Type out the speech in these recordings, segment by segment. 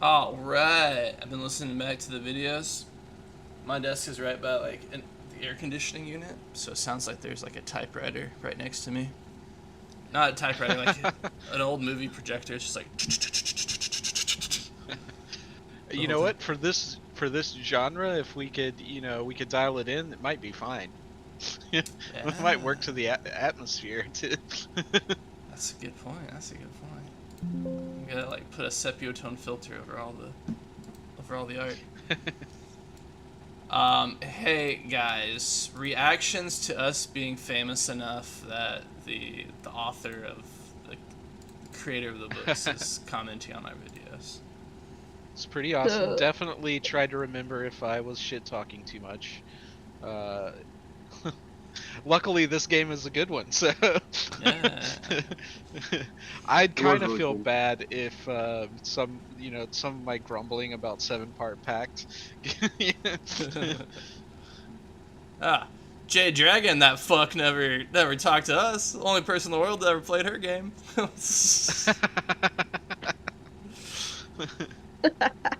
All right. I've been listening back to the videos. My desk is right by the air conditioning unit, so it sounds like there's like a typewriter right next to me. Not a typewriter, like an old movie projector. It's just like the You whole know time. what? For this genre, if we could, we could dial it in, it might be fine. It might Yeah, work to the atmosphere too. that's a good point. That's a good point. You gotta like put a sepia tone filter over all the art. Hey guys, reactions to us being famous enough that the author of the creator of the books is commenting on our videos. It's pretty awesome. Definitely tried to remember if I was shit talking too much. Uh, Luckily, this game is a good one, so Yeah. I'd It was kind of really feel cool. bad if some of my grumbling about 7-part pact. Ah, Jade Dragon, that fuck never talked to us. Only person in the world that ever played her game.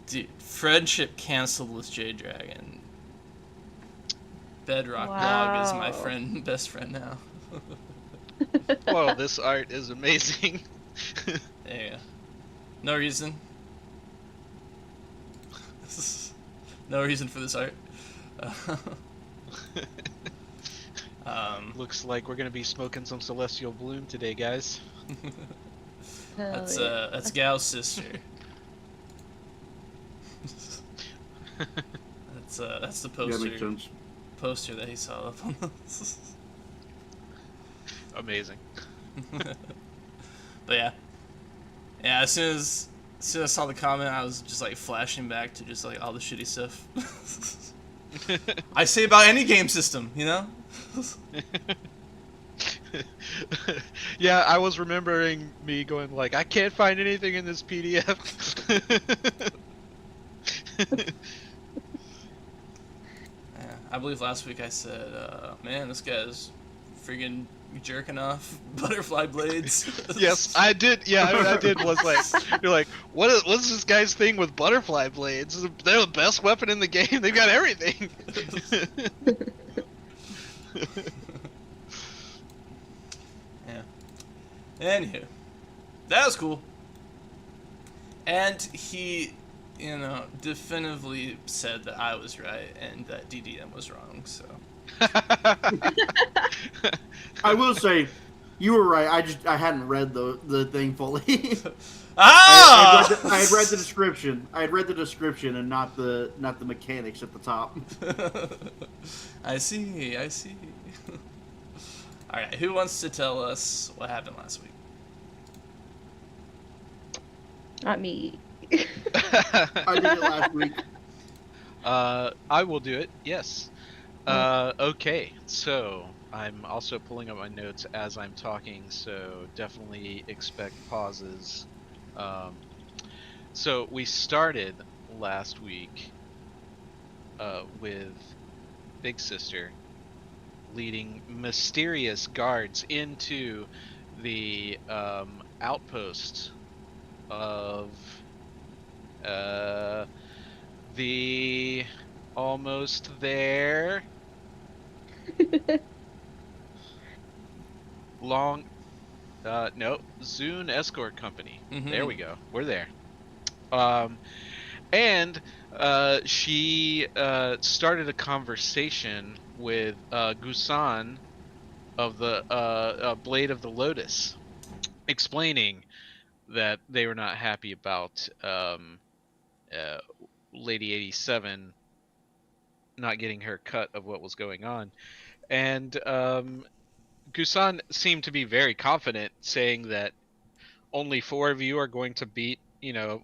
Dude, friendship canceled with Jade Dragon. Bedrock Blog is my Wow. friend, best friend now. Whoa, this art is amazing. There you go. No reason. No reason for this art. Um, Looks like we're gonna be smoking some Celestial Bloom today, guys. Hell yeah. that's Gal's sister. That's the Yeah, makes poster sense. that he saw up on the. Amazing. But yeah, as soon as I saw the comment, I was just like flashing back to just like all the shitty stuff. I say about any game system, you know. Yeah, I was remembering me going like, I can't find anything in this PDF. Yeah, I believe last week I said, "Man, this guy's friggin' jerking off butterfly blades." Yes, I did. Yeah, I did. Was like, you're like, what's this guy's thing with butterfly blades? They're the best weapon in the game. They've got everything. Yeah. Anywho, that was cool. And he, definitively said that I was right and that DDM was wrong. So. I will say, you were right. I hadn't read the thing fully. Ah! I had read the description. I had read the description and not the mechanics at the top. I see. I see. All right. Who wants to tell us what happened last week? Not me. I did it last week. I will do it. Yes. Okay. So I'm also pulling up my notes as I'm talking, so definitely expect pauses. Um, so we started last week with Big Sister leading mysterious guards into the outpost of uh, the almost there long no, Zune Escort Company. There we Mm-hmm. go. We're there. Um, and she started a conversation with Gusan of the Blade of the Lotus, explaining that they were not happy about uh, Lady 87 not getting her cut of what was going on. And Gusan seemed to be very confident, saying that only 4 of you are going to beat,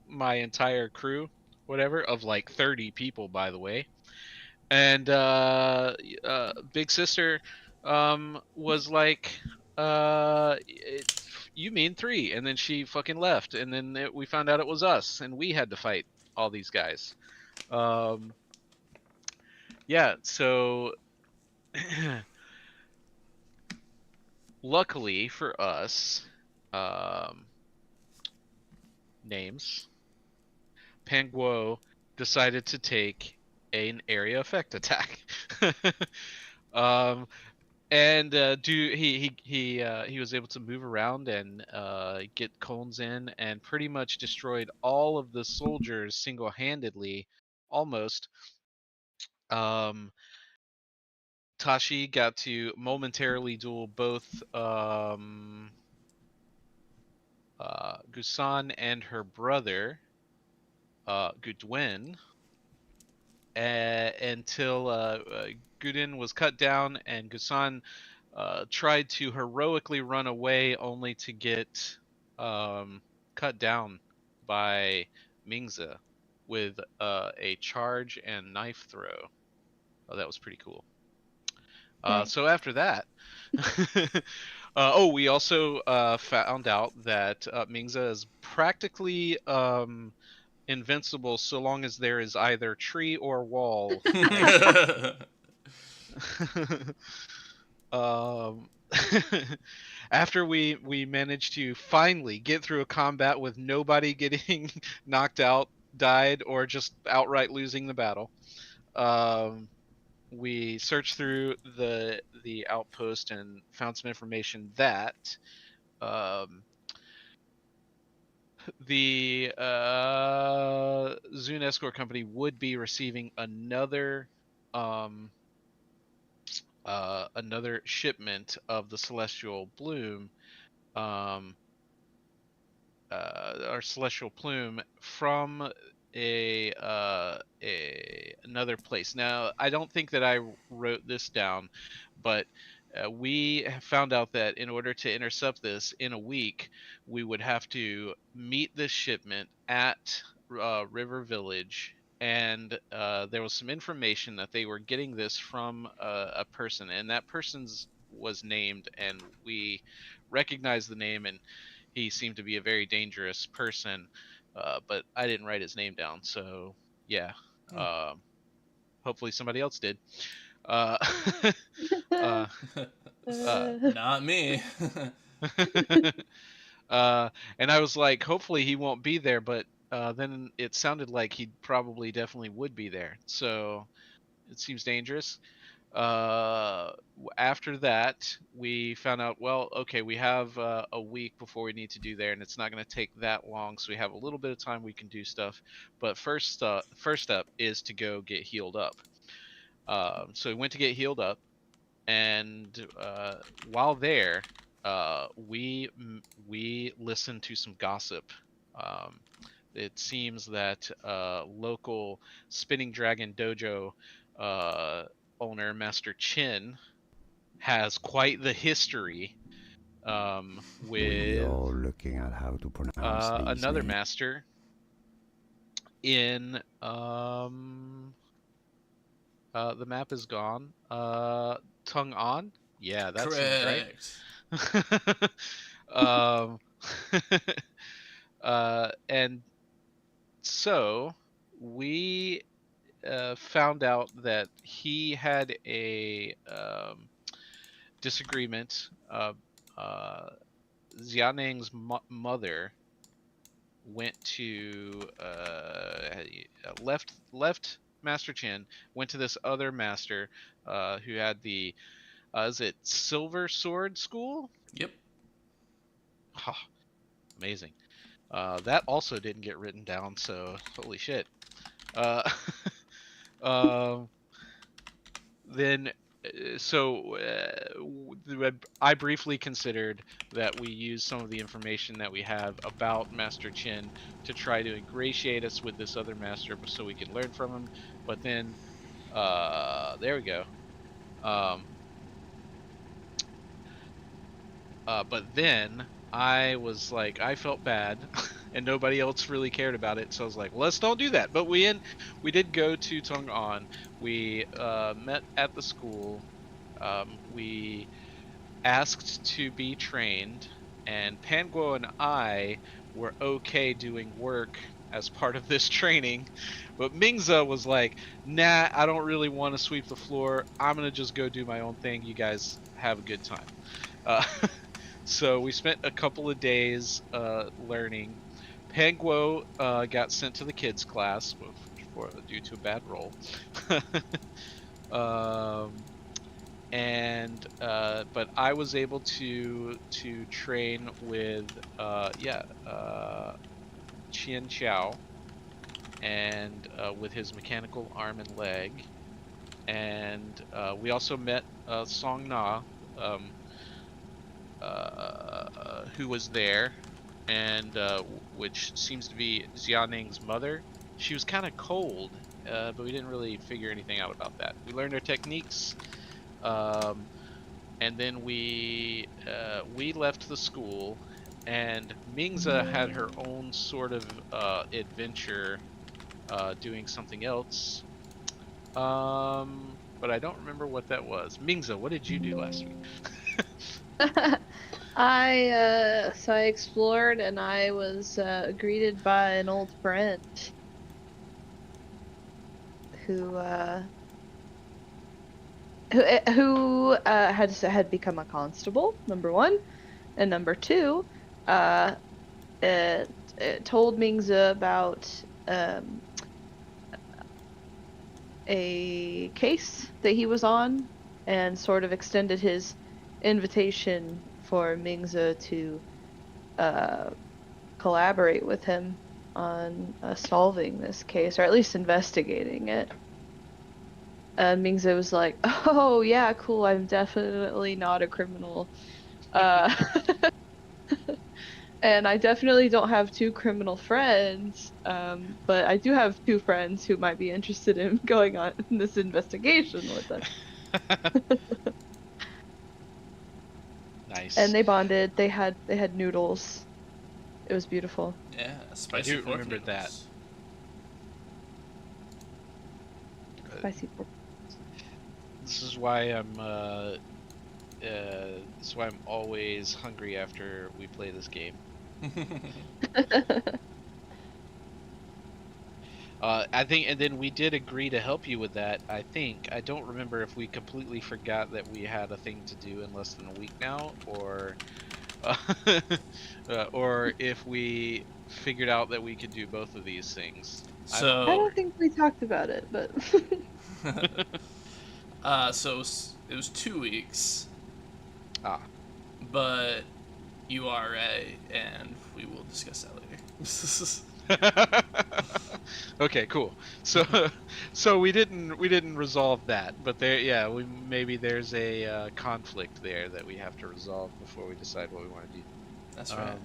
my entire crew, whatever, of like 30 people, by the way. And Big Sister was like, you mean 3? And then she fucking left. And then we found out it was us, and we had to fight all these guys. Um, yeah, so luckily for us, um, names. Panguo decided to take an area effect attack. um, and he was able to move around and get cones in, and pretty much destroyed all of the soldiers single-handedly, almost. Tashi got to momentarily duel both Gusan and her brother, Gudwen, until Gudin was cut down, and Gusan tried to heroically run away, only to get cut down by Mingza with a charge and knife throw. Oh, that was pretty cool. Nice. So after that, we also found out that Mingza is practically invincible so long as there is either tree or wall. After we managed to finally get through a combat with nobody getting knocked out, died, or just outright losing the battle, we searched through the outpost and found some information that the Zune Escort Company would be receiving another shipment of the Celestial Bloom, or Celestial Plume, from another place. Now, I don't think that I wrote this down, but we found out that in order to intercept this in a week, we would have to meet this shipment at River Village, and there was some information that they were getting this from a person, and that person's was named, and we recognized the name, and he seemed to be a very dangerous person, but I didn't write his name down, so yeah. Hopefully somebody else did. Not me. And I was like, hopefully he won't be there, but then it sounded like he probably definitely would be there, so it seems dangerous. After that, we found out, well, okay, we have a week before we need to do there, and it's not going to take that long, so we have a little bit of time we can do stuff. But first step is to go get healed up. So we went to get healed up, and while there, we listened to some gossip. It seems that local Spinning Dragon Dojo owner, Master Chin, has quite the history with looking at how to pronounce another master in the map is gone. Tung On? Yeah, that seems right. And so we found out that he had a disagreement. Xianing's mother went to left Master Chin, went to this other master who had the is it Silver Sword School? Yep. Oh, amazing. That also didn't get written down, so holy shit. Then, I briefly considered that we use some of the information that we have about Master Chin to try to ingratiate us with this other master so we can learn from him. But then, there we go. But then I was like, I felt bad, and nobody else really cared about it, so I was like, let's don't do that. But we did go to Tung On. We met at the school. We asked to be trained, and Panguo and I were okay doing work as part of this training. But Mingza was like, nah, I don't really want to sweep the floor. I'm going to just go do my own thing. You guys have a good time. So we spent a couple of days learning. Panguo got sent to the kids class due to a bad roll. But I was able to train with Qian Xiao, and with his mechanical arm and leg, and we also met Song Na, who was there, and which seems to be Xianing's mother. She was kind of cold, but we didn't really figure anything out about that. We learned her techniques, and then we left the school, and Mingza had her own sort of adventure, doing something else. But I don't remember what that was. Mingza, what did you do last week? I explored, and I was greeted by an old friend who had become a constable, number one, and number two, it told Mingza about a case that he was on, and sort of extended his invitation for Mingza to collaborate with him on solving this case, or at least investigating it. And Mingza was like, "Oh yeah, cool. I'm definitely not a criminal, and I definitely don't have two criminal friends. But I do have two friends who might be interested in going on this investigation with us." Nice. And they bonded. They had noodles. It was beautiful. Yeah, spicy I do pork remember that. noodles. Spicy pork. This is why I'm always hungry after we play this game. I think, and then we did agree to help you with that. I think I don't remember if we completely forgot that we had a thing to do in less than a week now, or if we figured out that we could do both of these things. I So, don't think we talked about it, but so it was 2 weeks, Ah. but you are right, and we will discuss that later. Okay, cool. So we didn't resolve that, but maybe there's a conflict there that we have to resolve before we decide what we want to do. That's right.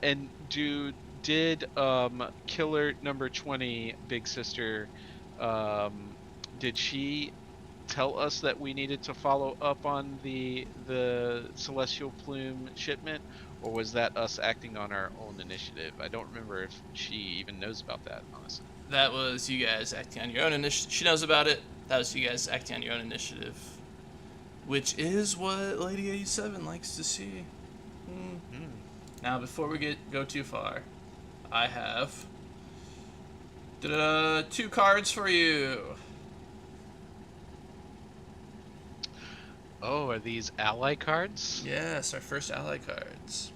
And did Killer number 20, Big Sister, did she tell us that we needed to follow up on the Celestial Plume shipment, or was that us acting on our own initiative? I don't remember if she even knows about that, honestly. That was you guys acting on your own initiative. She knows about it. That was you guys acting on your own initiative, which is what Lady 87 likes to see. Now, before we go too far, I have 2 cards for you. Oh, are these ally cards? Yes, our first ally cards.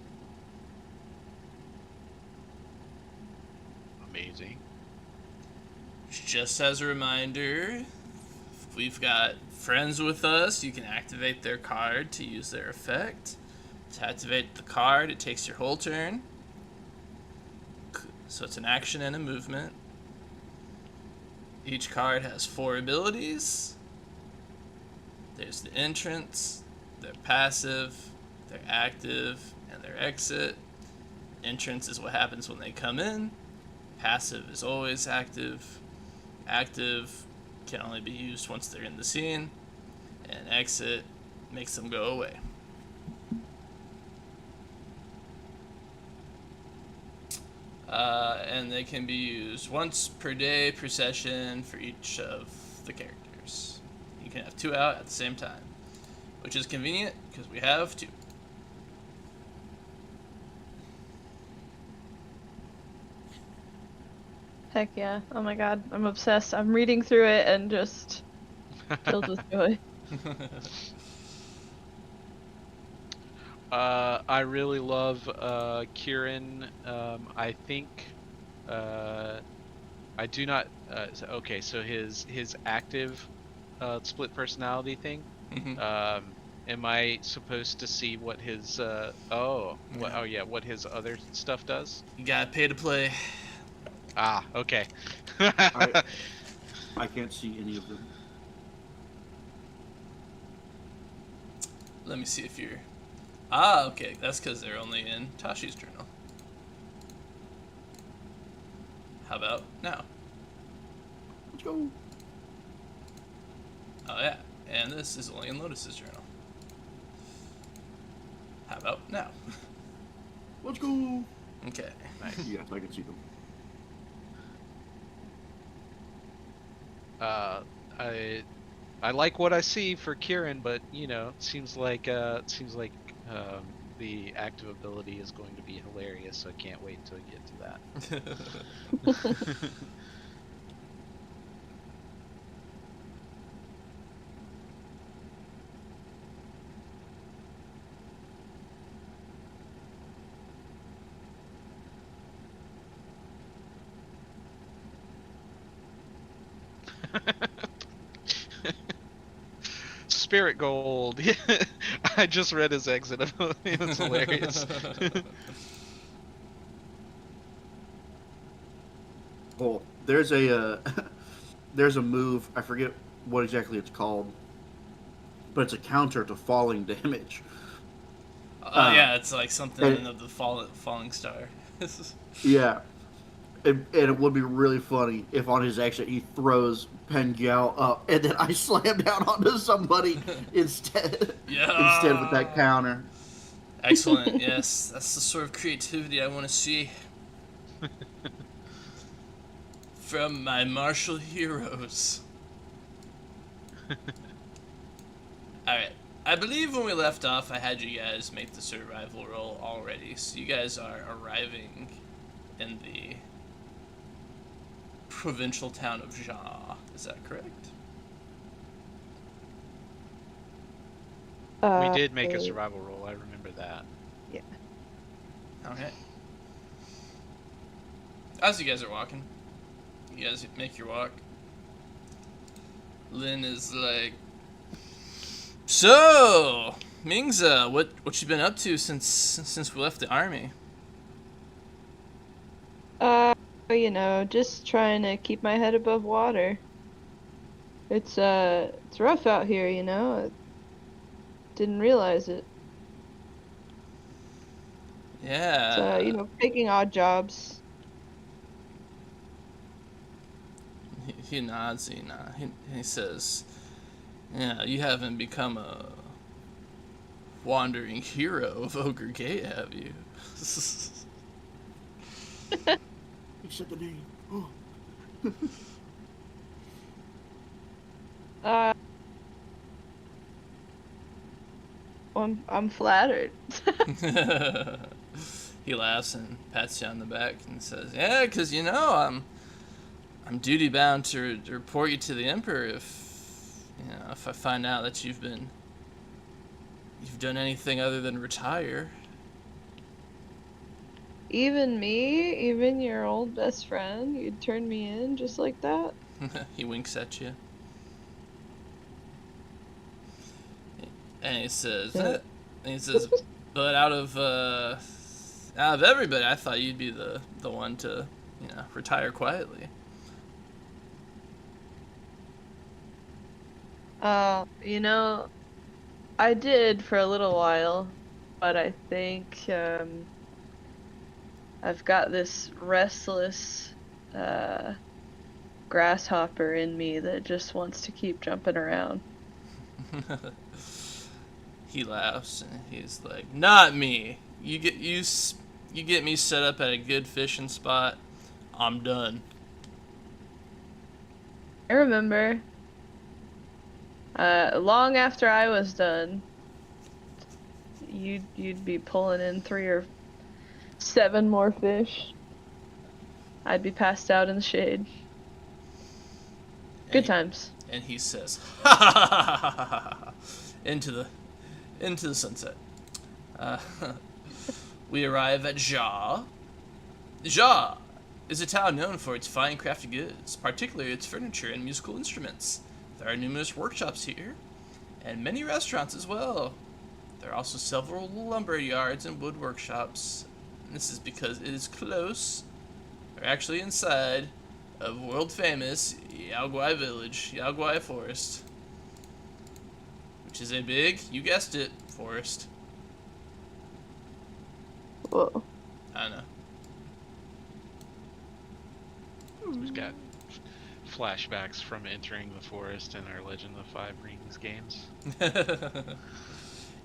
Amazing. Just as a reminder, if we've got friends with us, you can activate their card to use their effect. To activate the card, it takes your whole turn. So it's an action and a movement. Each card has 4 abilities. There's the entrance, their passive, their active, and their exit. Entrance is what happens when they come in. Passive is always active. Active can only be used once they're in the scene. And exit makes them go away. And they can be used once per day per session for each of the characters. You can have 2 out at the same time, which is convenient because we have 2. heck yeah. Oh my god, I'm obsessed. I'm reading through it and just filled with joy. I really love Kieran. I think I do not. Okay, so his active split personality thing. Mhm. Am I supposed to see what his what his other stuff does? You gotta pay to play. Ah, okay. I can't see any of them. Let me see if you're. Ah, okay. That's because they're only in Tashi's journal. How about now? Let's go. Oh yeah, and this is only in Lotus's journal. How about now? Let's go. Okay. Yes, I can see them. I like what I see for Kieran, but you know, it seems like the active ability is going to be hilarious. So I can't wait till I get to that. Spirit Gold. I just read his exit ability. It's hilarious. Oh, there's a there's a move. I forget what exactly it's called, but it's a counter to falling damage. Yeah, it's like something and- of the falling star. Yeah, and it would be really funny if on his exit he throws Pengyao up, and then I slam down onto somebody instead. Yeah. Instead with that counter. Excellent. Yes, that's the sort of creativity I want to see from my martial heroes. All right. I believe when we left off, I had you guys make the survival roll already, so you guys are arriving in the provincial town of Jha. Is that correct? We did make a survival roll. I remember that. Yeah. Okay. As you guys are walking, you guys make your walk. Lin is like, so, Mingza, what you been up to since we left the army? You know, just trying to keep my head above water. It's rough out here, you know. I didn't realize it. Yeah. So, you know, taking odd jobs. He nods. He says, "Yeah, you haven't become a wandering hero of Ogre Gate, have you?" He said the name. Oh. I'm flattered. He laughs and pats you on the back and says, "Yeah, 'cause you know I'm duty bound to report you to the Emperor if I find out that you've done anything other than retire." Even me, even your old best friend, you'd turn me in just like that? He winks at you. And he says, "But out of everybody, I thought you'd be the one to, retire quietly." You know, I did for a little while, but I think I've got this restless grasshopper in me that just wants to keep jumping around. He laughs and he's like, "Not me. You get me set up at a good fishing spot, I'm done." I remember. Long after I was done, you'd be pulling in 3 or 7 more fish. I'd be passed out in the shade. Good times. And he says, "Ha ha ha ha ha ha," into the sunset. Uh, we arrive at Ja. Ja is a town known for its fine crafted goods, particularly its furniture and musical instruments. There are numerous workshops here, and many restaurants as well. There are also several lumber yards and wood workshops. And this is because it is close, or actually inside, of world-famous Yaoguai Village, Yaoguai Forest. Which is a big, you guessed it, forest. Whoa. I know. We've got flashbacks from entering the forest in our Legend of the Five Rings games.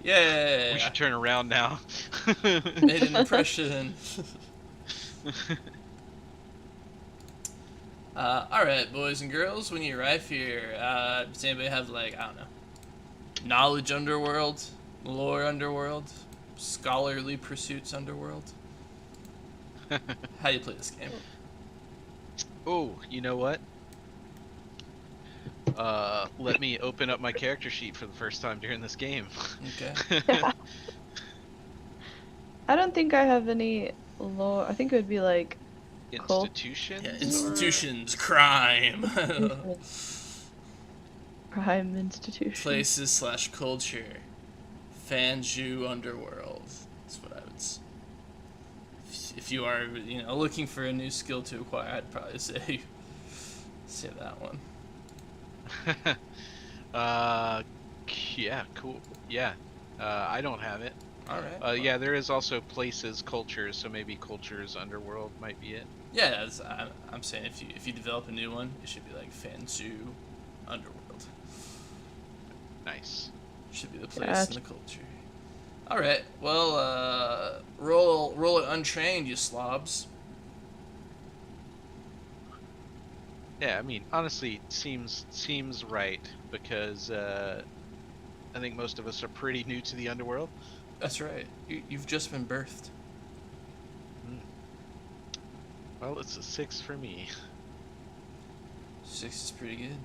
Yeah. We should turn around now. Made an impression. Alright, boys and girls, when you arrive here, does anybody have, like, I don't know, knowledge underworld, lore underworld, scholarly pursuits underworld? How do you play this game? Oh, you know what? Let me open up my character sheet for the first time during this game. Okay. I don't think I have any lore. I think it would be like Cool. Institutions? Yeah, or- institutions, crime, prime institution. places / culture, Fanju underworld. That's what I would say. If you are, looking for a new skill to acquire, I'd probably say that one. Yeah, cool. Yeah. I don't have it. All right. Yeah, there is also places, cultures, so maybe cultures underworld might be it. Yeah, I'm saying if you develop a new one, it should be like Fanzu underworld. Nice. Should be the place Gotcha. and the culture. All right. Well, roll it untrained, you slobs. Yeah, I mean, honestly, seems right because I think most of us are pretty new to the underworld. That's right. You've just been birthed. Well, it's a 6 for me. 6 is pretty good.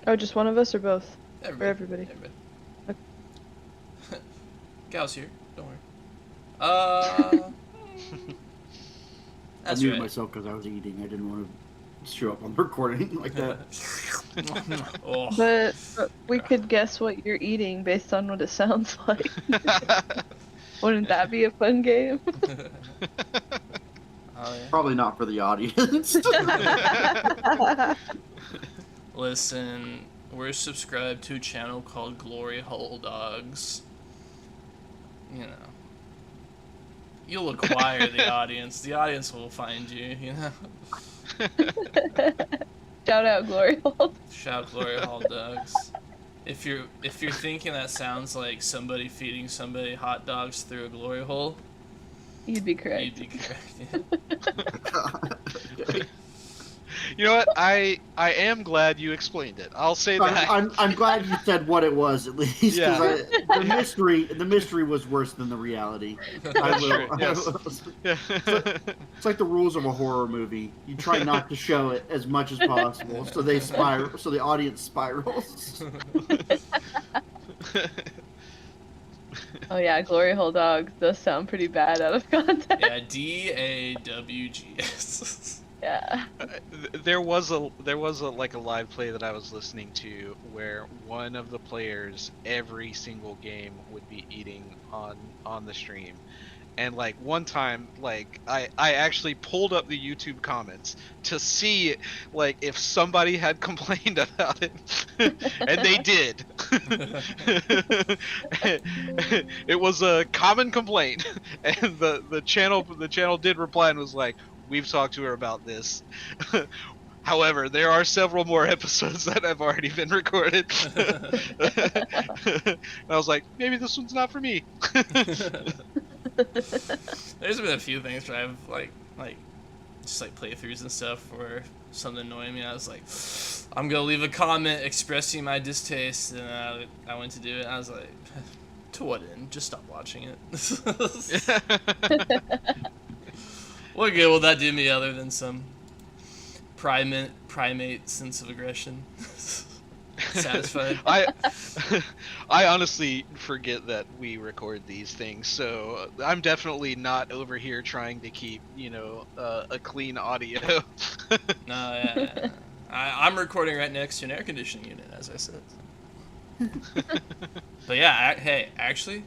Oh, just one of us or both? Everybody. For everybody. Gal's here. Don't worry. I That's muted right. myself because I was eating. I didn't want to show up on the recording like that. Oh. But we could guess what you're eating based on what it sounds like. Wouldn't that be a fun game? Oh, yeah. Probably not for the audience. Listen, we're subscribed to a channel called Glory Hole Dogs. You know. You'll acquire the audience. The audience will find you, you know. Shout out Glory Hole. Shout Glory Hole Dogs. If you're thinking that sounds like somebody feeding somebody hot dogs through a glory hole, You'd be correct. you'd be correct. Okay. You know what? I am glad you explained it. I'll say that. I'm glad you said what it was at least. 'Cause Yeah. the mystery was worse than the reality. I Sure, will. yes. Yeah. It's like the rules of a horror movie. You try not to show it as much as possible, so they spiral. So the audience spirals. Oh yeah, Glory Hole Dogs does sound pretty bad out of context. Yeah, DAWGS. Yeah. There was a like a live play that I was listening to where one of the players every single game would be eating on the stream. And like one time, like I actually pulled up the YouTube comments to see like if somebody had complained about it, and they did. It was a common complaint, and the channel did reply and was like, "We've talked to her about this." However, there are several more episodes that have already been recorded. And I was like, maybe this one's not for me. There's been a few things where I've like just like playthroughs and stuff where something annoying me. I was like, I'm gonna leave a comment expressing my distaste, and I went to do it. And I was like, to what end? Just stop watching it. What good will that do me other than some primate sense of aggression? Satisfied. I honestly forget that we record these things, so I'm definitely not over here trying to keep, a clean audio. No, yeah. I'm recording right next to an air conditioning unit, as I said. But yeah, hey, actually,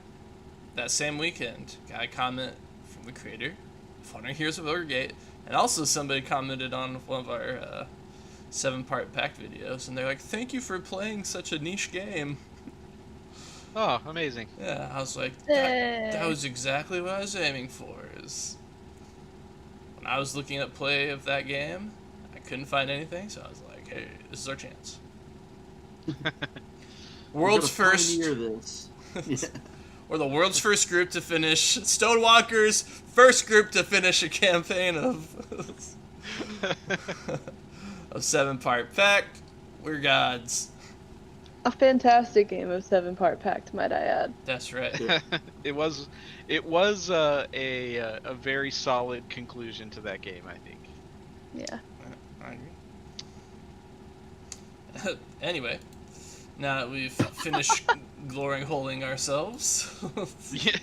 that same weekend, got a comment from the creator of 100 Years of Ogregate, and also somebody commented on one of our 7-part pack videos, and they're like, "Thank you for playing such a niche game." Oh, amazing. Yeah, I was like, that was exactly what I was aiming for. Is when I was looking at play of that game, I couldn't find anything, so I was like, "Hey, this is our chance." World's first. Pioneer this. Yeah. We're the world's first group to finish. Stonewalker's first group to finish a campaign of of 7-part pack. We're gods. A fantastic game of 7-part pact, might I add. That's right. Yeah. It was a very solid conclusion to that game, I think. Yeah. I agree. Anyway, now that we've finished glory holing ourselves. Yeah,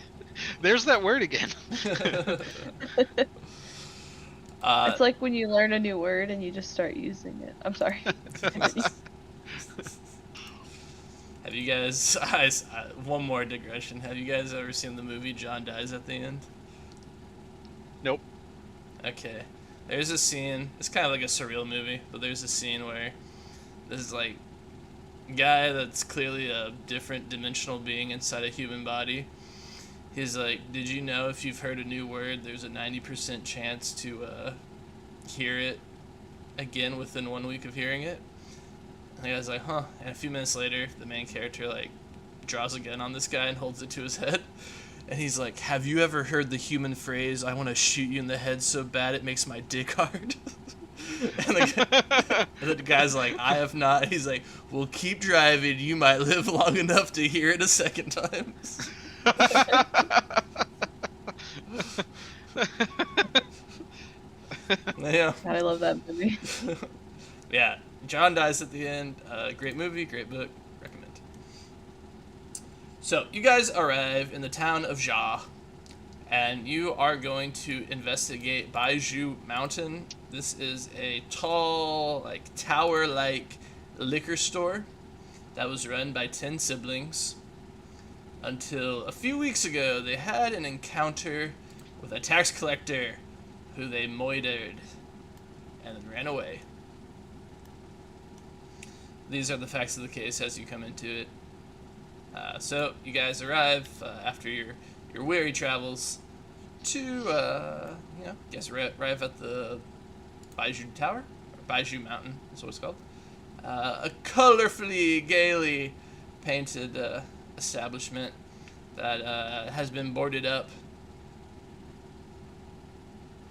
there's that word again. It's like when you learn a new word and you just start using it. I'm sorry. Have you guys, one more digression, have you guys ever seen the movie John Dies at the End? Nope. Okay. There's a scene, it's kind of like a surreal movie, but there's a scene where this like guy that's clearly a different dimensional being inside a human body. He's like, "Did you know if you've heard a new word, there's a 90% chance to hear it again within 1 week of hearing it?" And the guy's like, "Huh." And a few minutes later, the main character like draws a gun on this guy and holds it to his head. And he's like, "Have you ever heard the human phrase, 'I want to shoot you in the head so bad it makes my dick hard'?" And the guy's like, "I have not." He's like, "Well, keep driving. You might live long enough to hear it a second time." Yeah. God, I love that movie. Yeah. John Dies at the End. Great movie, great book. Recommend. So, you guys arrive in the town of Jia, and you are going to investigate Baiju Mountain. This is a tall, like, tower-like liquor store that was run by 10 siblings until a few weeks ago they had an encounter with a tax collector who they moitered and then ran away. These are the facts of the case as you come into it. So you guys arrive after your weary travels to you guys arrive at the Baiju Tower, or Baiju Mountain is what it's called. A colorfully, gaily painted establishment that has been boarded up.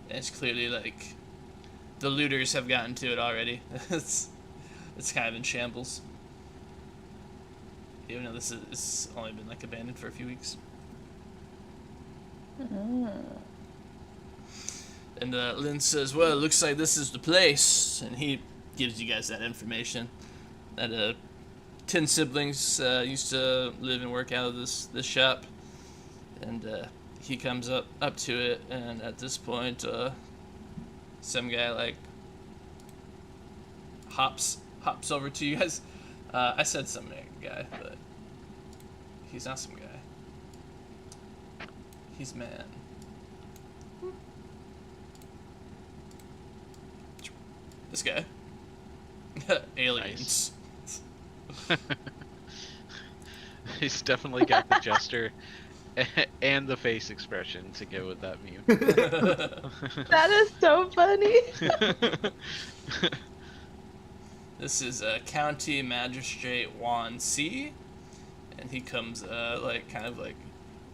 And it's clearly like the looters have gotten to it already. It's kind of in shambles. Even though it's only been like abandoned for a few weeks. And Lynn says, "Well, it looks like this is the place," and he gives you guys that information. That 10 siblings used to live and work out of this shop, and he comes up to it, and at this point, some guy like hops over to you guys. I said some guy, but he's not some guy. He's man. This guy. Aliens. He's definitely got the gesture and the face expression to go with that meme. That is so funny. This is County Magistrate Juan C. And he comes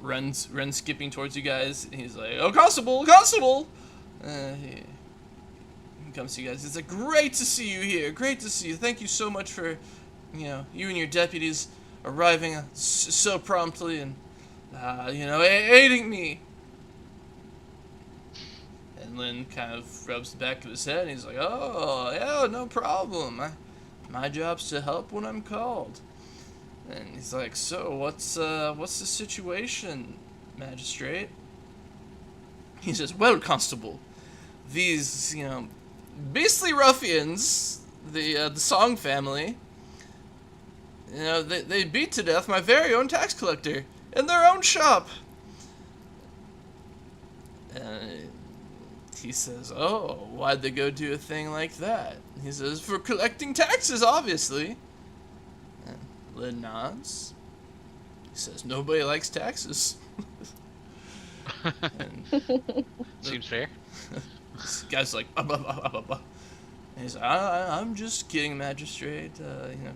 runs skipping towards you guys. And he's like, "Oh, Constable! He comes to you guys. It's like, "Great to see you here. Great to see you. Thank you so much for, you and your deputies arriving so promptly and, aiding me." And Lynn kind of rubs the back of his head and he's like, "Oh, yeah, no problem. My job's to help when I'm called. And he's like, so what's the situation, magistrate? He says, well, constable, these, beastly ruffians, the Song family, they beat to death my very own tax collector in their own shop. He says, oh, why'd they go do a thing like that? He says, for collecting taxes, obviously. And Lynn nods. He says, nobody likes taxes. And Seems fair. this guy's like, bah, bah, bah, bah, bah, bah. And he's like, I'm just kidding, magistrate.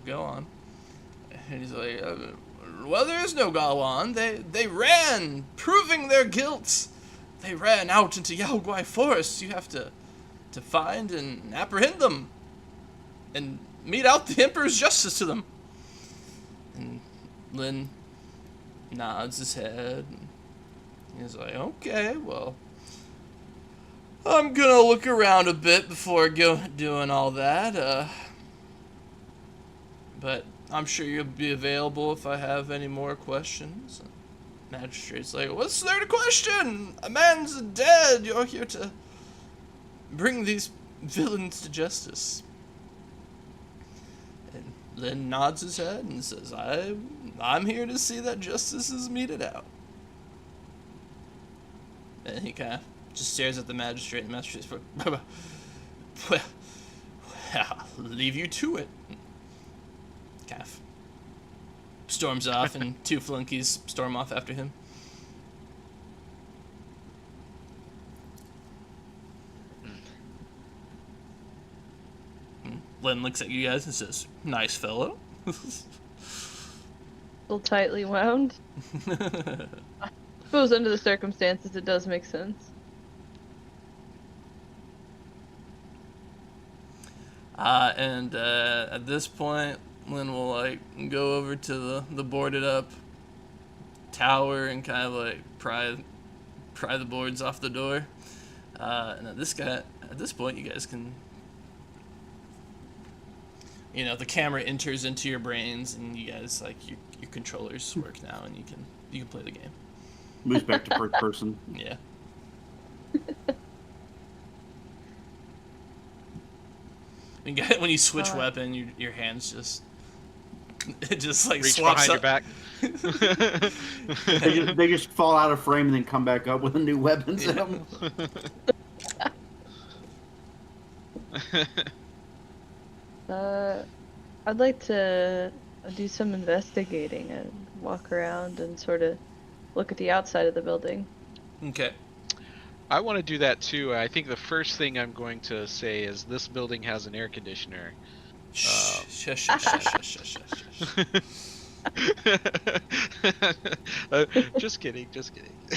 Go on. And he's like, well, there is no go on. They ran, proving their guilt. They ran out into Yaoguai Forest. You have to find and apprehend them, and mete out the Emperor's justice to them. And Lin nods his head. And he's like, okay, well, I'm gonna look around a bit before doing all that. But I'm sure you'll be available if I have any more questions. Magistrate's like, what's there to question? A man's dead. You're here to bring these villains to justice. And Lin nods his head and says, I'm here to see that justice is meted out. And he kind of just stares at the magistrate, and the magistrate's like, well, I'll leave you to it. Kind of storms off, and two flunkies storm off after him. Len looks at you guys and says, nice fellow. Still tightly wound. I suppose under the circumstances it does make sense. And at this point, Lynn will go over to the boarded up tower and kind of pry the boards off the door. And at this point, you guys can, the camera enters into your brains, and you guys your controllers work now, and you can play the game. Moves back to first person. Yeah. When you switch weapon, your hands just Reach swaps behind your up. back. They just fall out of frame and then come back up with a new weapon set 'em. I'd like to do some investigating and walk around and sort of look at the outside of the building. Okay. I want to do that too. I think the first thing I'm going to say is this building has an air conditioner. Shush, shush, shush, shush, shush, shush. Just kidding.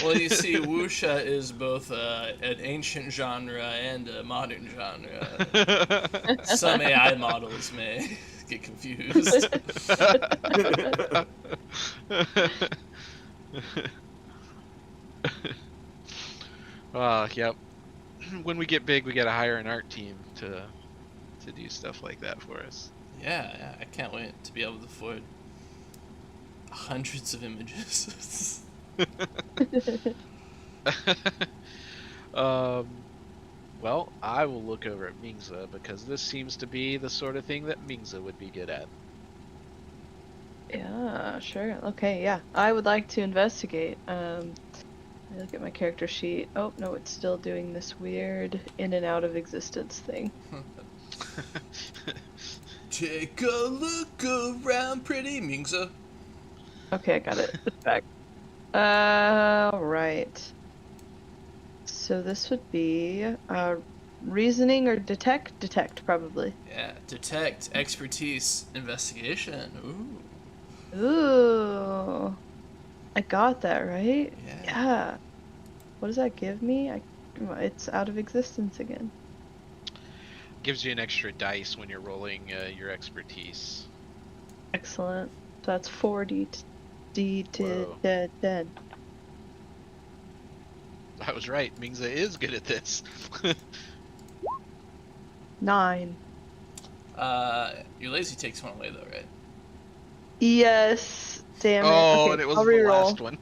Well, you see, wuxia is both an ancient genre and a modern genre. Some AI models may get confused. Yep. When we get big, we gotta hire an art team to do stuff like that for us. Yeah, I can't wait to be able to afford hundreds of images. Well, I will look over at Mingza because this seems to be the sort of thing that Mingza would be good at. Yeah, sure. Okay, yeah. I would like to investigate. I look at my character sheet. Oh, no, it's still doing this weird in and out of existence thing. Take a look around, pretty Mingza. Okay, I got it. It's back. Alright. So this would be reasoning or detect? Detect, probably. Yeah, detect, expertise, investigation. Ooh. Ooh. I got that, right? Yeah. Yeah. What does that give me? It's out of existence again. Gives you an extra dice when you're rolling your expertise. Excellent. So that's 4d to Whoa. 10. I was right. Mingza is good at this. 9. Your lazy takes one away though, right? Yes. Damn it. Oh, Okay, and it was I'll the reroll. last one.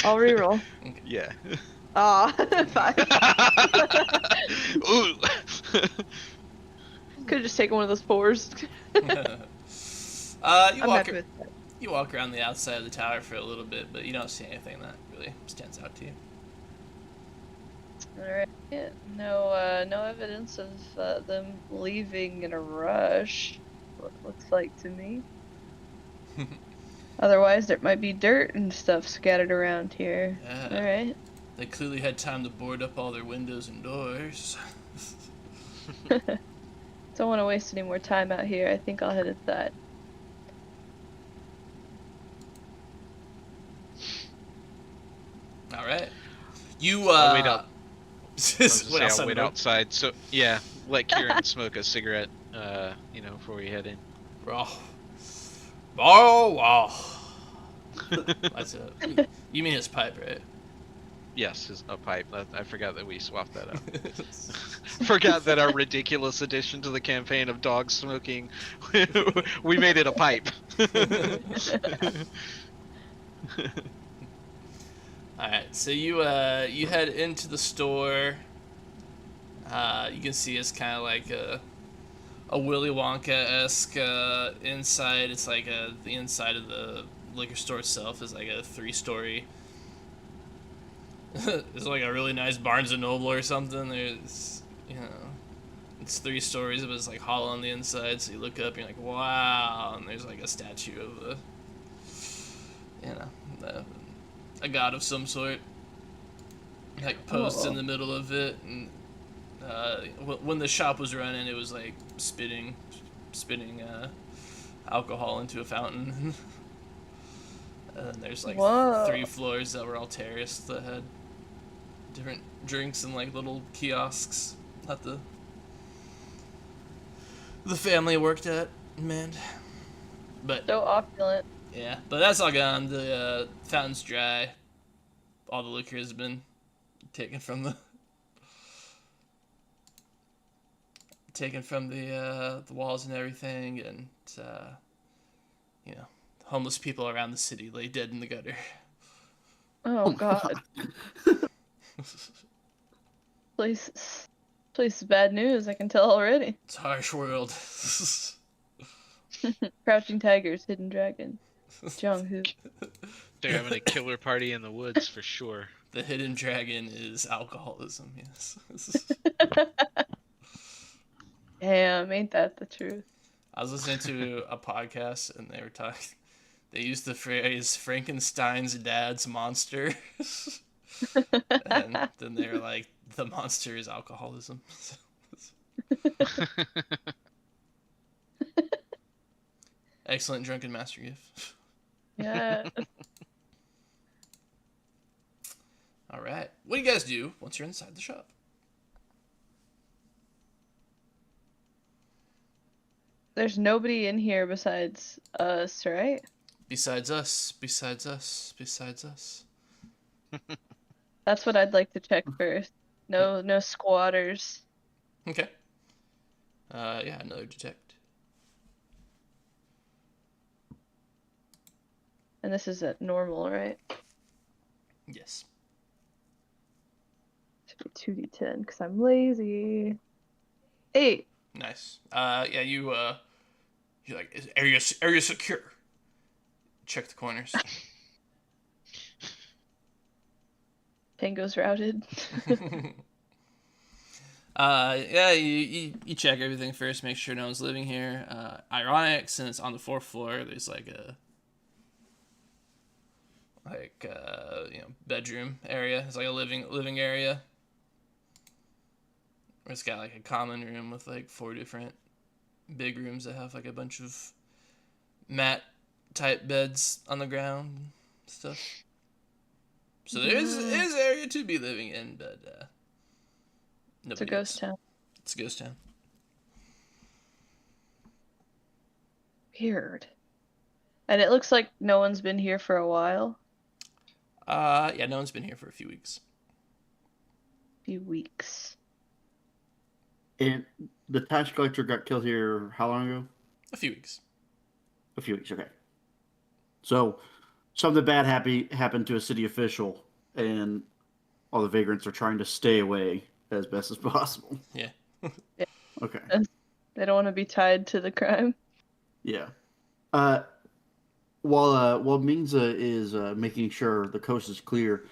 I'll reroll. Yeah. Ah, 5. Ooh. Could have just taken one of those 4s. You I'm walk. happy with that. You walk around the outside of the tower for a little bit, but you don't see anything that really stands out to you. Alright. Yeah, no evidence of them leaving in a rush. What it looks like to me. Otherwise, there might be dirt and stuff scattered around here. Yeah. Alright. They clearly had time to board up all their windows and doors. Don't want to waste any more time out here. I think I'll head inside. All right. You I'll wait out. Just I was gonna wait say, outside I'll the wait door. outside. So yeah, let Kieran smoke a cigarette. Before we head in. Oh, oh, wow. That's it. You mean his pipe, right? Yes, a pipe. I forgot that we swapped that out. Forgot that our ridiculous addition to the campaign of dogs smoking, we made it a pipe. All right. So you head into the store. You can see it's kind of like a Willy Wonka-esque inside. It's like the inside of the liquor store itself is like a 3-story. It's like a really nice Barnes and Noble or something. There's, it's 3 stories, but it's like hollow on the inside. So you look up, and you're like, wow, and there's like a statue of a god of some sort, like posed in the middle of it. And when the shop was running, it was like spitting alcohol into a fountain. And then there's like Whoa. 3 floors that were all terraced that had different drinks and like little kiosks that the family worked at, man. But So opulent. yeah, but that's all gone. The fountain's dry. All the liquor has been taken from the walls and everything, and homeless people around the city lay dead in the gutter. Oh god. Place is bad news, I can tell already. It's a harsh world. Crouching tigers, hidden dragon. Jung-hoo. They're having a killer party in the woods for sure. The hidden dragon is alcoholism. Yes. Damn, ain't that the truth? I was listening to a podcast and they were talking. They used the phrase Frankenstein's dad's monster, and then they're like, the monster is alcoholism. Excellent drunken master gift. Yeah. All right. What do you guys do once you're inside the shop? There's nobody in here besides us, right? Besides us. That's what I'd like to check first. No squatters. Okay. Yeah, another detect. And this is at normal, right? Yes. Should be 2d10 because I'm lazy. 8. Nice. Yeah, you're like, is area secure? Check the corners. Tango's routed. Yeah, you check everything first, make sure no one's living here. Ironic, since it's on the 4th floor, there's like a bedroom area. It's like a living area. It's got like a common room with like 4 different big rooms that have like a bunch of mat type beds on the ground and stuff. So there is area to be living in, but It's a ghost town. It's a ghost town. Weird. And it looks like no one's been here for a while. Yeah, no one's been here for a few weeks. Few weeks. And the tax collector got killed here how long ago? A few weeks. A few weeks, okay. So something bad happened to a city official, and all the vagrants are trying to stay away as best as possible. Yeah. Okay. They don't want to be tied to the crime. Yeah. While Mingza is making sure the coast is clear,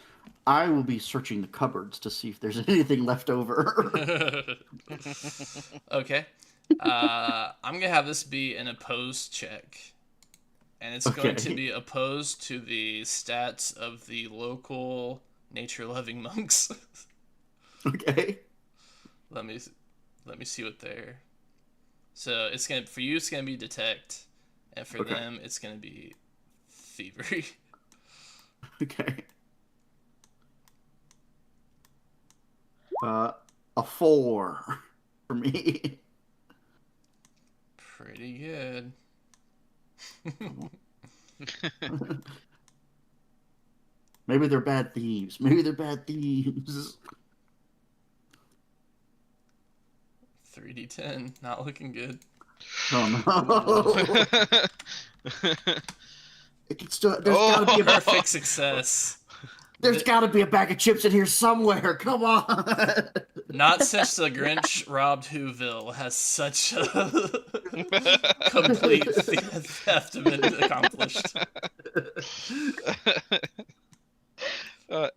I will be searching the cupboards to see if there's anything left over. Okay. I'm gonna have this be an opposed check, and it's going to Okay. be opposed to the stats of the local nature-loving monks. Okay. Let me see what they're. So it's gonna for you. It's gonna be detect, and for Okay. them, it's gonna be thievery. Okay. A 4 for me. Pretty good. Maybe they're bad thieves. Maybe they're bad thieves. 3d10, not looking good. Oh no. It can still, there's Oh, gotta be a Perfect success. There's gotta be a bag of chips in here somewhere. Come on. Not since the Grinch robbed Whoville has such a complete theft been accomplished.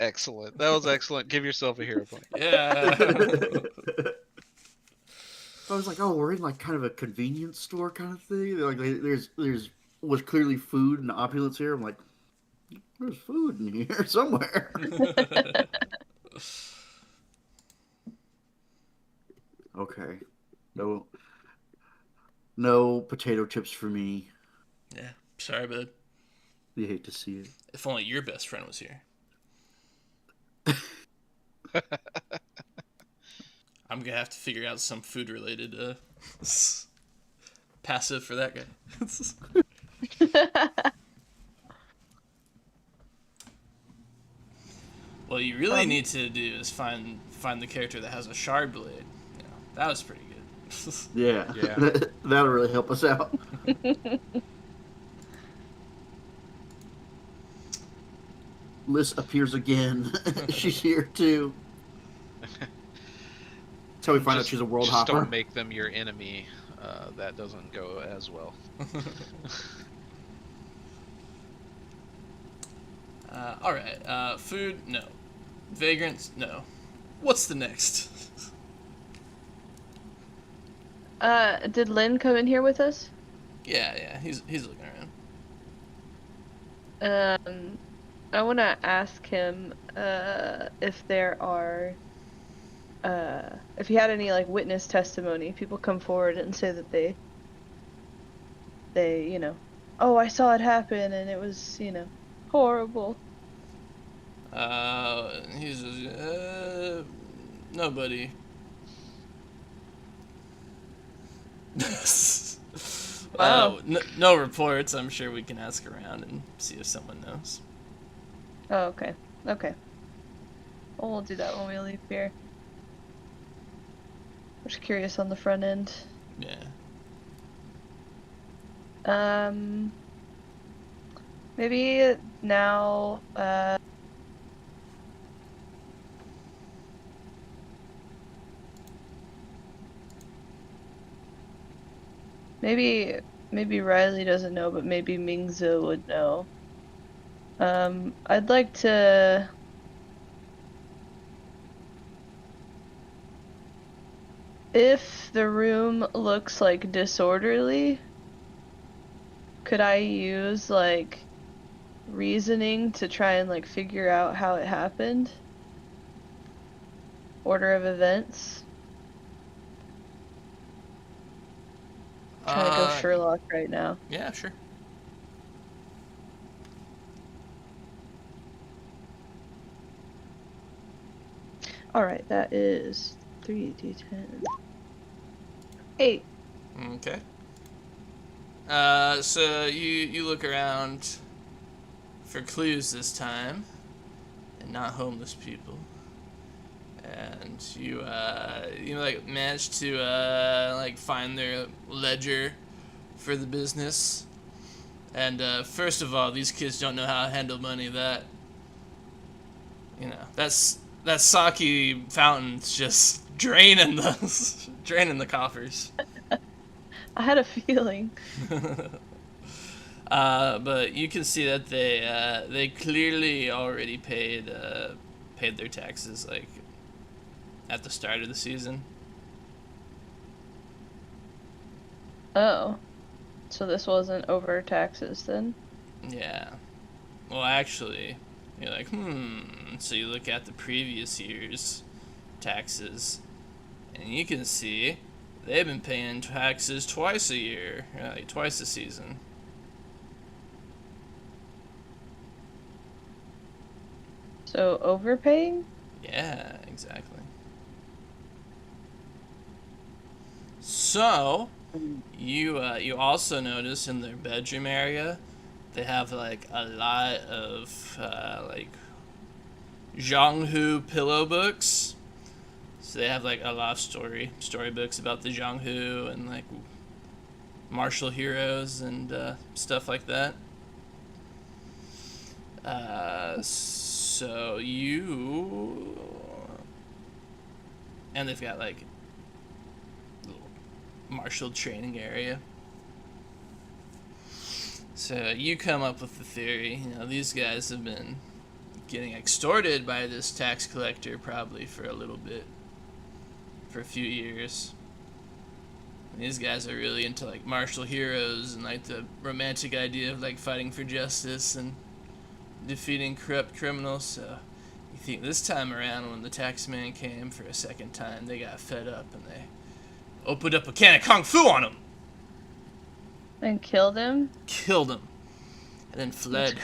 Excellent. That was excellent. Give yourself a hero point. Yeah. I was like, oh, we're in like kind of a convenience store kind of thing. Like, there's was clearly food and opulence here. I'm like, there's food in here somewhere. Okay, no potato chips for me. Yeah. Sorry, bud. You hate to see it. If only your best friend was here. I'm gonna have to figure out some food related passive for that guy. What you really need to do is find the character that has a shard blade. You know, that was pretty good. Yeah, Yeah. that'll really help us out. Liz appears again. She's here too. That's how we find out she's a world just hopper. Don't make them your enemy. That doesn't go as well. All right. Food, no. Vagrants, no. What's the next? Did Lynn come in here with us? Yeah. He's looking around. I want to ask him if there are if he had any like witness testimony. People come forward and say that they oh, I saw it happen and it was horrible. He's nobody. Wow. No reports. I'm sure we can ask around and see if someone knows. Oh, okay. Well, we'll do that when we leave here. I'm just curious on the front end. Yeah. Maybe now, maybe Riley doesn't know, but maybe Mingzu would know. I'd like to if the room looks like disorderly, could I use like reasoning to try and like figure out how it happened? Order of events? Trying to go Sherlock right now. Yeah, sure. Alright, that is 3d10. 8. Okay. So you look around for clues this time, and not homeless people. and you like manage to like find their ledger for the business. And first of all, these kids don't know how to handle money. That that sake fountain's just draining the coffers. I had a feeling. But you can see that they clearly already paid their taxes like at the start of the season. Oh. So this wasn't over taxes then? Yeah. Well, actually, you're like, So you look at the previous year's taxes, and you can see they've been paying taxes twice a year, like twice a season. So overpaying? Yeah, exactly. So, you also notice in their bedroom area, they have like a lot of like Zhanghu pillow books. So they have like a lot of storybooks about the Zhanghu and like martial heroes and stuff like that. So you, and they've got like little martial training area. So you come up with the theory, these guys have been getting extorted by this tax collector probably for a little bit, for a few years. And these guys are really into like martial heroes and like the romantic idea of like fighting for justice and defeating corrupt criminals. So you think this time around when the tax man came for a second time, they got fed up and they opened up a can of kung fu on him. And killed him? Killed him. And then fled.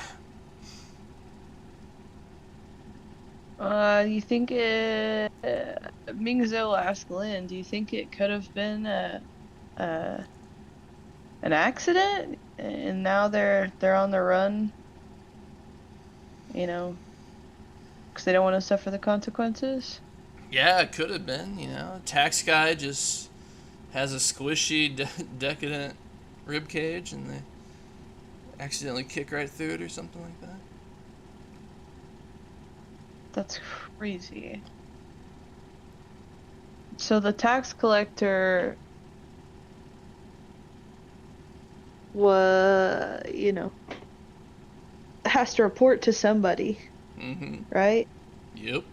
You think it... Mingzou will ask Lin, do you think it could have been an accident? And now they're on the run? Because they don't want to suffer the consequences? Yeah, it could have been, Tax guy just has a squishy, decadent rib cage and they accidentally kick right through it or something like that. That's crazy. So the tax collector has to report to somebody, right? Yep.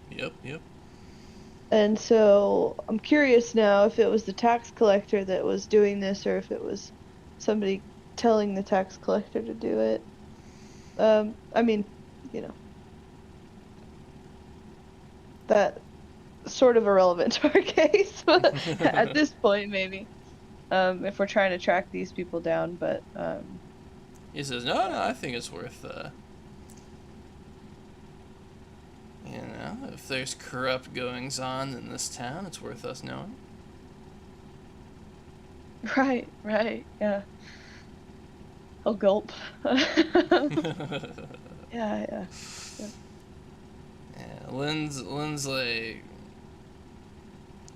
And so I'm curious now if it was the tax collector that was doing this or if it was somebody telling the tax collector to do it. That sort of irrelevant to our case at this point, maybe. If we're trying to track these people down, but He says, no, I think it's worth if there's corrupt goings on in this town, it's worth us knowing. Right, yeah. I'll gulp. Yeah. Yeah, Lynn's like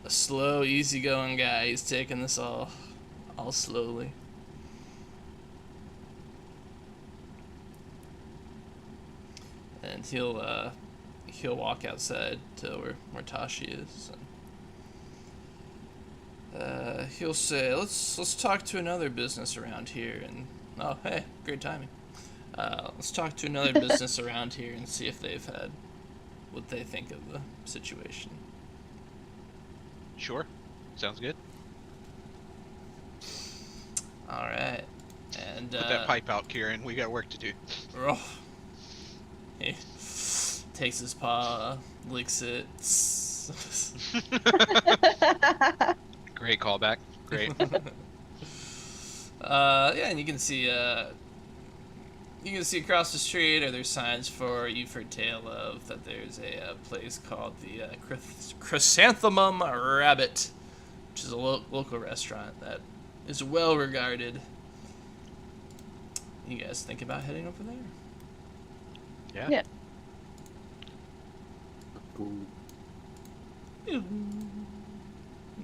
a slow, easygoing guy. He's taking this all slowly. And he'll walk outside to where Tashi is. And, he'll say, "Let's talk to another business around here." And oh, hey, great timing. Let's talk to another business around here and see if they've had what they think of the situation. Sure. Sounds good. All right. And Put that pipe out, Kieran. We got work to do. Oh, he takes his paw, licks it. Great callback. Great. Yeah, and you can see across the street, or there's signs for you've heard tale of that there's a place called the Chrysanthemum Rabbit, which is a local restaurant that is well regarded. You guys think about heading over there? Yeah. Cool.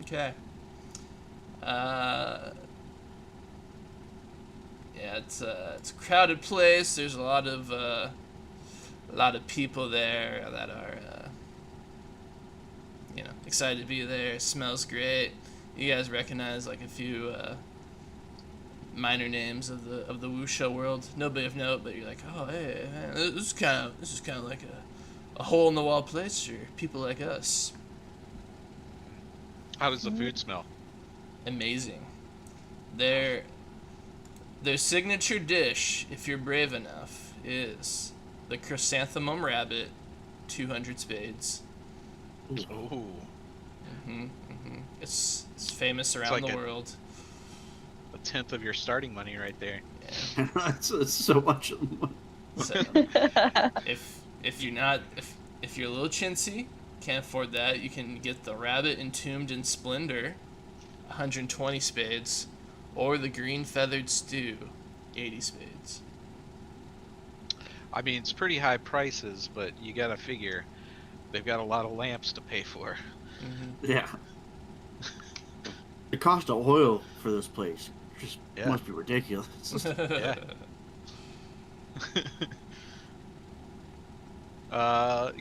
Okay. Yeah, it's a crowded place. There's a lot of people there that are excited to be there. It smells great. You guys recognize like a few minor names of the wuxia world. Nobody of note, but you're like, oh hey, man, this is kind of like a hole in the wall place for people like us. How does the food smell? Amazing. Their signature dish, if you're brave enough, is the chrysanthemum rabbit, 200 spades. Oh. It's famous around like the a- world. A tenth of your starting money right there. Yeah. it's so much. So, if you're a little chintzy, can't afford that, you can get the rabbit entombed in splendor, 120 spades, or the green feathered stew, 80 spades. I mean, it's pretty high prices, but you gotta figure they've got a lot of lamps to pay for. Yeah. The cost of oil for this place just Yeah. must be ridiculous. Yeah.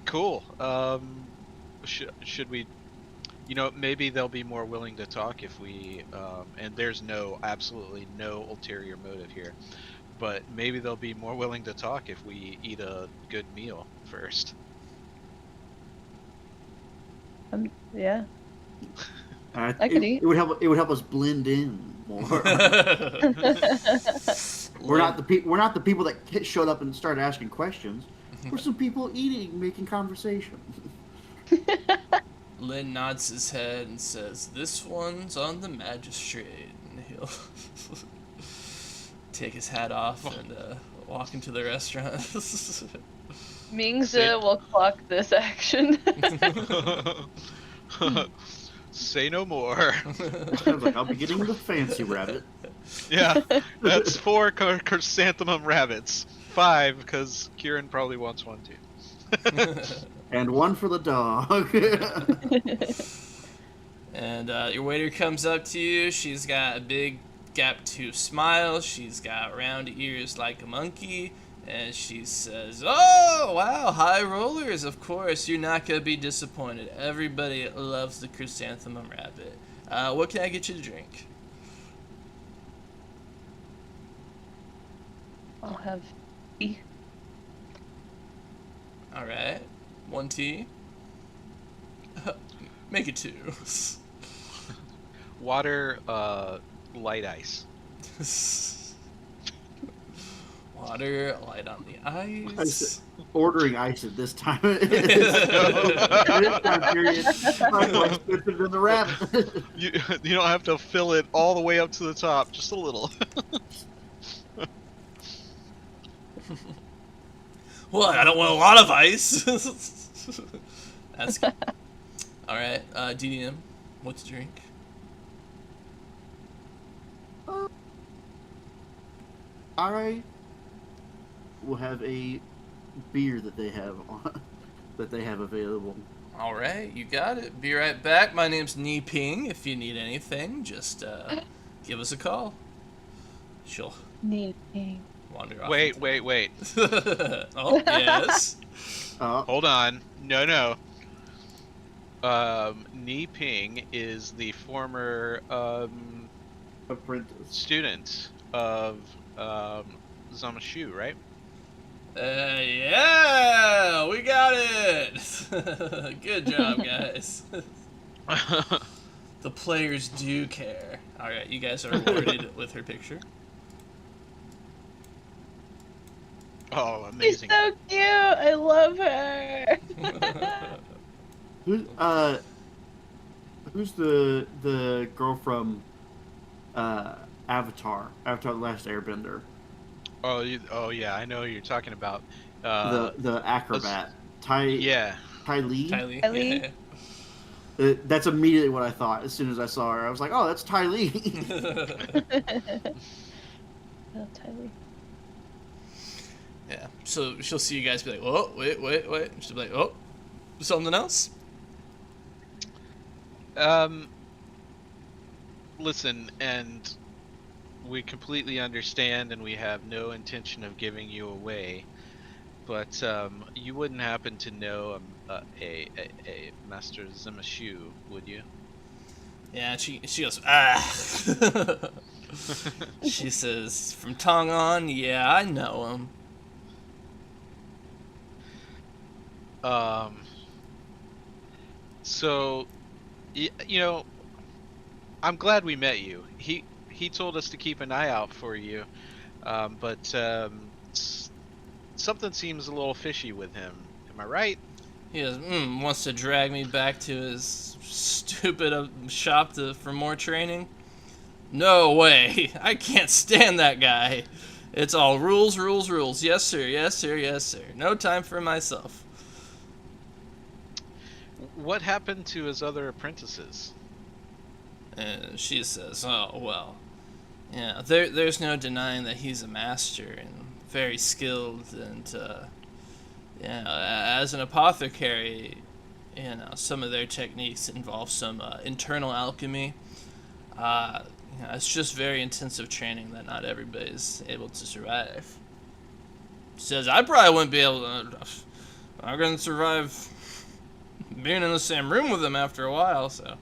Cool. Should we? Maybe they'll be more willing to talk if we. And there's absolutely no ulterior motive here, but maybe they'll be more willing to talk if we eat a good meal first. Yeah. I It, could eat. it would help. It would help us blend in more. We're not the people that showed up and started asking questions. We're some people eating, making conversation. Lynn nods his head and says, "This one's on the magistrate," and he'll take his hat off and walk into the restaurant. Mingzi will clock this action. Say no more. I was like, I'll be getting the fancy rabbit. Yeah, that's 4 chrysanthemum rabbits. 5 because Kieran probably wants one too. And one for the dog. And your waiter comes up to you. She's got a big gap tooth smile. She's got round ears like a monkey. And she says, "Oh, wow, high rollers, of course. You're not going to be disappointed. Everybody loves the chrysanthemum rabbit. What can I get you to drink?" I'll have tea. All right. 1 tea. Make it 2. Water, light ice. Water, light on the ice. Ordering ice at this time. This time period, much more expensive than the rabbit. You don't have to fill it all the way up to the top, just a little. What? I don't want a lot of ice. That's good. All right, DDM, what to drink? I will have a beer that they have available. All right, you got it. Be right back. My name's Ni Ping. If you need anything, just give us a call. She'll Needing. wander off. Wait. Oh, yes. Hold on. No. Ni Ping is the former Apprentice. student of Zamashu, right? Yeah, we got it. Good job, guys. The players do care. All right, you guys are rewarded with her picture. Oh, She's amazing. so cute. I love her. Who's the girl from Avatar? Avatar: The Last Airbender. Oh, yeah, I know who you're talking about. The acrobat. Yeah. Ty Lee. Kylie. Kylie? Yeah. That's immediately what I thought as soon as I saw her. I was like, oh, that's Ty Lee. Oh, Tyler. Yeah. So she'll see you guys be like, "Oh, wait." And she'll be like, "Oh, something else?" Um, listen, and we completely understand, and we have no intention of giving you away. But you wouldn't happen to know a Master Zemashu, would you? Yeah, she goes, ah. She says, from Tong on, yeah, I know him. So, you know, I'm glad we met you. He told us to keep an eye out for you, but something seems a little fishy with him. Am I right? He goes, wants to drag me back to his stupid shop for more training? No way. I can't stand that guy. It's all rules, rules, rules. Yes, sir, yes, sir, yes, sir. No time for myself. What happened to his other apprentices? And she says, oh, well, yeah, there's no denying that he's a master and very skilled, and, as an apothecary, some of their techniques involve some internal alchemy. It's just very intensive training that not everybody's able to survive. Says, I probably wouldn't be able to, I'm going to survive being in the same room with him after a while, so.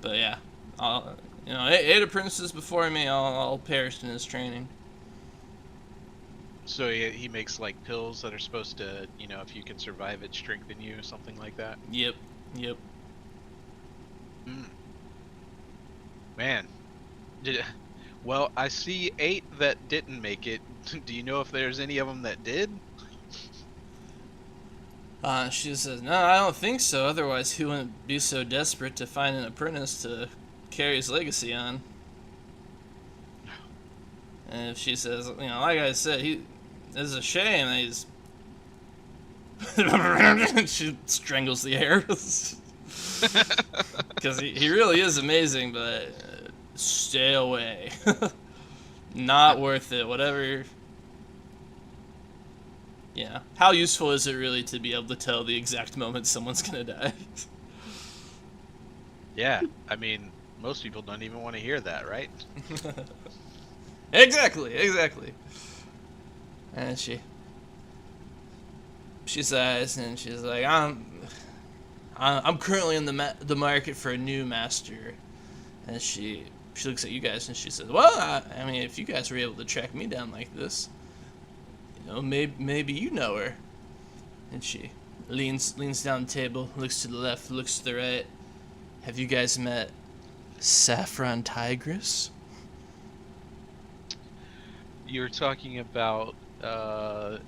But yeah, 8 apprentices before me, all perished in his training. So he makes like pills that are supposed to, if you can survive it, strengthen you, something like that. Yep. Man, well, I see 8 that didn't make it. Do you know if there's any of them that did? She says, no, I don't think so. Otherwise, he wouldn't be so desperate to find an apprentice to carry his legacy on. And if she says, like I said, it's a shame that he's... She strangles the air. Because he really is amazing, but stay away. Not worth it. Whatever... Yeah. How useful is it really to be able to tell the exact moment someone's gonna die? Yeah, I mean, most people don't even want to hear that, right? Exactly. And she sighs and she's like, I'm currently in the market for a new master. And she looks at you guys and she says, well, I mean, if you guys were able to track me down like this, maybe you know her. And she leans down the table, looks to the left, looks to the right. Have you guys met Saffron Tigress? You're talking about the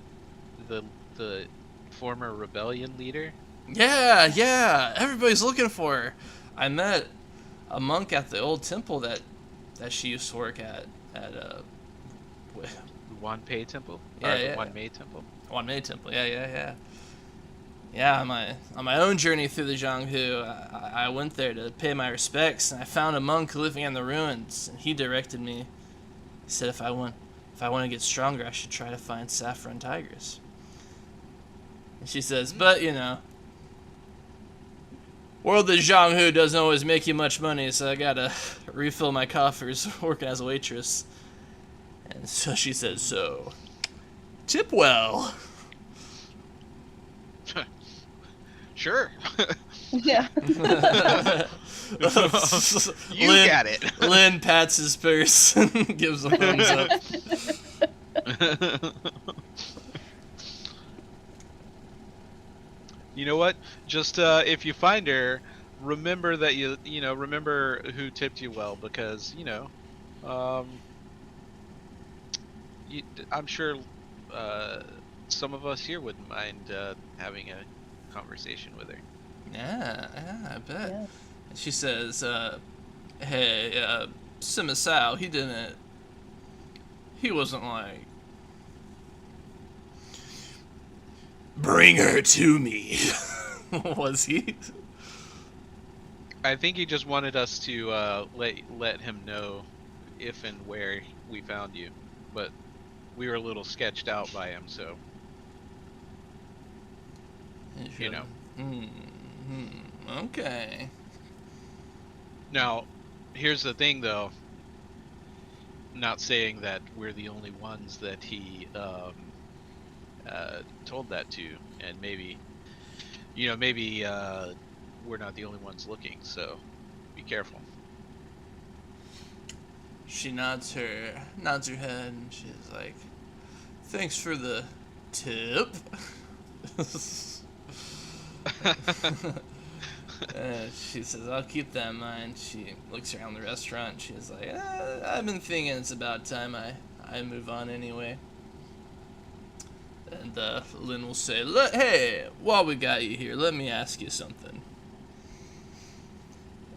former rebellion leader? Yeah. Everybody's looking for her. I met a monk at the old temple that she used to work at Wanpei Temple? Yeah. Wanmei Temple? Wanmei Temple, yeah. Yeah, on my own journey through the Jianghu, I went there to pay my respects, and I found a monk living in the ruins, and he directed me. He said if I want to get stronger, I should try to find Saffron Tigress. And she says, but, world of Jianghu doesn't always make you much money, so I gotta refill my coffers working as a waitress. And so she says, so, tip well. Sure. Yeah. You got it. Lynn pats his purse and gives a thumbs up. You know what? Just if you find her, remember that remember who tipped you well, because I'm sure some of us here wouldn't mind having a conversation with her. Yeah, I bet. Yeah. She says, hey, Sima Sao, he wasn't like, bring her to me, was he? I think he just wanted us to let him know if and where we found you, but we were a little sketched out by him, so. Okay. Now, here's the thing, though. Not saying that we're the only ones that he told that to, and maybe, maybe we're not the only ones looking. So, be careful. She nods her head, and she's like, "Thanks for the tip." She says, "I'll keep that in mind." She looks around the restaurant. And she's like, "I've been thinking it's about time I move on anyway." And Lynn will say, "Hey, while we got you here, let me ask you something."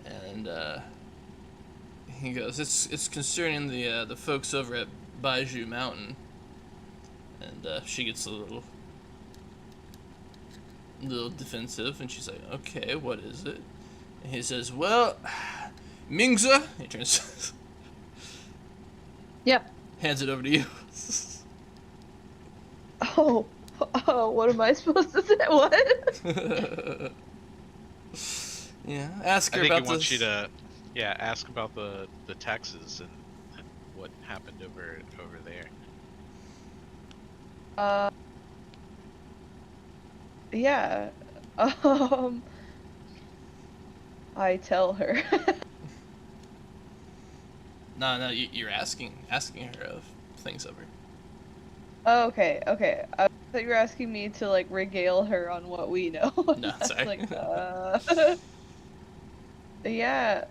And he goes, "It's concerning the folks over at Baiju Mountain." And she gets a little defensive, and she's like, "Okay, what is it?" And he says, "Well, Mingza," he turns, Yep. hands it over to you. Oh, what am I supposed to say? What? Yeah, ask I her think he about wants this. you to, ask about the taxes and what happened over there. Yeah. Um, I tell her. No, you're asking her of things over. Oh, okay, okay. I thought you were asking me to like regale her on what we know. No, That's sorry. like, yeah.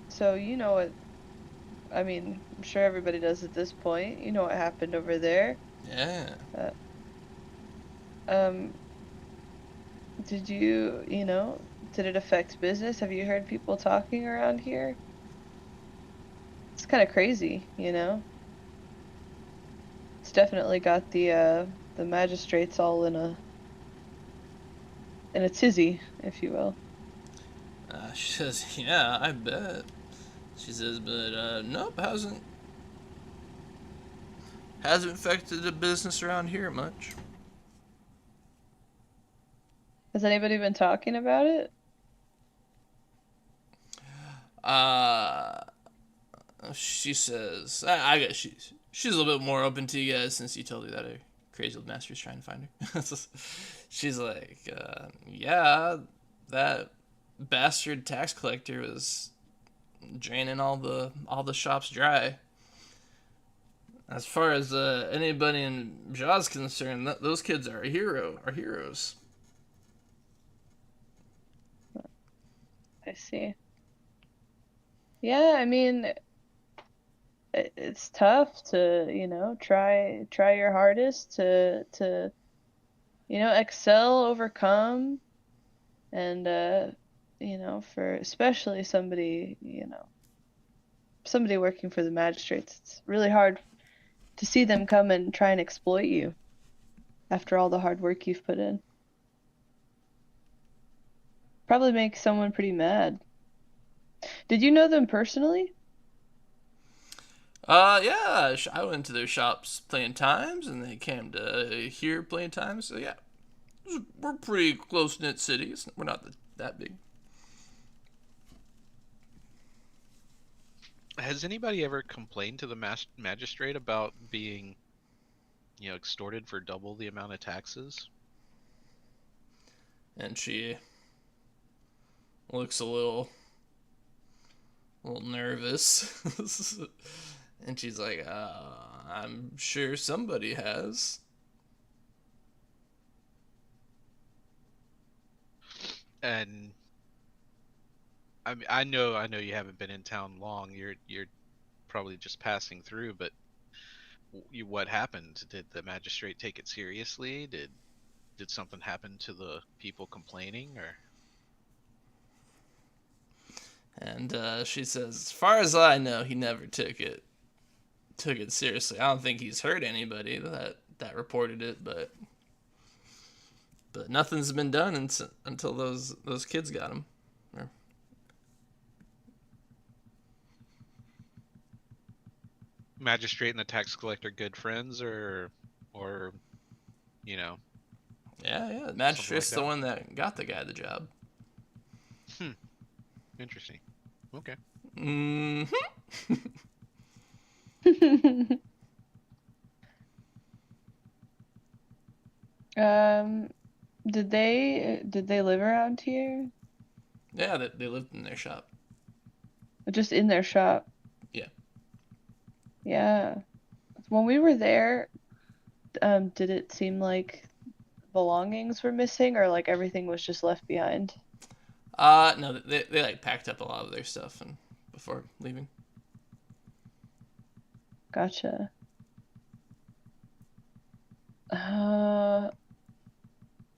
So you know what? I mean, I'm sure everybody does at this point. You know what happened over there. Yeah. Um, did did it affect business? Have you heard people talking around here? It's kind of crazy, you know? It's definitely got the magistrates all in a tizzy, if you will. She says, "Yeah, I bet." She says, "But nope, hasn't affected the business around here much." Has anybody been talking about it? Uh, she says, I guess she's a little bit more open to you guys since you told her that her crazy old master's trying to find her. She's like, yeah, that bastard tax collector was draining all the shops dry. As far as anybody in Jaw's concerned, those kids are heroes. I see. Yeah, I mean, it's tough to, try your hardest to, excel, overcome, and for especially somebody working for the magistrates, it's really hard to see them come and try and exploit you after all the hard work you've put in. Probably make someone pretty mad. Did you know them personally? Yeah, I went to their shops plenty of times, and they came to here plenty of times. So yeah, we're pretty close knit cities. We're not that big. Has anybody ever complained to the magistrate about being, extorted for double the amount of taxes? And she looks a little nervous, and she's like, "I'm sure somebody has." And I mean, I know you haven't been in town long. You're probably just passing through, but what happened? Did the magistrate take it seriously? Did something happen to the people complaining, or? And she says, "As far as I know, he never took it seriously. I don't think he's hurt anybody that reported it, but nothing's been done until those kids got him." Magistrate and the tax collector good friends, or you know Yeah. The magistrate's the one that got the guy the job. Interesting. Okay. Mm-hmm. Did they live around here? Yeah, they lived in their shop. Just in their shop? Yeah. Yeah. When we were there, did it seem like belongings were missing or like everything was just left behind? No, they like packed up a lot of their stuff and before leaving. Gotcha.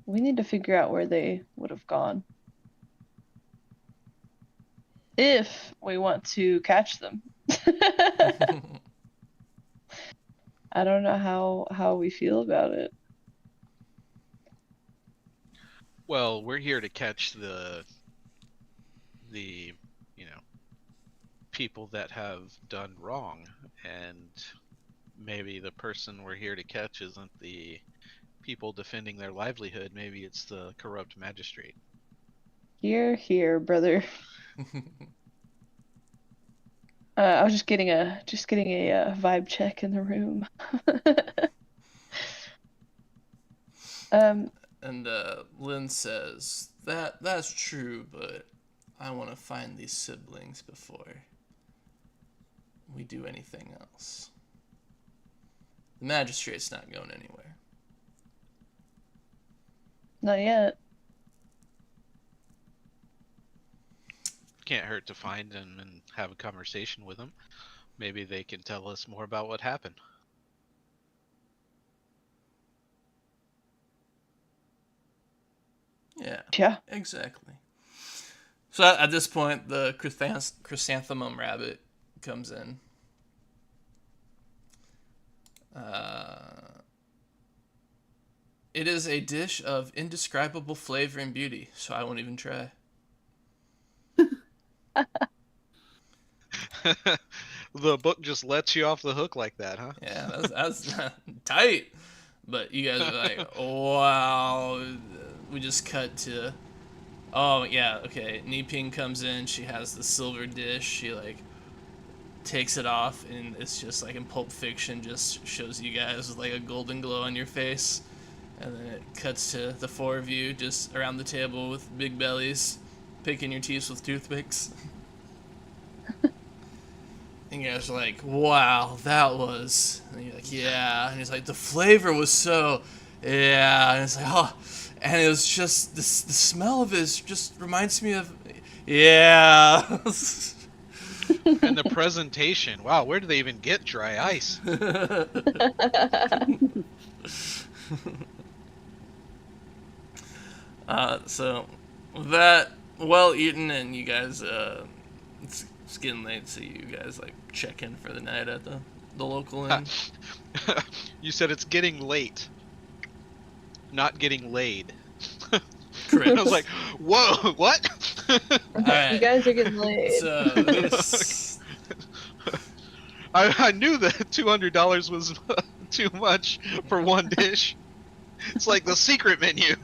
We need to figure out where they would have gone. If we want to catch them. I don't know how we feel about it. Well, we're here to catch the people that have done wrong, and maybe the person we're here to catch isn't the people defending their livelihood. Maybe it's the corrupt magistrate. Here, brother. I was just getting a vibe check in the room. And Lynn says that's true, but I want to find these siblings before we do anything else. The magistrate's not going anywhere. Not yet. Can't hurt to find them and have a conversation with them. Maybe they can tell us more about what happened. Yeah, exactly. So at this point, the chrysanthemum rabbit comes in. It is a dish of indescribable flavor and beauty, so I won't even try. The book just lets you off the hook like that, huh? Yeah, that's tight. But you guys are like, wow. We just cut to, oh yeah, okay. Niping comes in. She has the silver dish. She like takes it off, and it's just like in Pulp Fiction, just shows you guys with like a golden glow on your face. And then it cuts to the four of you just around the table with big bellies, picking your teeth with toothpicks. And you guys are like, wow, that was... And you're like, yeah. And he's like, the flavor was so... Yeah. And it's like, oh. And it was just... The smell of it just reminds me of... Yeah. And the presentation. Wow, where do they even get dry ice? So, with that well eaten, and you guys... It's getting late, so you guys like check in for the night at the local inn. You said it's getting late, not getting laid. Correct. I was like, whoa, what? All right. You guys are getting laid. So this... I knew that $200 was too much for one dish. It's like the secret menu.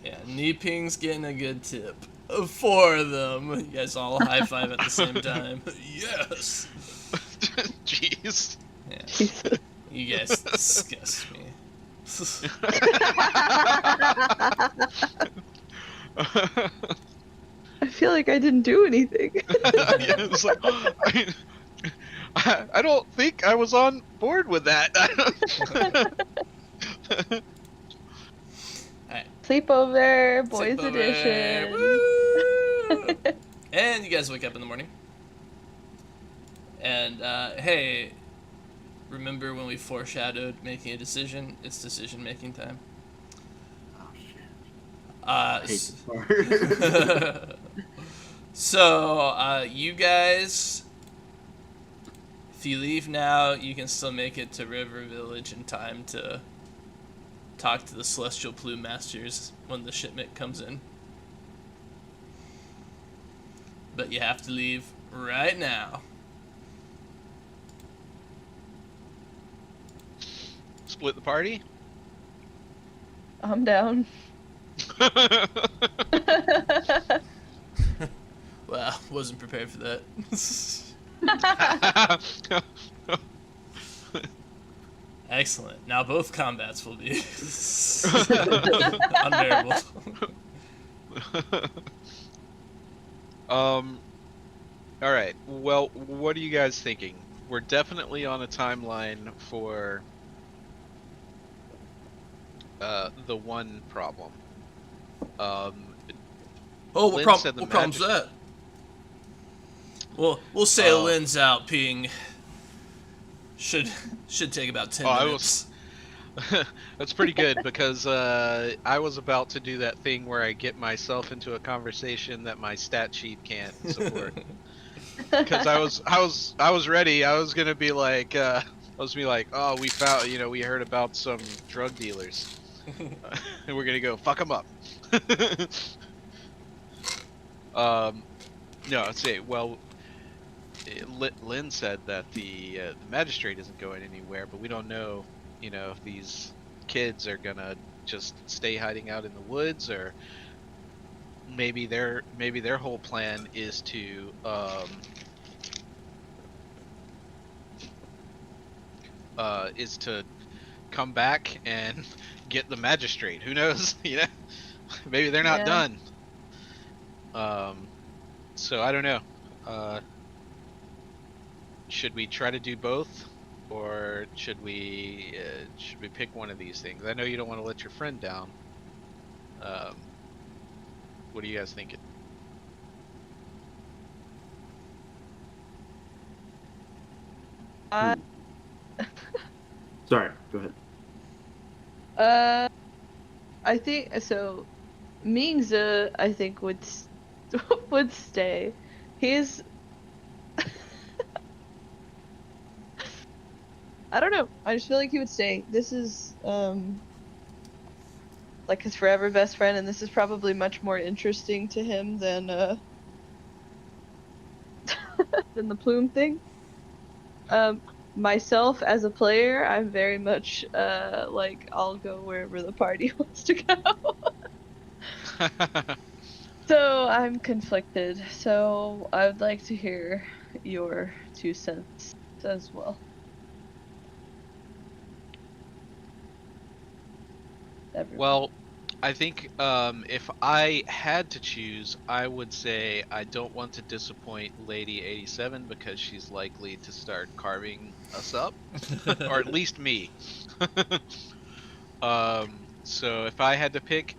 Yeah, Niping's getting a good tip. 4 of them. You guys all high five at the same time. Yes. Jeez. Yeah. Jesus. You guys disgust me. I feel like I didn't do anything. Yeah, it's like, I don't think I was on board with that. Sleepover, boys Sleepover. edition. Woo! And you guys wake up in the morning. And, hey, remember when we foreshadowed making a decision? It's decision-making time. Oh shit. Uh, I hate this part. So, you guys, if you leave now, you can still make it to River Village in time to talk to the Celestial Plume Masters when the shipment comes in. But you have to leave right now. Split the party? I'm down. Wow, wasn't prepared for that. Excellent. Now both combats will be unbearable. All right. Well, what are you guys thinking? We're definitely on a timeline for the one problem. Oh, Lynn what said the problem's magis- that? Well, we'll say Lynn's out peeing. Should take about 10 I minutes. That's pretty good because I was about to do that thing where I get myself into a conversation that my stat sheet can't support. Because I was ready. I was gonna be like, oh, we found, we heard about some drug dealers, and we're gonna go fuck them up. No, I'd say, well, Lynn said that the magistrate isn't going anywhere, but we don't know, if these kids are gonna just stay hiding out in the woods, or maybe their whole plan is to come back and get the magistrate. Who knows? Maybe they're not Yeah. done. So I don't know. Should we try to do both, or should we pick one of these things? I know you don't want to let your friend down. What are you guys thinking? I, Sorry, go ahead. I think so. Mingze, I think would stay. He's I don't know. I just feel like he would stay. This is like his forever best friend, and this is probably much more interesting to him than than the plume thing. Myself as a player, I'm very much like I'll go wherever the party wants to go. So I'm conflicted. So I would like to hear your 2 cents as well. Everyone. Well, I think if I had to choose, I would say I don't want to disappoint Lady 87 because she's likely to start carving us up, or at least me. So if I had to pick,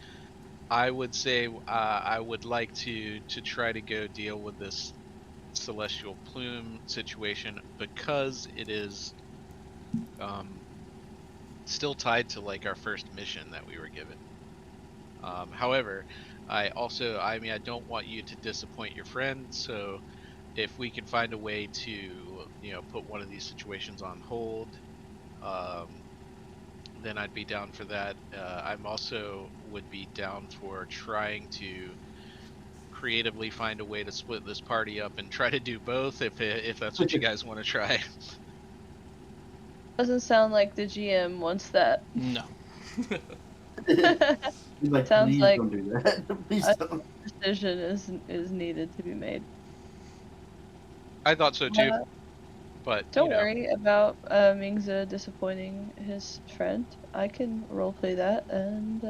I would say I would like to try to go deal with this celestial plume situation because it is still tied to like our first mission that we were given. However, I don't want you to disappoint your friend, so if we can find a way to put one of these situations on hold, then I'd be down for that. I'm also would be down for trying to creatively find a way to split this party up and try to do both if that's what you guys want to try. Doesn't sound like the GM wants that. No. Like, Sounds please like don't do that. Please a don't. decision is needed to be made. I thought so too, but Don't worry about Mingze disappointing his friend. I can roleplay that, and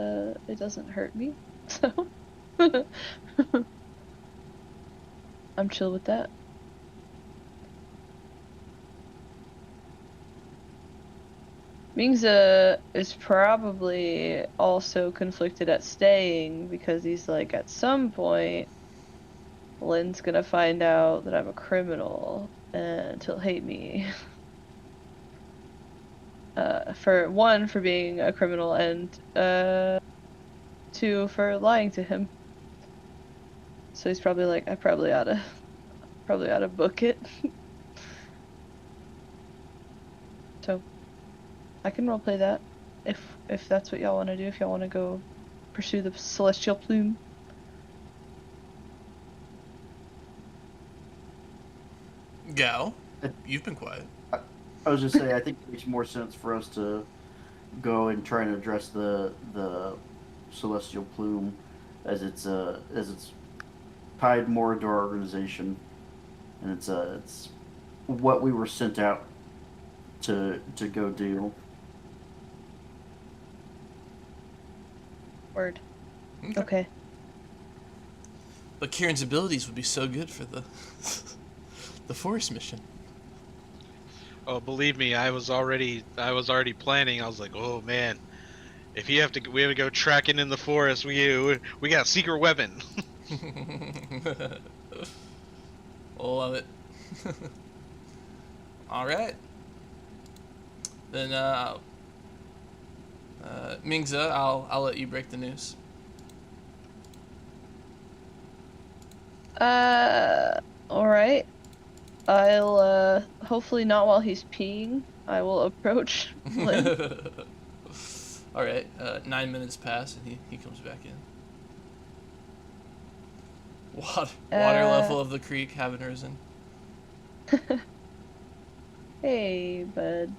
it doesn't hurt me. So I'm chill with that. Mingze is probably also conflicted at staying because he's like, at some point, Lynn's gonna find out that I'm a criminal and he'll hate me. For being a criminal, and 2, for lying to him. So he's probably like, I probably ought to book it. So I can roleplay that if that's what y'all want to do. If y'all want to go pursue the celestial plume. Gal, you've been quiet. I was just saying, I think it makes more sense for us to go and try and address the celestial plume, as it's tied more into our organization, and it's what we were sent out to go do. Word. Okay. But Kieran's abilities would be so good for the the forest mission. Oh, believe me, I was already planning. I was like, oh man, if we have to go tracking in the forest, we got a secret weapon. Love it. All right. Then Mingza, I'll let you break the news. All right. I'll hopefully not while he's peeing. I will approach Lynn. All right. 9 minutes pass and he comes back in. Water level of the creek haven't risen. Hey, bud.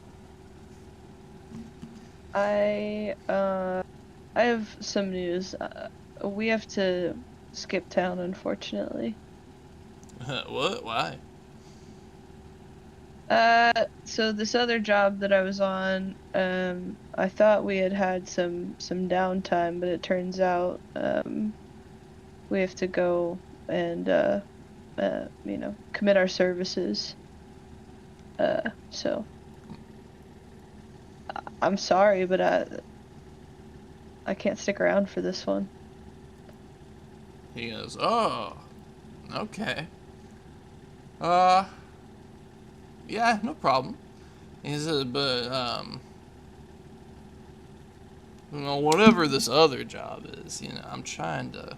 I have some news. We have to skip town, unfortunately. What? Why? So this other job that I was on, I thought we had some downtime, but it turns out, we have to go and, commit our services. So I'm sorry, but I can't stick around for this one. He goes, oh, okay. Yeah, no problem. He said, but, whatever this other job is, I'm trying to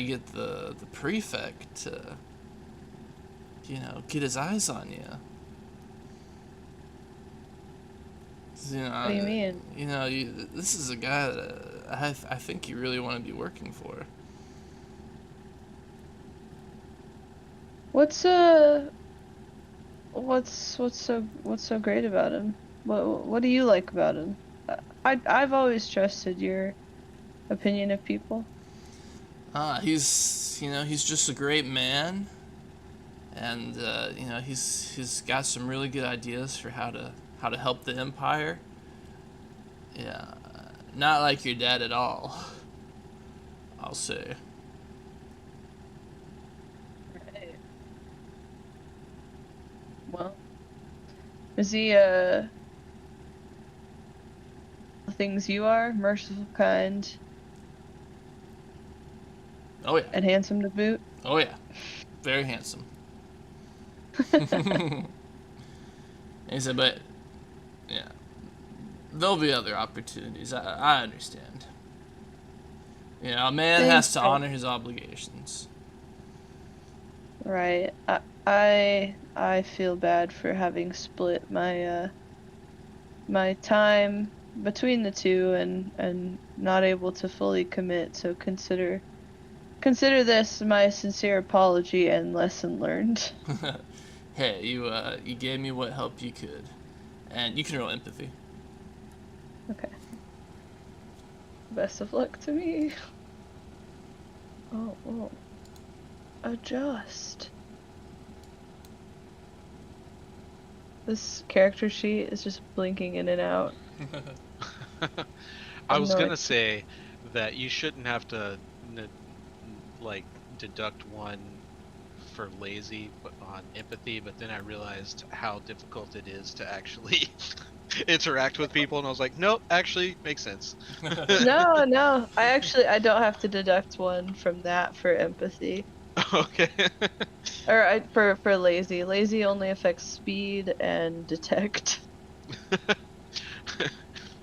get the prefect to, get his eyes on you. What do you mean? This is a guy that I think you really want to be working for. What's so great about him? What do you like about him? I've always trusted your opinion of people. He's just a great man, and he's got some really good ideas for how to help the Empire. Yeah, not like your dad at all, I'll say. Right. Well, is he things you are? Merciful, kind, Oh yeah. and handsome to boot? Oh yeah. Very handsome. He said, but yeah, there'll be other opportunities. I understand. A man has to honor his obligations. Right. I feel bad for having split my my time between the two and not able to fully commit. So consider this my sincere apology and lesson learned. Hey, you gave me what help you could, and you can roll empathy. Okay. Best of luck to me. Oh. Adjust. This character sheet is just blinking in and out. I was No, gonna it's- say that you shouldn't have to deduct one for lazy but on empathy, but then I realized how difficult it is to actually interact with people, and I was like, nope, actually makes sense. No. I don't have to deduct one from that for empathy. Okay. Or for lazy. Lazy only affects speed and detect.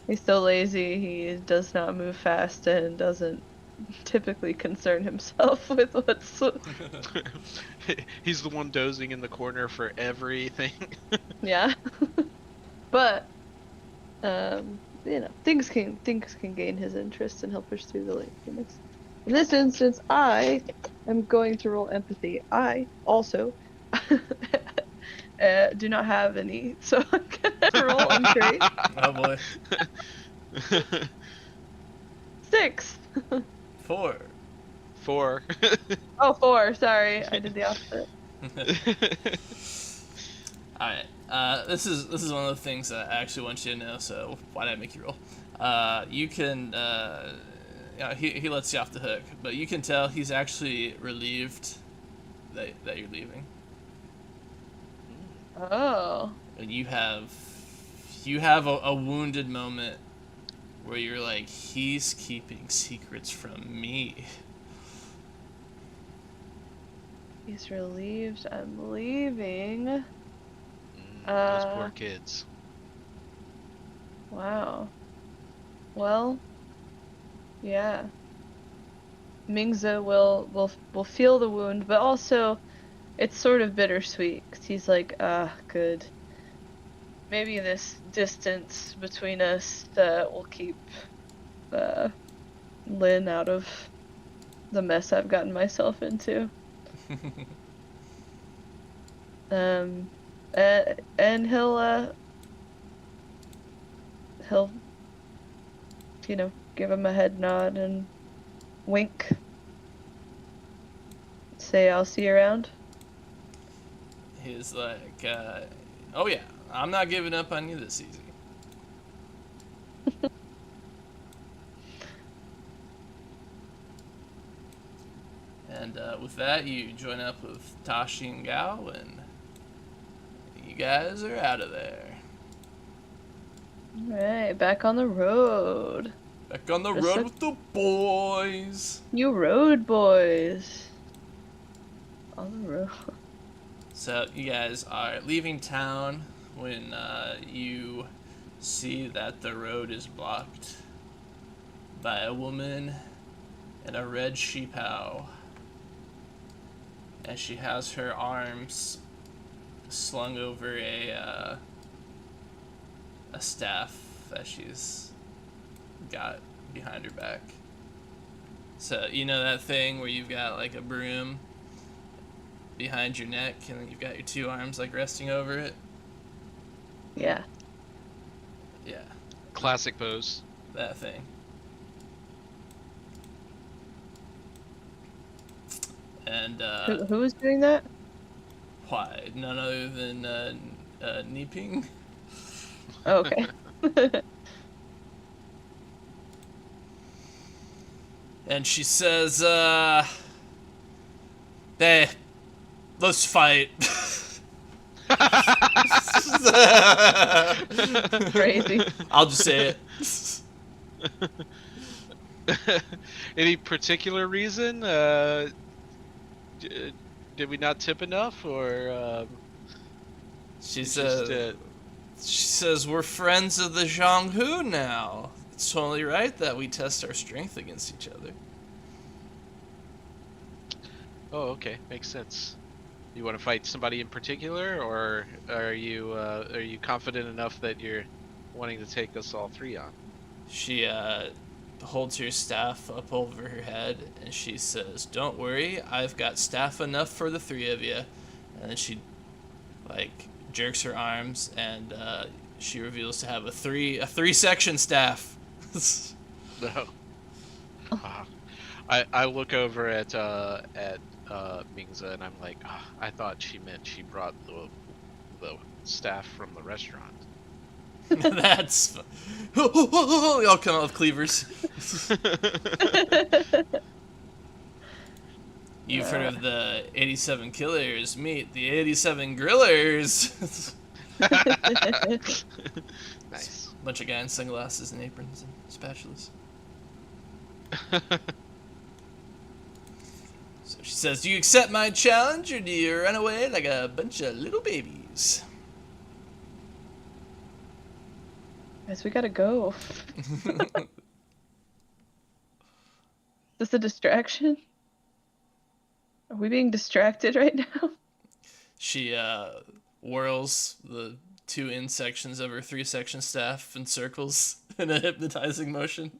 He's so lazy, he does not move fast and doesn't typically concern himself with what's... He's the one dozing in the corner for everything. Yeah. But, things can gain his interest and help push through the laziness. In this instance, I am going to roll empathy. I also do not have any, so I'm gonna roll on three. Oh boy. 6. 4. 4. Oh, 4. Sorry, I did the opposite. All right. This is one of the things that I actually want you to know. So why did I make you roll? You can. He lets you off the hook, but you can tell he's actually relieved that you're leaving. Oh. And you have a wounded moment where you're like, he's keeping secrets from me. He's relieved I'm leaving. Those poor kids. Wow. Well, yeah. Mingza will feel the wound, but also it's sort of bittersweet 'cause he's like, good. Maybe this distance between us will keep Lynn out of the mess I've gotten myself into. And he'll give him a head nod and wink. Say I'll see you around. He's like, oh yeah, I'm not giving up on you this easy. And with that, you join up with Tashi and Gao, and you guys are out of there. Alright, back on the road. Back on the Just road like- with the boys. You road boys. On the road. So you guys are leaving town when you see that the road is blocked by a woman in a red sheephow, and she has her arms slung over a staff that she's got behind her back. So you know that thing where you've got like a broom behind your neck and then you've got your two arms like resting over it? Yeah. Yeah, Classic pose. that thing. And Who was doing that? why? None other than Niping. Oh, okay. And she says, hey, let's fight. Crazy. I'll just say it. Any particular reason? Did we not tip enough, or She it's says, just, she says, we're friends of the Zhonghu now. It's totally right that we test our strength against each other. Oh, okay, makes sense. You want to fight somebody in particular, or are you confident enough that you're wanting to take us all three on? She holds her staff up over her head and she says, don't worry, I've got staff enough for the three of you. And then she like jerks her arms and she reveals to have a three section staff. No. I look over at Mingza and I'm like, I thought she meant she brought the staff from the restaurant. That's they all come out with cleavers. You've heard of the 87 killers, meet the 87 grillers. Nice. Bunch of guys in sunglasses and aprons and spatulas. So she says, do you accept my challenge or do you run away like a bunch of little babies? Guys, we gotta go. Is this a distraction? Are we being distracted right now? She whirls the two in sections of her three section staff in circles in a hypnotizing motion.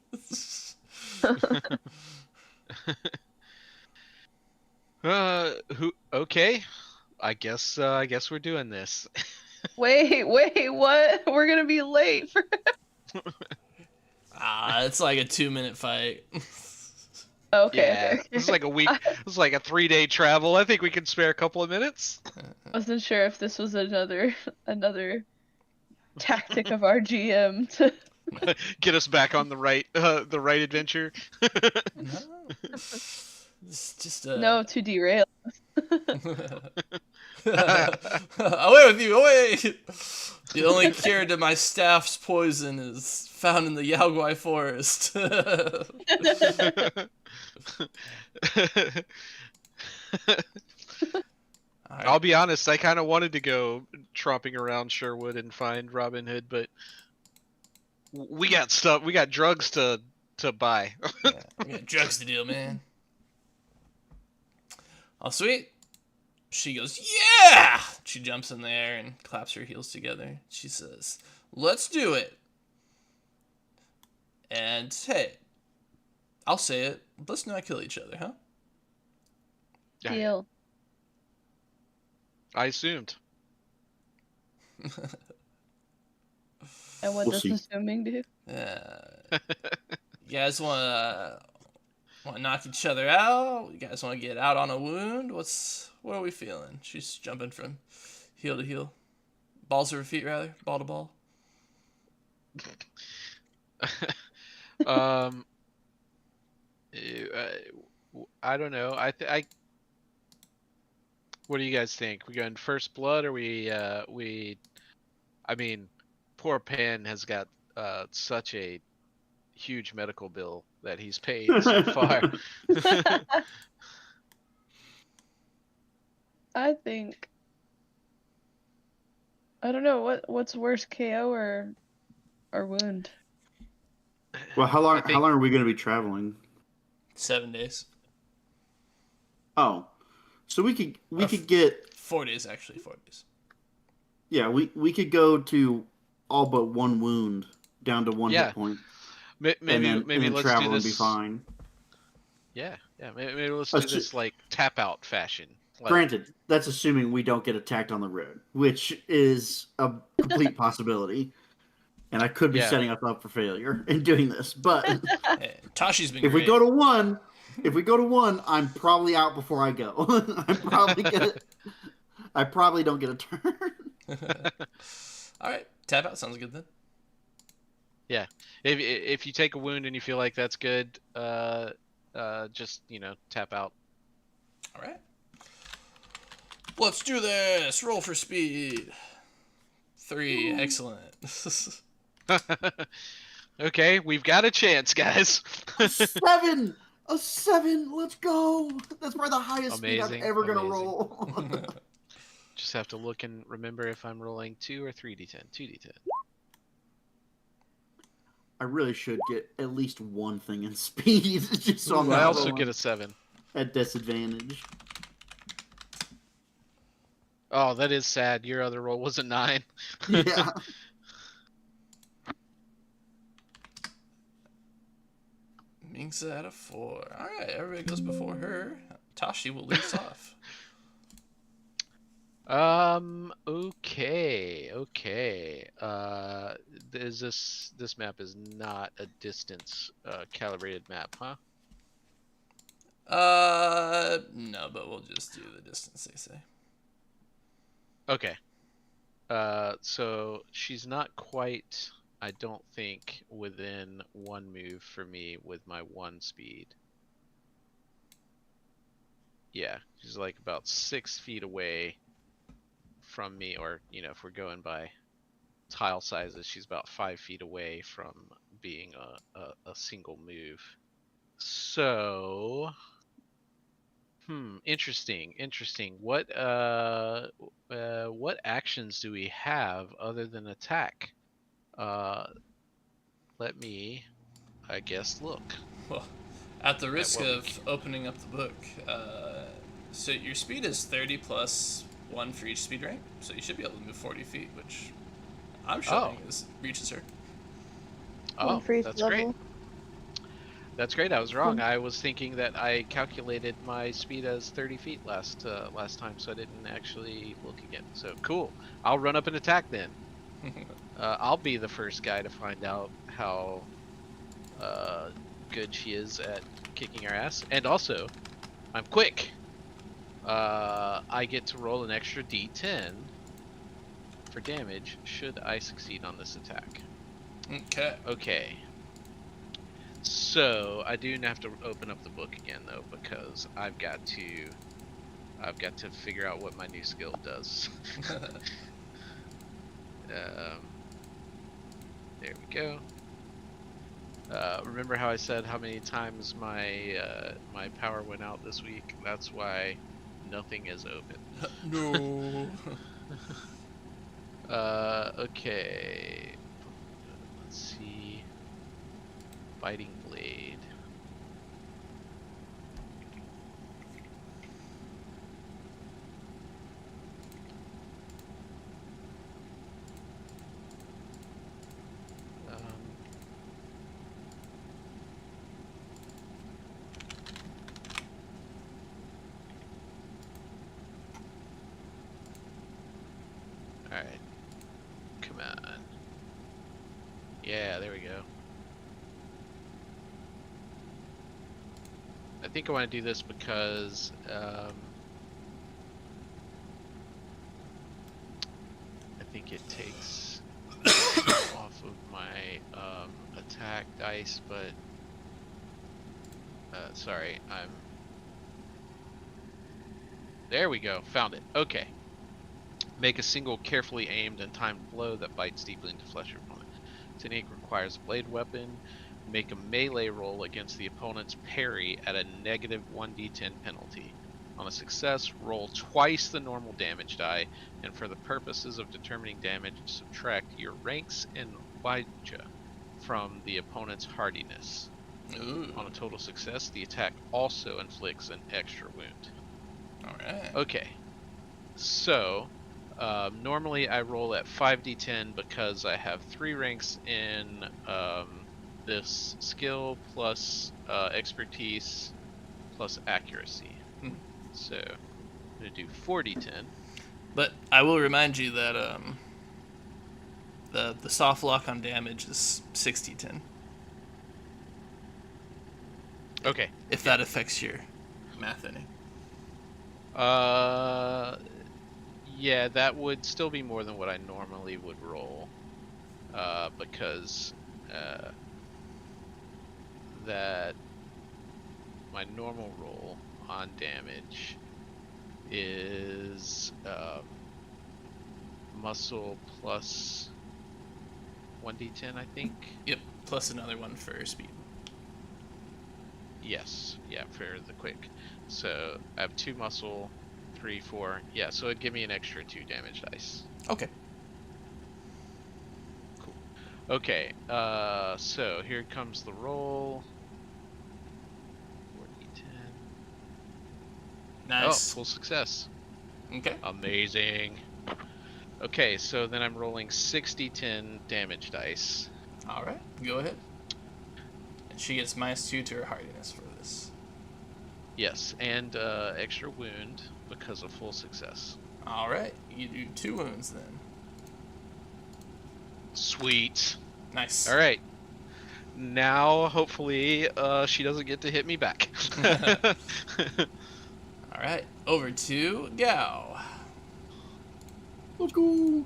Okay. I guess we're doing this. Wait, what? We're gonna be late for. It's like a 2-minute fight. Okay. This is like a week. This is like a 3-day travel. I think we can spare a couple of minutes. Wasn't sure if this was another tactic of our GM to. Get us back on the right adventure. No. It's just No, to derail. Away with you, away! The only cure to my staff's poison is found in the Yaogwai forest. I'll be honest, I kind of wanted to go tromping around Sherwood and find Robin Hood, but we got drugs to buy. Yeah, we got drugs to deal, man. Oh, sweet. She goes, yeah! She jumps in the air and claps her heels together. She says, let's do it. And, hey, I'll say it. Let's not kill each other, huh? Deal. I assumed. And what We'll does see. assuming do? You guys want to knock each other out? You guys want to get out on a wound? What are we feeling? She's jumping from heel to heel. Balls to her feet, rather. Ball to ball. I don't know. What do you guys think? We going first blood, or I mean, poor Pan has got such a huge medical bill that he's paid so far. I think. I don't know what's worse, KO or wound. Well, how long? I think- How long are we going to be traveling? 7 days. Oh, so we could get 4 days, actually. 4 days. yeah we could go to all but one wound down to one Yeah. hit point. Maybe and then let's travel do and this. be fine. Yeah. Maybe let's do this like tap out fashion. Like, Granted, that's assuming we don't get attacked on the road, which is a complete possibility. And I could be Yeah. setting us up for failure in doing this. But Hey, Tashi's been if great. we go to one, I'm probably out before I go. I probably don't get a turn. All right. Tap out sounds good then. Yeah. If you take a wound and you feel like that's good, just tap out. All right. Let's do this. Roll for speed. 3. Excellent. Okay, we've got a chance, guys. 7! A 7! Let's go! That's probably the highest speed I'm Amazing, ever going to amazing. roll. Just have to look and remember if I'm rolling 2 or 3d10. 2d10. I really should get at least one thing in speed, just so I'm I not also rolling get a 7. at disadvantage. Oh, that is sad. Your other roll was a 9. Yeah. Mingsa at a 4. All right. Everybody goes before her. Tashi will lead us off. Okay. Is this map is not a distance calibrated map, huh? No, but we'll just do the distance they say. Okay. So she's not quite, I don't think, within one move for me with my 1 speed. Yeah, she's like about 6 feet away from me, or if we're going by tile sizes, she's about 5 feet away from being a single move. So, interesting. What actions do we have other than attack? Let me, I guess, look. Well, at the risk what we of opening up the book, so your speed is 30 plus 1 for each speed rank, so you should be able to move 40 feet, which I'm showing reaches her. Oh, for each that's level. great. That's great. I was wrong. I was thinking that I calculated my speed as 30 feet last time, so I didn't actually look again. So cool. I'll run up and attack then. I'll be the first guy to find out how good she is at kicking our ass. And also, I'm quick. I get to roll an extra D10 for damage should I succeed on this attack. Okay. Okay. So I do have to open up the book again though, because I've got to figure out what my new skill does. There we go. Remember how I said how many times my my power went out this week? That's why nothing is open. No. Okay. Let's see. Biting blade. Alright. Come on. Yeah, there we go. I think I want to do this because I think it takes off of my attack dice, but sorry, there we go, found it. Okay. Make a single carefully aimed and timed blow that bites deeply into flesh of your opponent. Technique requires a blade weapon. Make a melee roll against the opponent's parry at a negative 1d10 penalty. On a success, roll twice the normal damage die, and for the purposes of determining damage, subtract your ranks in Waija from the opponent's hardiness. Ooh. On a total success, the attack also inflicts an extra wound. Alright. Okay, so normally I roll at 5d10 because I have 3 ranks in this skill plus expertise plus accuracy. So I'm going to do 4d10. But I will remind you that the soft lock on damage is 60-10. Okay. If that affects your math any. Yeah, that would still be more than what I normally would roll, because that my normal roll on damage is muscle plus 1d10, I think. Yep. Plus another one for speed. Yes, yeah, for the quick. So I have 2 muscle, 3, 4. Yeah, so it'd give me an extra 2 damage dice. Okay. Cool. Okay, so here comes the roll. 4d10. Oh, Nice. full success. Okay. Amazing. Okay, so then I'm rolling 6d10 damage dice. Alright. Go ahead. And she gets -2 to her hardiness for this. Yes, and extra wound because of full success. Alright. You do 2 wounds then. Sweet. Nice. All right. Now, hopefully, she doesn't get to hit me back. Alright. Over to Gao. Let's go.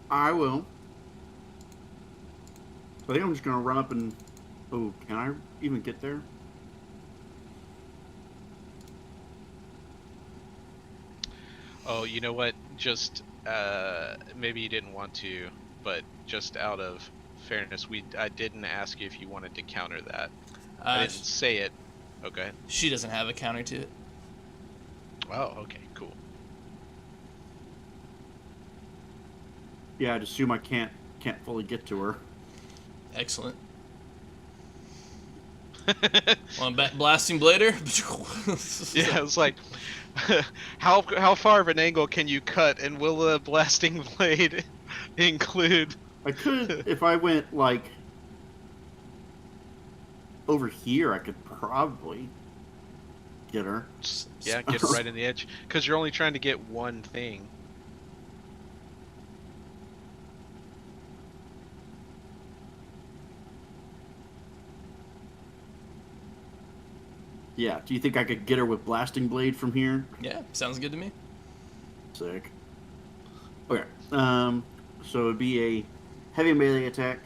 I will. I think I'm just gonna run up and. Oh, can I even get there? Oh, you know what? Just maybe you didn't want to, but just out of fairness, I didn't ask you if you wanted to counter that. I didn't say it. Okay. She doesn't have a counter to it. Oh, okay, cool. Yeah, I'd assume I can't fully get to her. Excellent. Well, blasting blader. Yeah, it's like, how far of an angle can you cut, and will the blasting blade include? I could if I went like over here, I could probably get her. Yeah, get it right in the edge. Because you're only trying to get one thing. Yeah. Do you think I could get her with blasting blade from here? Yeah, sounds good to me. Sick. Okay. So it'd be a heavy melee attack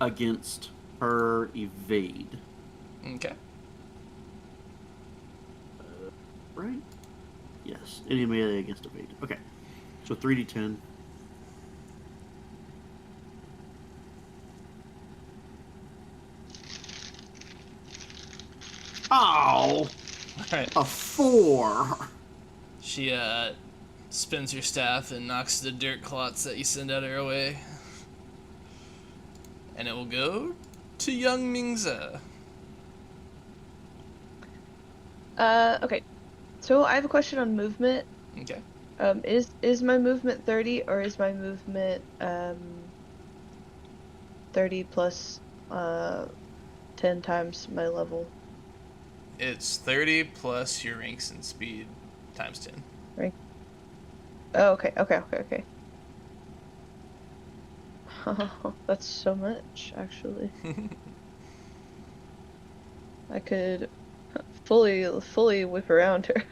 against her evade. Okay. Right? Yes. Any melee against evade. Okay. So 3d10. Oh! Alright. A 4! She spins her staff and knocks the dirt clots that you send out her way. And it will go to young Mingza. Okay. So I have a question on movement. Okay. Is my movement 30 or is my movement 30 plus 10 times my level? It's 30 plus your ranks and speed times 10. Right. Oh, okay. That's so much, actually. I could fully whip around her.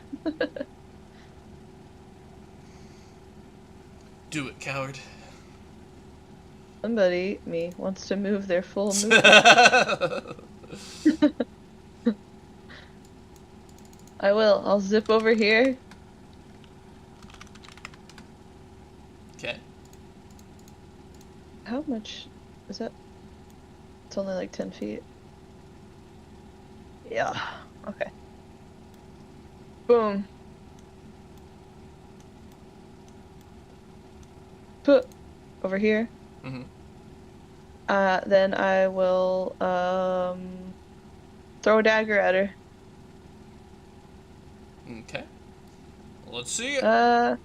Do it, coward. Somebody, me, wants to move their full movement. I will. I'll zip over here. Okay. How much is that? It's only like 10 feet. Yeah. Okay. Boom. Put over here. Mm-hmm. Then I will throw a dagger at her. Okay. Let's see it. And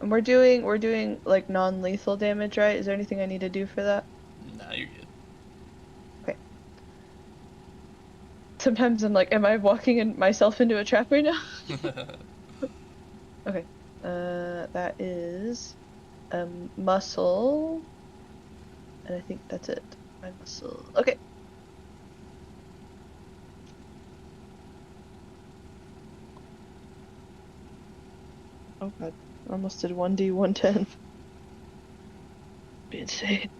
we're doing like non-lethal damage, right? Is there anything I need to do for that? Nah, you're good. Okay. Sometimes I'm like, am I walking myself into a trap right now? Okay. That is muscle, and I think that's it. My muscle. Okay. Oh god, I almost did 1D 110. Be insane.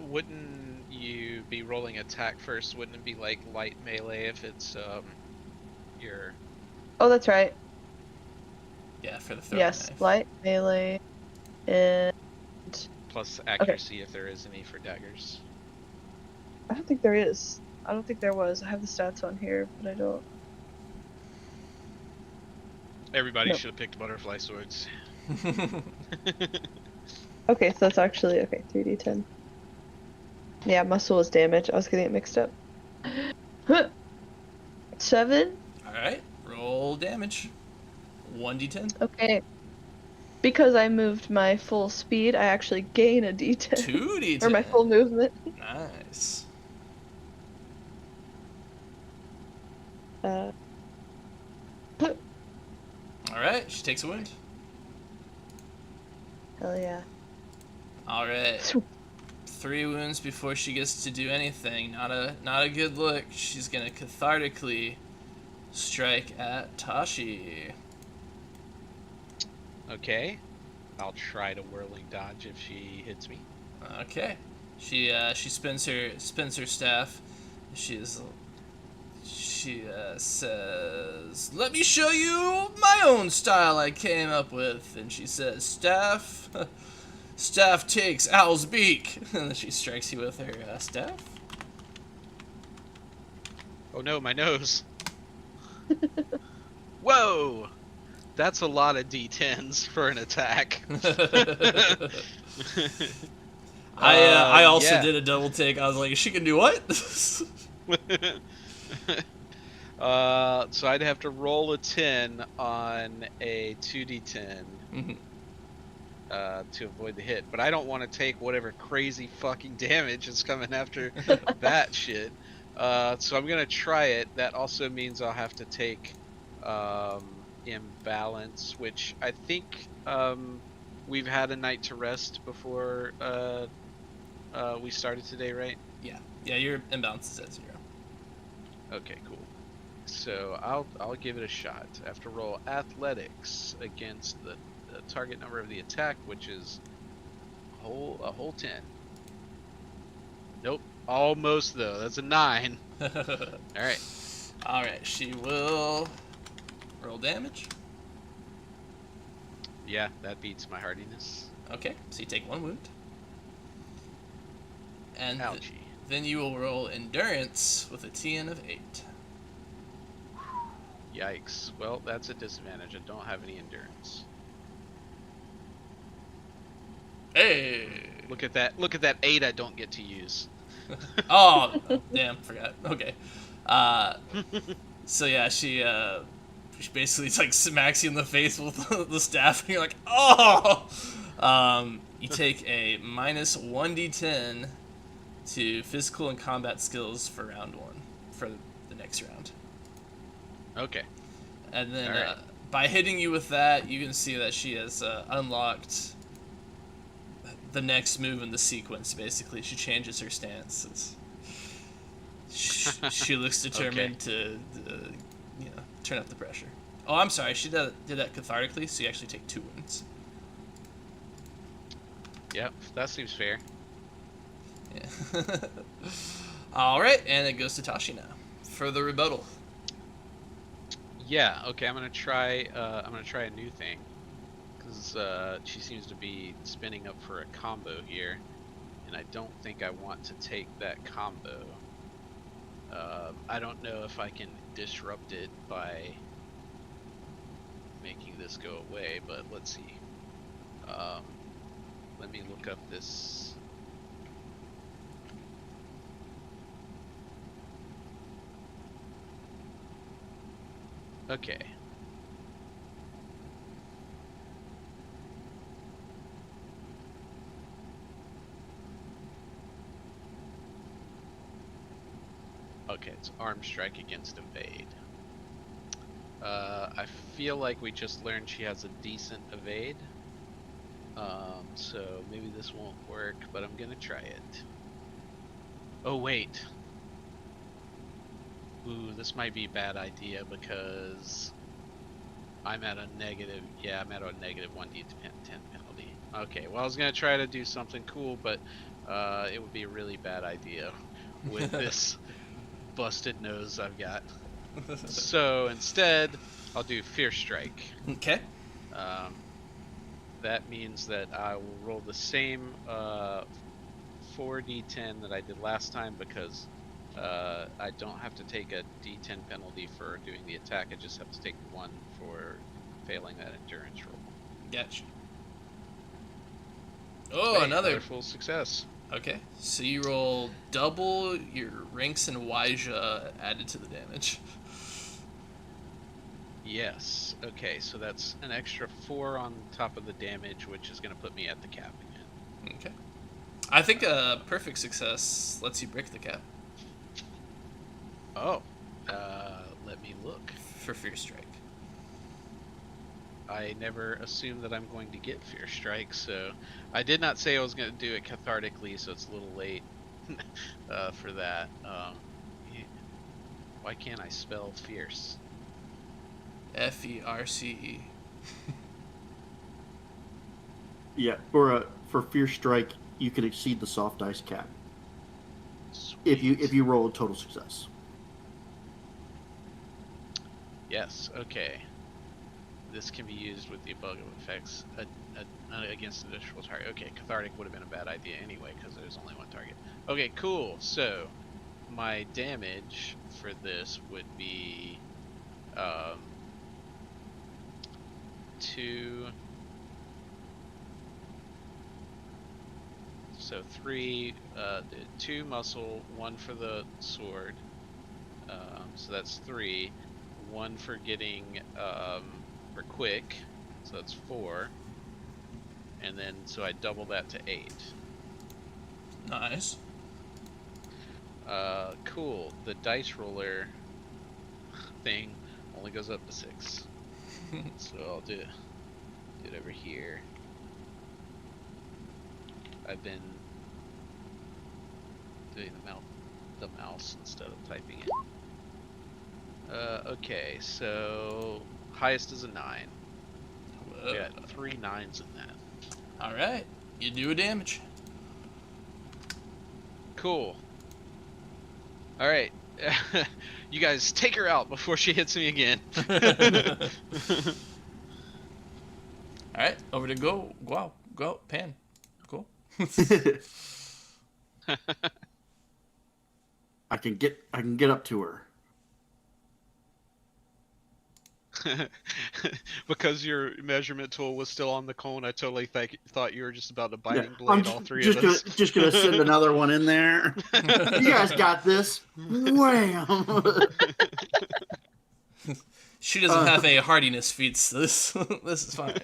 Wouldn't you be rolling attack first? Wouldn't it be like light melee if it's your... Oh, that's right. Yeah, for the throwing Yes, knife. light melee, and plus accuracy if there is any for daggers? I don't think there is. I don't think there was. I have the stats on here, but I don't. Everybody Nope. should have picked butterfly swords. Okay, so that's actually okay. 3d10. Yeah, muscle was damage. I was getting it mixed up. 7. Alright, roll damage. 1d10. Okay. Because I moved my full speed, I actually gain a d10. 2d10. Or my full movement. Nice. Alright, she takes a wound. Hell yeah. Alright. 3 wounds before she gets to do anything. Not a good look. She's gonna cathartically strike at Tashi. Okay. I'll try to whirling dodge if she hits me. Okay. She spins her staff. She says, "Let me show you my own style I came up with." And she says, "Staff, staff takes owl's beak." And then she strikes you with her staff. Oh no, my nose. Whoa! That's a lot of D10s for an attack. I also yeah. did a double take. I was like, she can do what? So I'd have to roll a 10 on a 2d10. Mhm. to avoid the hit. But I don't want to take whatever crazy fucking damage is coming after that shit. So I'm gonna try it. That also means I'll have to take imbalance, which I think we've had a night to rest before we started today, right? Yeah, your imbalance is at 0. Okay, cool. So I'll give it a shot. I have to roll athletics against the target number of the attack, which is a whole 10. Nope, almost though. That's a 9. All right. All right, she will roll damage. Yeah, that beats my hardiness. Okay, so you take 1 wound. And Ouchie. then you will roll endurance with a TN of 8. Yikes. Well, that's a disadvantage. I don't have any endurance. Hey! Look at that. Look at that 8 I don't get to use. Oh, damn, forgot. Okay. So yeah, she basically like smacks you in the face with the staff, and you're like, oh! You take a minus 1d10 to physical and combat skills for round 1 for the next round. Okay. And then Alright. by hitting you with that, you can see that she has unlocked the next move in the sequence. Basically, she changes her stance. She looks determined to turn up the pressure. Oh, I'm sorry. She did that cathartically, so you actually take 2 wounds. Yep, that seems fair. Yeah. All right, and it goes to Tashi now for the rebuttal. Yeah. Okay. I'm gonna try a new thing, because she seems to be spinning up for a combo here, and I don't think I want to take that combo. I don't know if I can disrupt it by making this go away, but let's see. Let me look up this. Okay. Okay, it's arm strike against evade. I feel like we just learned she has a decent evade. So maybe this won't work, but I'm gonna try it. Oh wait. Ooh, this might be a bad idea because I'm at a negative, I'm at a negative 1d10 penalty. Okay, well I was gonna try to do something cool, but it would be a really bad idea with this busted nose I've got. So instead, I'll do Fierce Strike. Okay. That means that I will roll the same 4d10 that I did last time, because I don't have to take a d10 penalty for doing the attack. I just have to take 1 for failing that endurance roll. Gotcha. Oh, Hey, another. full success. Okay, so you roll double your ranks and Waija added to the damage. Yes. Okay, so that's an extra 4 on top of the damage, which is going to put me at the cap again. Okay. I think a perfect success lets you break the cap Oh. Let me look. for Fierce Strike. I never assumed that I'm going to get Fierce Strike, so I did not say I was going to do it cathartically, so it's a little late for that. Why can't I spell fierce? Ferce. Yeah, or for Fierce Strike, you can exceed the soft dice cap if you roll a total success. Yes. Okay. This can be used with the above effects against an additional target. Okay, cathartic would have been a bad idea anyway because there's only 1 target. Okay, cool. So my damage for this would be 2. So 3, 2 muscle, 1 for the sword. So that's 3. 1 for getting for quick, so that's 4. and then so I double that to 8. Nice. Cool. The dice roller thing only goes up to 6. So I'll do it over here. I've been doing the mouse instead of typing it. Okay, so highest is a 9. We got 3 9s in that. All right, you do a damage. Cool. All right, you guys take her out before she hits me again. All right, over to go Pan. Cool. I can get up to her. Because your measurement tool was still on the cone, I totally thought you were just about to biting Yeah, blade I'm all three just of us. just gonna send another one in there. You guys got this. Wham! She doesn't have a hardiness feat, so this is fine.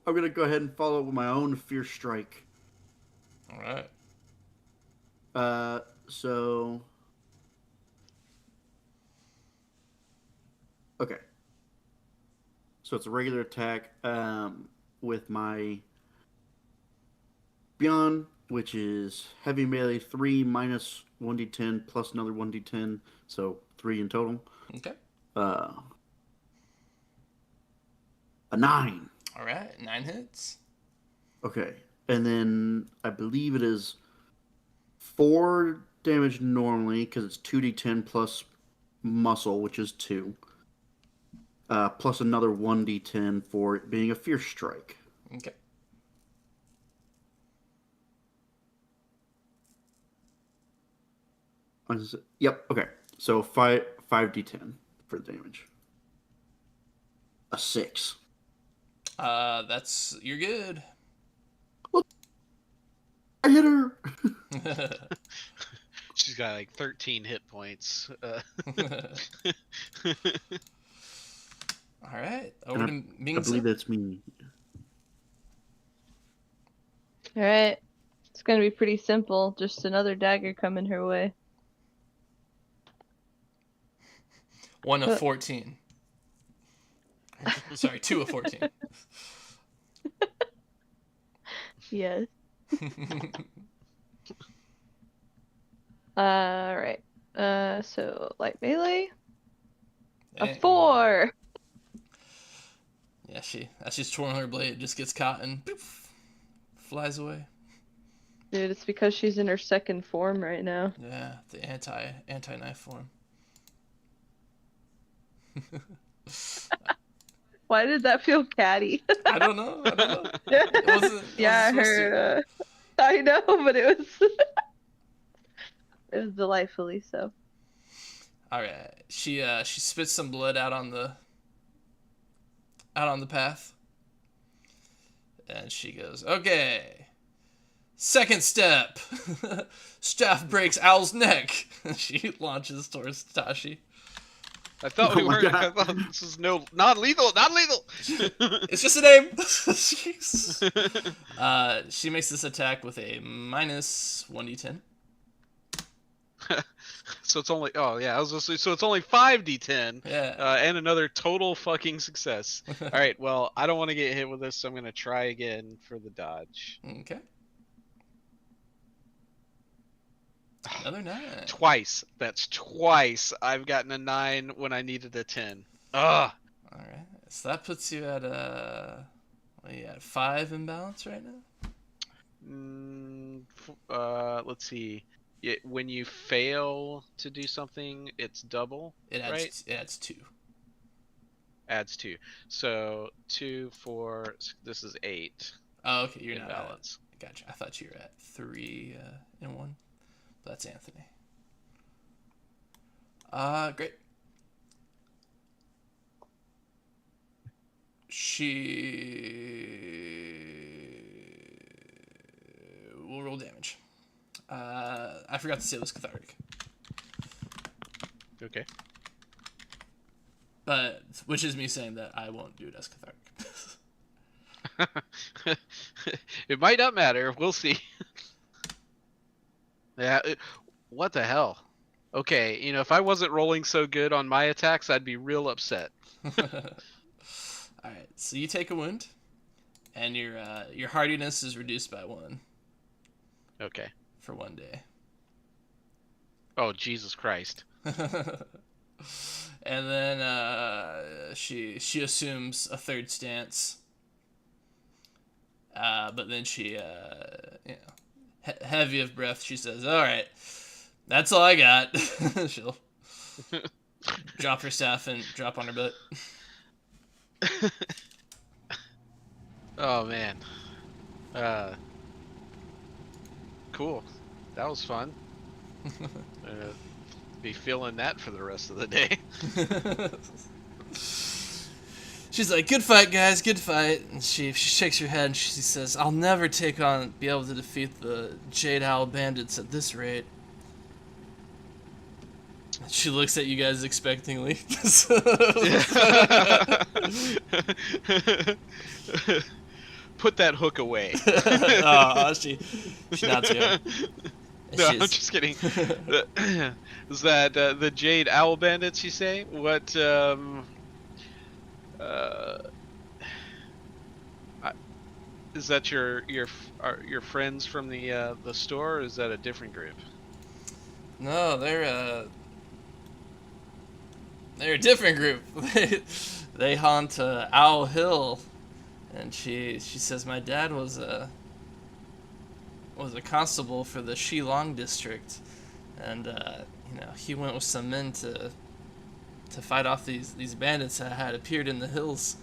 I'm gonna go ahead and follow with my own Fierce Strike. All right. So okay. So it's a regular attack with my Beyond, which is heavy melee 3 minus 1d10 plus another 1d10, so 3 in total. Okay. A 9. All right. 9 hits. Okay. And then I believe it is 4 damage normally because it's 2d10 plus muscle, which is 2. Plus another 1d10 for it being a Fierce Strike. Okay. Yep. Okay. So 5d10 for the damage. A 6. You're good. I hit her. She's got like 13 hit points. All right. Over I to believe Mingzi. that's me. Alright. It's gonna be pretty simple. Just another dagger coming her way. 1 of 14. Sorry, 2 of 14. Yes. Alright. So light melee. A Dang. 4! Yeah, as she's twirling her blade, just gets caught and poof, flies away. Dude, it's because she's in her second form right now. Yeah, the anti-knife form. Why did that feel catty? I don't know. It wasn't Yeah, supposed to. her. I know, but it was. It was delightfully so. All right, she spits some blood out on the path, and she goes, "Okay, second step, staff breaks Owl's neck." She launches towards Tashi. I thought Oh we my weren't. God. I thought this was non-lethal. It's just a name. Jeez. She makes this attack with a minus 1d10. So it's only. Oh yeah, I was gonna say. So it's only 5d10. Yeah. And another total fucking success. All right. Well, I don't want to get hit with this, so I'm gonna try again for the dodge. Okay. Another 9. Twice. That's twice. I've gotten a 9 when I needed a 10. Ugh. All right. So that puts you at what are you at, 5 in balance right now? Let's see. When you fail to do something, it's double. It adds right? it adds 2. Adds 2. So 2, 4. This is 8. Oh, okay. You're in not balance. Gotcha. I thought you were at 3 in 1. That's Anthony. Great. She will roll damage. I forgot to say it was cathartic. Okay. But which is me saying that I won't do it as cathartic. It might not matter. We'll see. Yeah. What the hell? Okay, if I wasn't rolling so good on my attacks, I'd be real upset. Alright, so you take a wound, and your hardiness is reduced by 1 Okay. for 1 day. Oh, Jesus Christ. And then she assumes a 3rd stance. But then she, heavy of breath, she says, "All right, that's all I got." She'll drop her staff and drop on her butt. Oh, man. Cool. That was fun. Be feeling that for the rest of the day. She's like, "Good fight, guys, good fight." And she shakes her head and she says, "I'll never be able to defeat the Jade Owl bandits at this rate." She looks at you guys expectingly. Put that hook away. Oh, she nods you. No, I'm just kidding. Is that the Jade Owl bandits, you say? What, is that your friends from the store, or is that a different group? No, they're a different group. They haunt Owl Hill, and she says my dad was a constable for the Shilong district, and he went with some men to fight off these bandits that had appeared in the hills,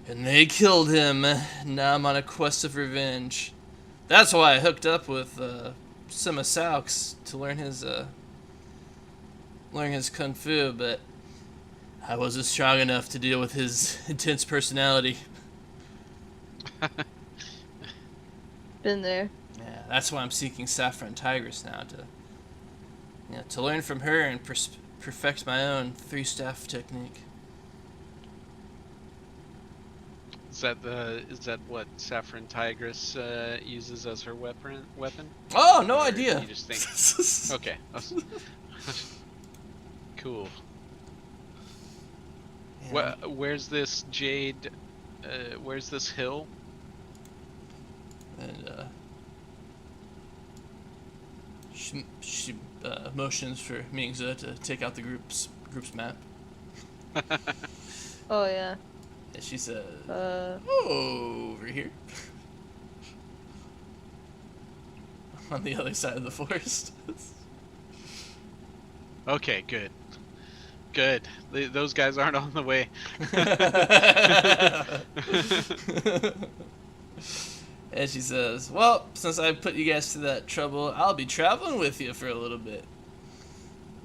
and they killed him. Now I'm on a quest of revenge. That's why I hooked up with Sima Saux to learn his kung fu, but I wasn't strong enough to deal with his intense personality. Been there. Yeah, that's why I'm seeking Saffron Tigress now to learn from her and perfect my own 3-staff technique. Is that what Saffron Tigress uses as her weapon? Oh, no Or idea. You just think? Okay. Cool. Yeah. Where's this Jade? Where's this hill? And she motions for Mingze to take out the group's map. Oh yeah. And she says, Uh. over here. On the other side of the forest. Okay, good. Good. Those guys aren't on the way. And she says, "Well, since I put you guys to that trouble, I'll be traveling with you for a little bit."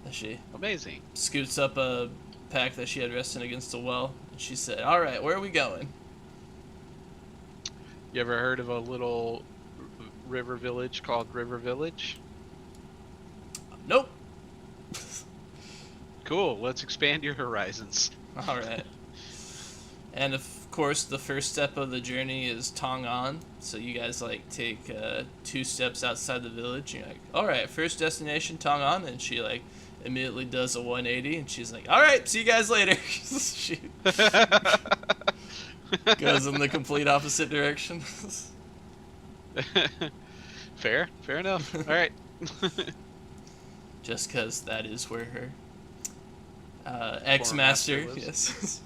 And she Amazing. scoots up a pack that she had resting against a well. And she said, "All right, where are we going?" You ever heard of a little river village called River Village? Nope. Cool. Let's expand your horizons. All right. And of course, the first step of the journey is Tong An. So you guys take 2 steps outside the village. You're like, "All right, first destination Tong An," and she immediately does a 180, and she's like, "All right, see you guys later." She goes in the complete opposite direction. Fair enough. All right. Just because that is where her ex-master, master lives. yes.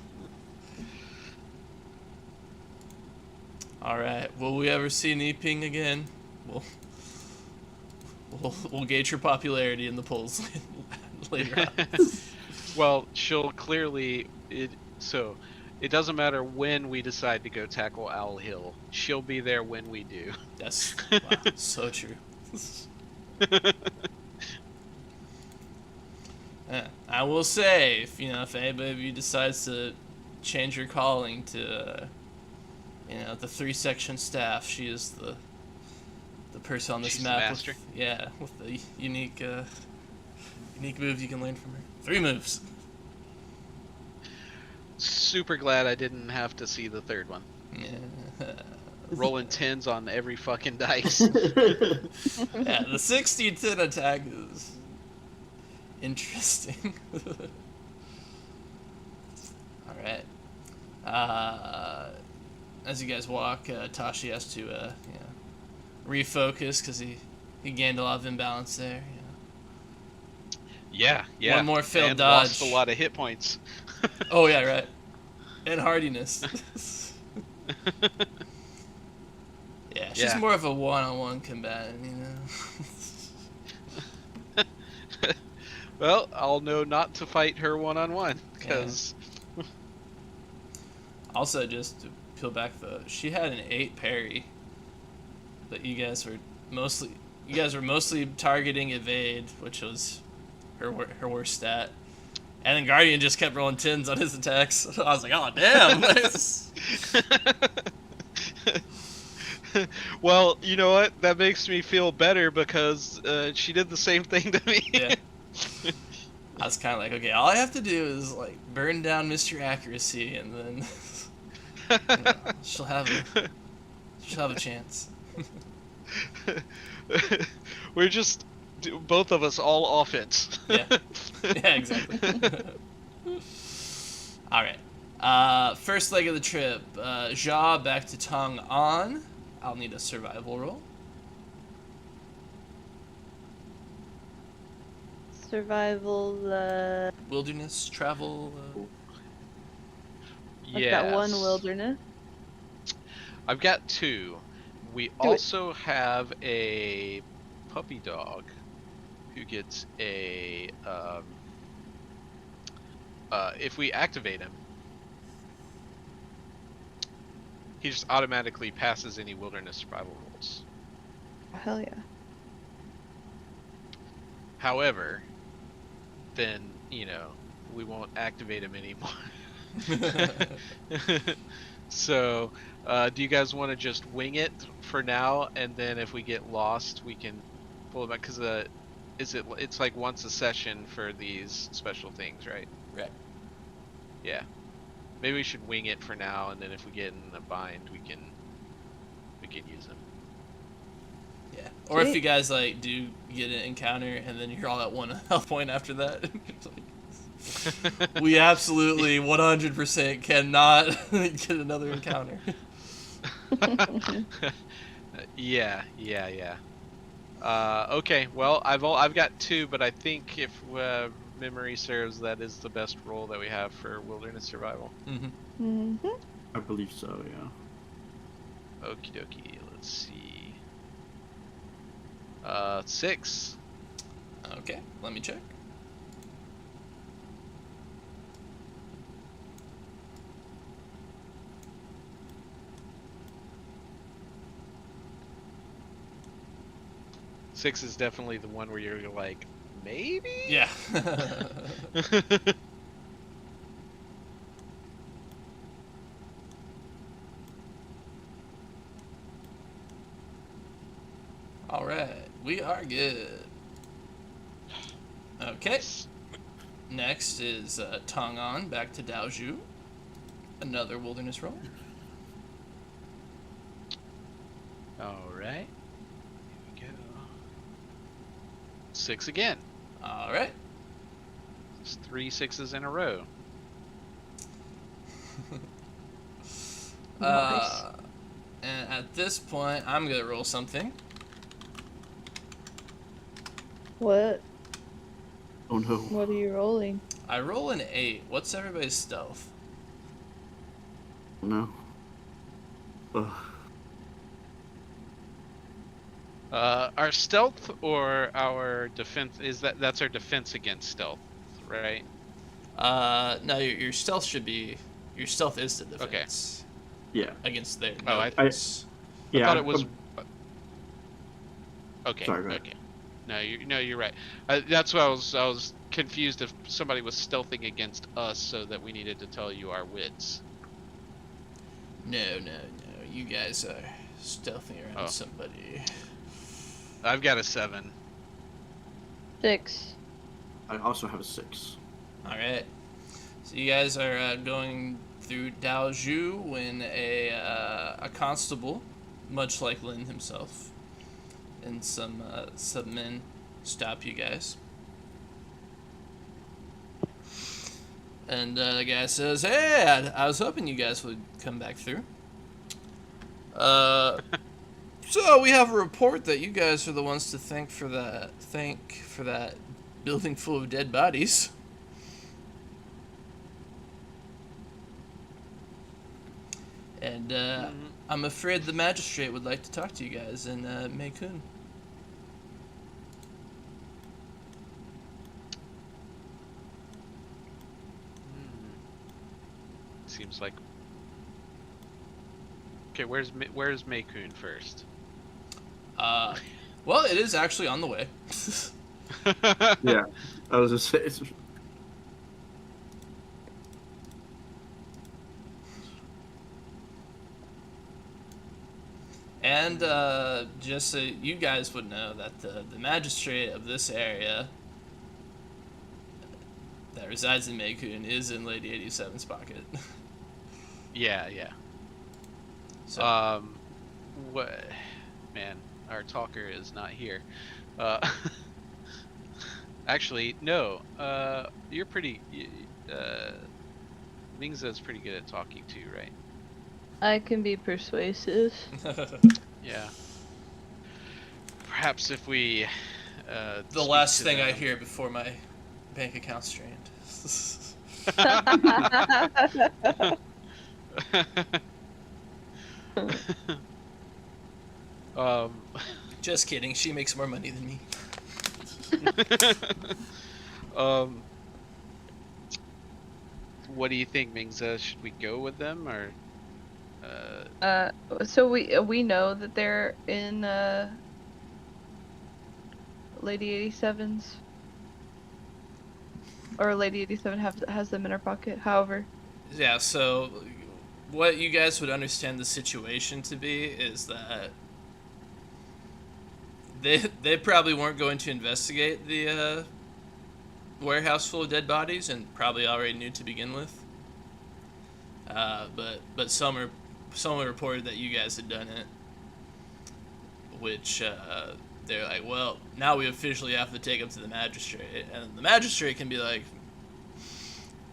All right. Will we ever see Niping again? We'll gauge her popularity in the polls later on. Well, she'll clearly so it doesn't matter when we decide to go tackle Owl Hill. She'll be there when we do. That's wow, so true. Yeah, I will say, if anybody of you decides to change your calling to, the 3-section staff, she is the person on this She's the map. master? With the unique moves you can learn from her. 3 moves. Super glad I didn't have to see the third one. Yeah. rolling tens on every fucking dice. Yeah, the 60-10 attack is interesting. Alright. As you guys walk, Tashi has to refocus because he gained a lot of imbalance there. Yeah. One more failed and dodge. lost a lot of hit points. Oh yeah, right. And hardiness. Yeah, she's Yeah. more of a one-on-one combatant, Well, I'll know not to fight her one-on-one because Also, just to peel back she had an 8 parry, but you guys were mostly targeting evade, which was her worst stat. And then Guardian just kept rolling 10s on his attacks. I was like, oh damn. Well, you know what? That makes me feel better because she did the same thing to me. Yeah. I was kind of like, okay, all I have to do is like burn down Mr. Accuracy, and then she'll have a chance. We're just both of us all offense. Yeah. Yeah, exactly. All right. First leg of the trip. Jia back to Tong An. I'll need a survival roll. Survival. Wilderness travel. I've got one Yes. wilderness. I've got 2. We also have a puppy dog who gets a if we activate him, he just automatically passes any wilderness survival rolls. Oh, hell yeah. However, then we won't activate him anymore. So, do you guys want to just wing it for now, and then if we get lost, we can pull it back? Because it's like once a session for these special things, right? Right. Yeah. Maybe we should wing it for now, and then if we get in a bind, we can use them. Yeah. Or if Sweet. you guys like do get an encounter and then you're all at 1 health point after that. We absolutely 100% cannot get another encounter. Yeah. Okay. Well, I've got 2, but I think if memory serves, that is the best roll that we have for wilderness survival. Mm-hmm. Mm-hmm. I believe so, yeah. Okie dokie. Let's see. 6. Okay, let me check. Six is definitely the one where you're like, maybe? Yeah. Alright, we are good. Okay, next is Tong An back to Daoju. Another wilderness roll. Alright. Here we go. 6 again. Alright. It's 3 6s in a row. And at this point, I'm gonna roll something. What? Oh no. What are you rolling? I roll an 8. What's everybody's stealth? No. Ugh. Our stealth or our defense that's our defense against stealth, right? No, your stealth should be. Your stealth is the defense. Yeah. Against their. Oh, I notice. I Yeah. thought it was. Okay. Sorry, go ahead. Okay. No, you're right. That's why I was confused if somebody was stealthing against us, so that we needed to tell you our wits. No. You guys are stealthing around Oh. somebody. I've got a 7. 6. I also have a 6. Alright. So you guys are going through Daoju when a constable much like Lin himself, and some men stop you guys. And the guy says, "Hey, I was hoping you guys would come back through. So we have a report that you guys are the ones to thank for that building full of dead bodies." And I'm afraid the magistrate would like to talk to you guys in Meikun. Seems like. Okay, where's Meikun first? Well, it is actually on the way. Yeah, I was just saying. And just so you guys would know that the magistrate of this area that resides in Meikun is in Lady 87's pocket. Yeah, yeah. So, What? Man, our talker is not here. Actually, no. You're pretty. Mingza's pretty good at talking too, right? I can be persuasive. Yeah. Perhaps if we. the last thing I hear before my bank account's drained. Just kidding. She makes more money than me. What do you think, Mingza? Should we go with them or? So we know that they're in Lady 87's, or Lady 87 has them in her pocket. However, Yeah, so what you guys would understand the situation to be is that they probably weren't going to investigate the warehouse full of dead bodies, and probably already knew to begin with. But someone reported that you guys had done it, which they're like, well, now we officially have to take them to the magistrate, and the magistrate can be like,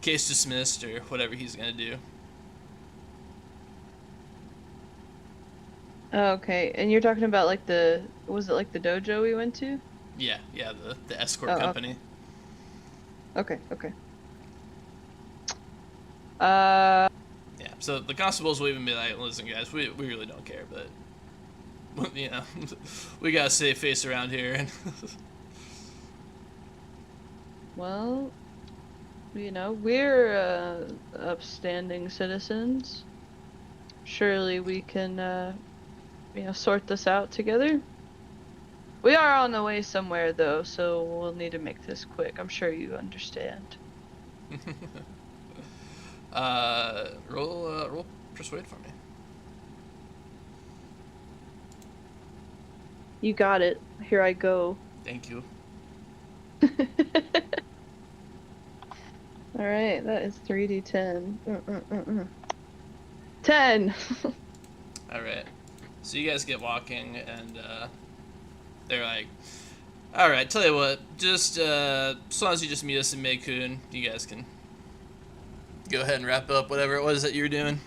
case dismissed or whatever he's gonna do. okay, and you're talking about like was it like the dojo we went to? Yeah, the escort Oh, okay. company. Okay. Yeah, so the constables will even be like, listen guys, we really don't care, but you know, we got a safe face around here. And Well, you know, we're upstanding citizens. Surely we can, sort this out together. We are on the way somewhere, though, so we'll need to make this quick. I'm sure you understand. roll persuade for me. You got it. Here I go. Thank you. Alright, that is 3d10. 10! Alright. So you guys get walking, and they're like, alright, tell you what, just as long as you just meet us in Meikun, you guys can go ahead and wrap up whatever it was that you were doing.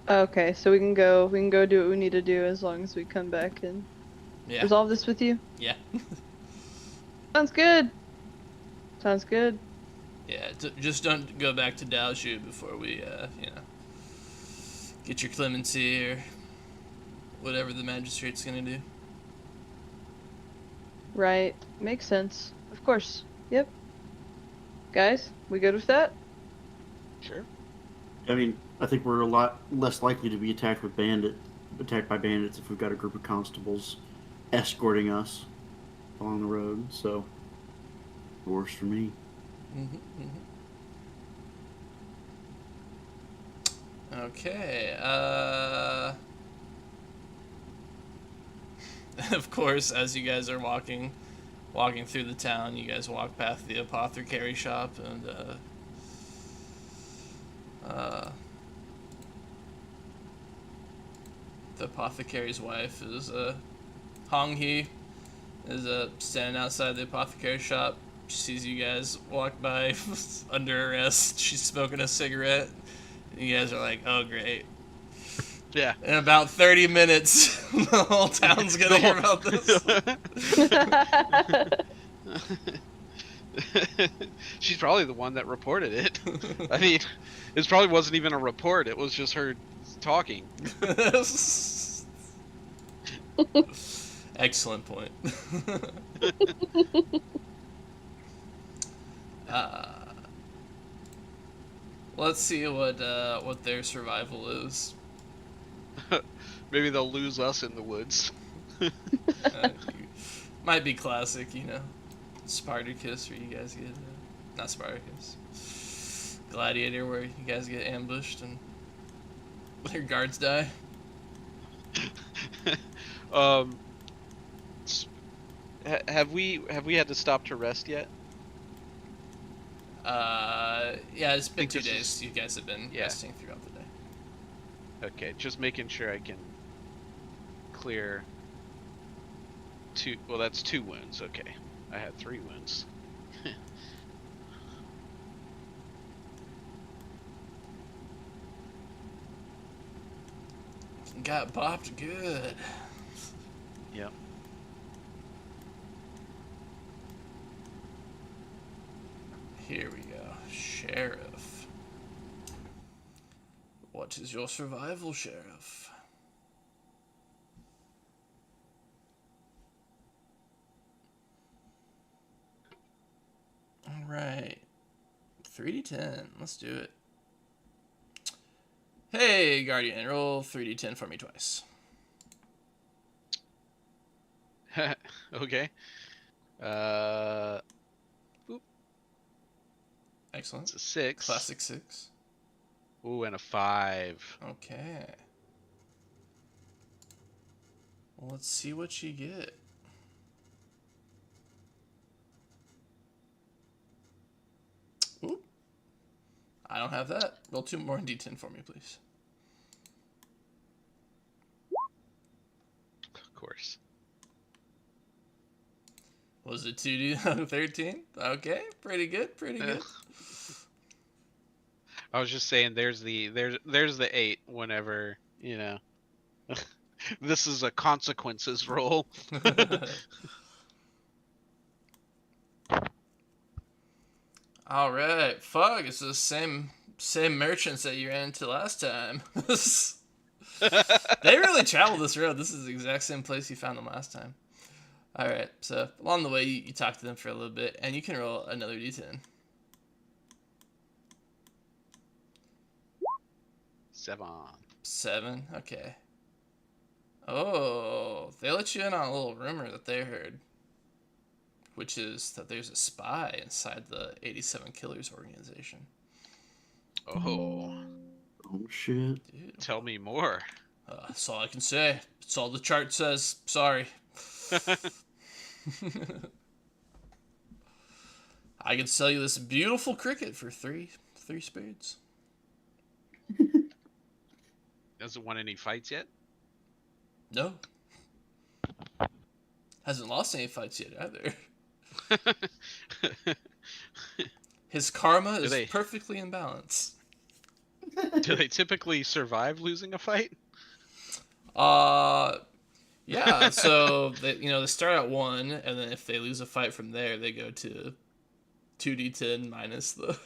Okay, so we can go do what we need to do as long as we come back and Yeah. resolve this with you. Yeah. Sounds good. Sounds good. Yeah, just don't go back to Daoju before we, get your clemency or whatever the magistrate's gonna do. Right. Makes sense. Of course. Yep. Guys, we good with that? Sure. I mean, I think we're a lot less likely to be attacked by bandits if we've got a group of constables escorting us along the road. So, works for me. Okay, of course, as you guys are walking through the town, you guys walk past the apothecary shop, and The apothecary's wife is Hong Hee is standing outside the apothecary shop. She sees you guys walk by under arrest. She's smoking a cigarette. You guys are like, oh great. Yeah. In about 30 minutes, the whole town's gonna hear about this. She's probably the one that reported it. I mean, it probably wasn't even a report. It was just her talking. Excellent point. Let's see what their survival is. Maybe they'll lose us in the woods. Might be classic, you know, Spartacus, where you guys get not Spartacus, Gladiator, where you guys get ambushed and your guards die. Have we had to stop to rest yet? Yeah, it's been think 2 this days. is- You guys have been Yeah. resting throughout the day. Okay, just making sure I can clear two. Well, that's 2 wounds. Okay, I had 3 wounds. Got bopped good. Yep. Here we go. Sheriff. What is your survival, Sheriff? Alright. 3d10. Let's do it. Hey, Guardian, roll 3d10 for me twice. Okay. Excellent. It's a 6. Classic 6. Ooh, and a 5. Okay. Well, let's see what you get. Oop. I don't have that. Roll 2 more d10 for me, please. Of course. Was it 2d13? Okay, pretty good, pretty good. I was just saying, there's the 8. Whenever this is a consequences roll. All right, fuck. It's the same merchants that you ran into last time. They really traveled this road. This is the exact same place you found them last time. All right, so along the way, you talk to them for a little bit, and you can roll another d10. 7. Okay. Oh, they let you in on a little rumor that they heard, which is that there's a spy inside the 87 Killers organization. Oh, Oh shit. Dude, tell me more. that's all I can say. That's all the chart says. Sorry. I can sell you this beautiful cricket for three spades. Hasn't won any fights yet. No. Hasn't lost any fights yet either. His karma is they- perfectly in balance. Do they typically survive losing a fight? Yeah, so they start at 1, and then if they lose a fight from there, they go to 2d10 minus the.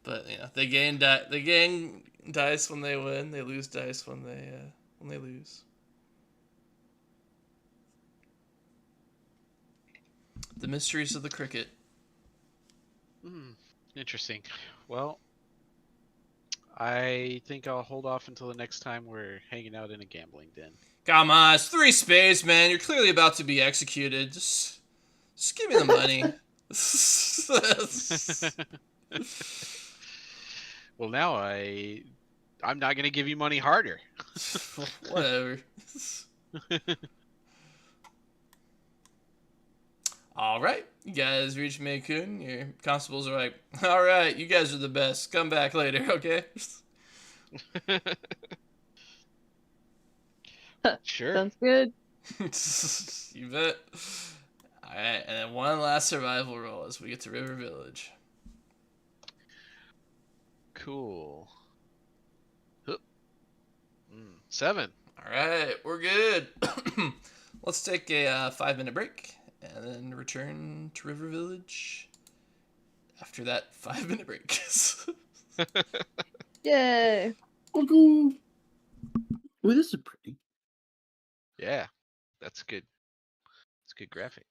But they gain dice when they win. They lose dice when they lose. The mysteries of the cricket. Interesting. Well, I think I'll hold off until the next time we're hanging out in a gambling den. Come on, it's 3 spades, man. You're clearly about to be executed. Just give me the money. Well, now I'm not gonna give you money harder. Whatever. All right, you guys reach Meikun. Your constables are like, all right, you guys are the best. Come back later, okay? Sure. Sounds good. You bet. Alright, and then one last survival roll as we get to River Village. Cool. Hup. 7. Alright, we're good. Let's take a 5-minute break and then return to River Village after that 5-minute break. Yay. Ooh, this is pretty. Yeah, that's good. It's a good graphic.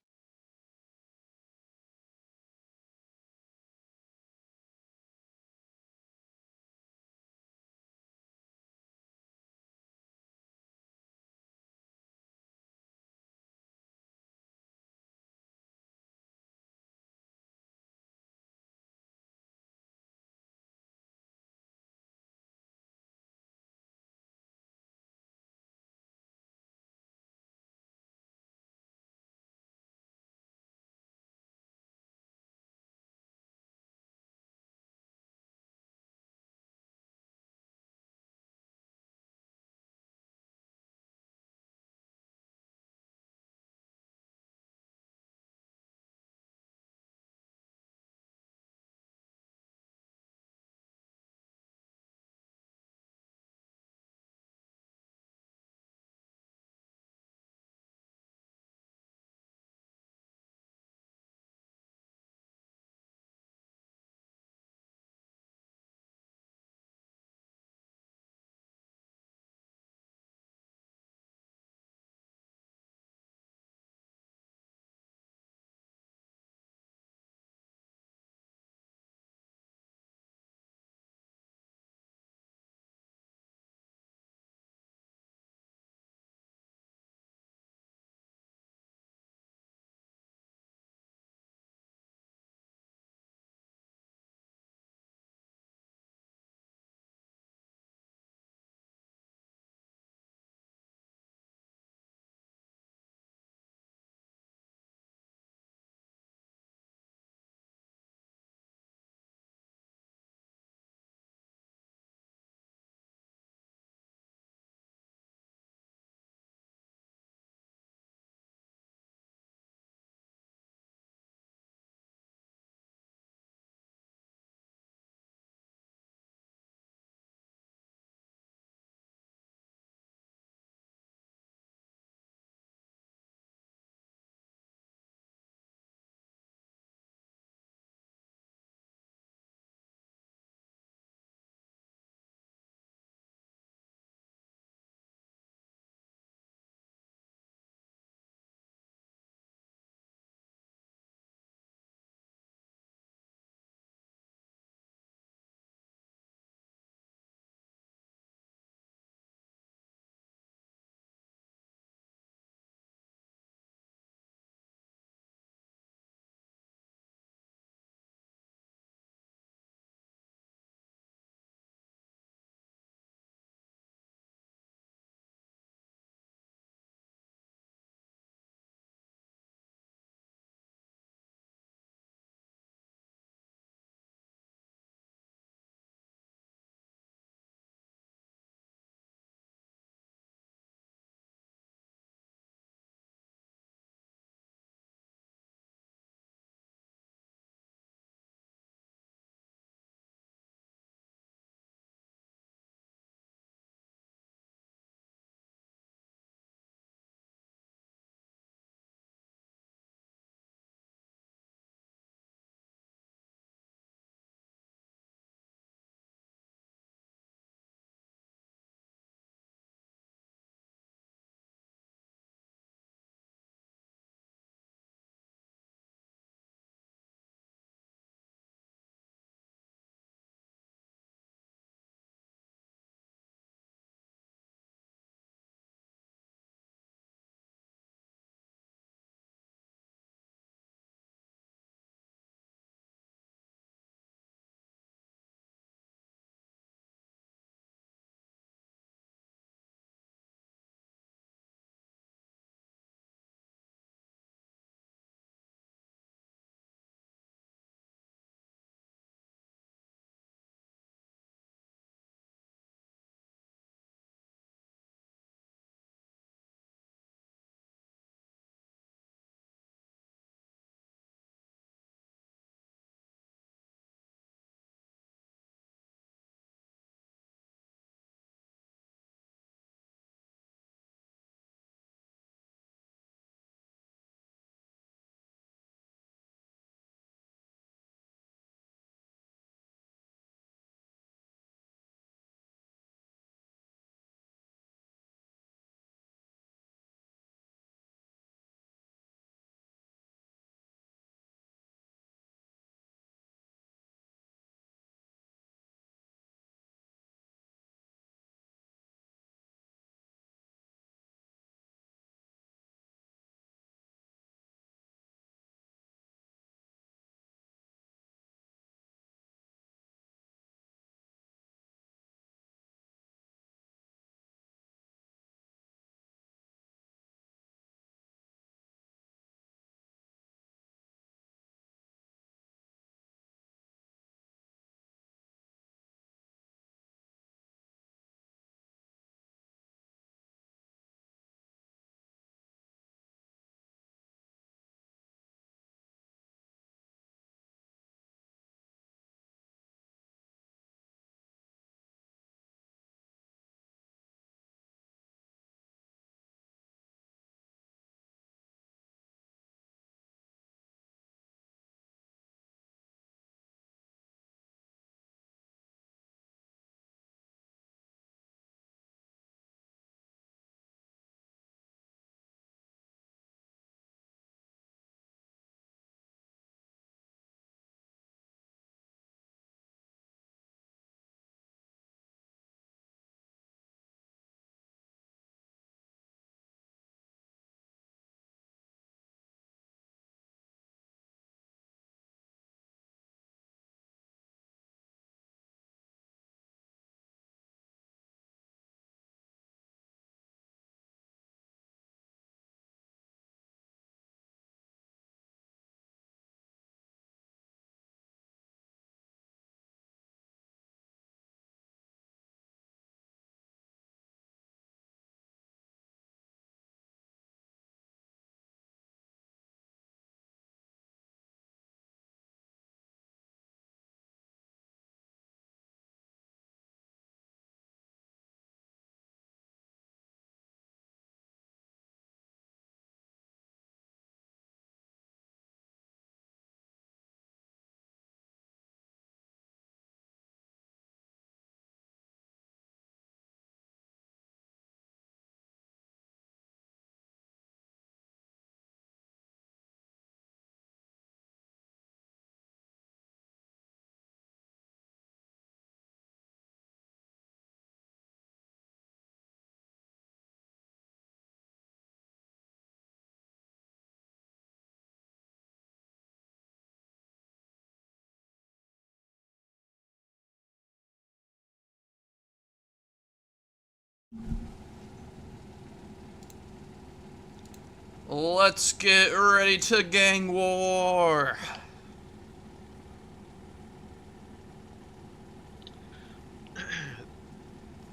Let's get ready to gang war.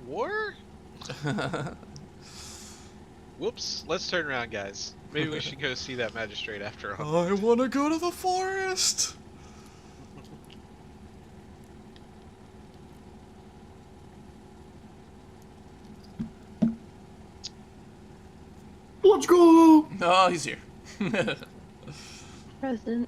War? Whoops. Let's turn around, guys. Maybe we should go see that magistrate after all. I want to go to the forest. Let's go! Oh, he's here. Present.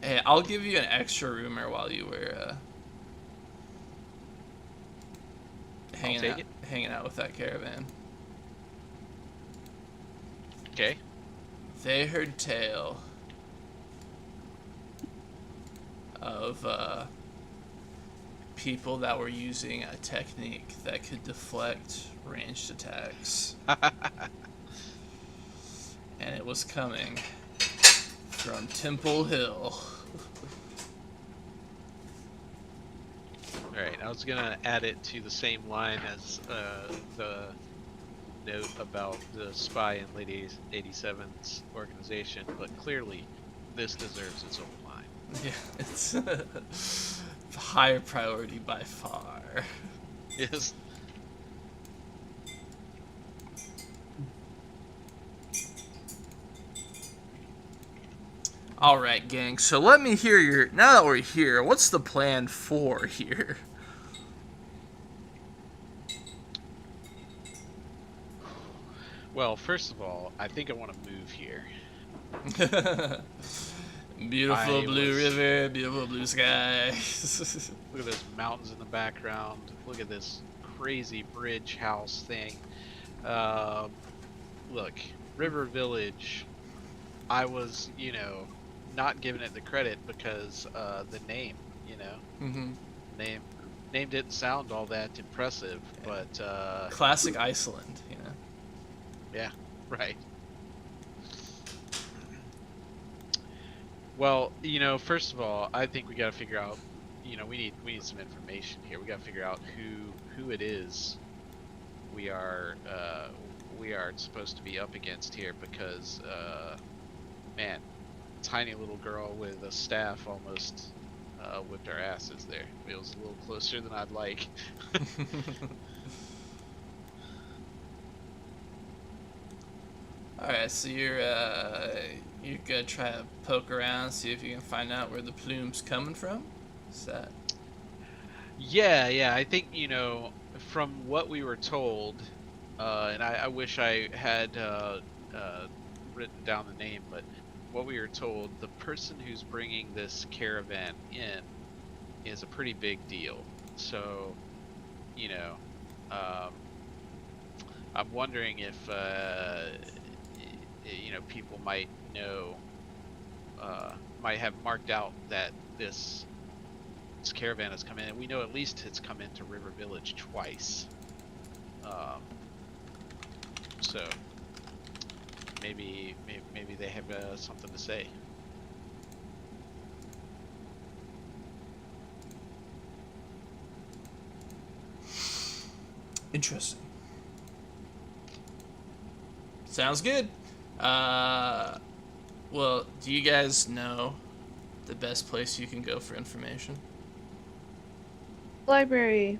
Hey, I'll give you an extra rumor while you were take it. hanging out with that caravan. Okay. They heard tale of people that were using a technique that could deflect ranged attacks. And it was coming from Temple Hill. Alright, I was gonna add it to the same line as the note about the spy in Lady 87's organization, but clearly this deserves its own line. Yeah, it's higher priority by far. Yes. Alright, gang, so let me hear your... Now that we're here, what's the plan for here? Well, first of all, I think I want to move here. Beautiful blue river, beautiful blue sky. Look at those mountains in the background. Look at this crazy bridge house thing. Look, River Village. I was, not giving it the credit because the name, Mm-hmm. name didn't sound all that impressive, but Classic Iceland, yeah, right. Well, first of all, I think we got to figure out, we need some information here. We got to figure out who it is we are supposed to be up against here, because man, tiny little girl with a staff almost whipped our asses there. It was a little closer than I'd like. Alright, so you're gonna try to poke around, see if you can find out where the plume's coming from? Is that... Yeah, I think, from what we were told, and I wish I had written down the name, but what we were told, the person who's bringing this caravan in is a pretty big deal. So, I'm wondering if, people might know, might have marked out that this caravan has come in, and we know at least it's come into River Village twice. So maybe they have something to say. Interesting. Sounds good. Well, do you guys know the best place you can go for information? Library.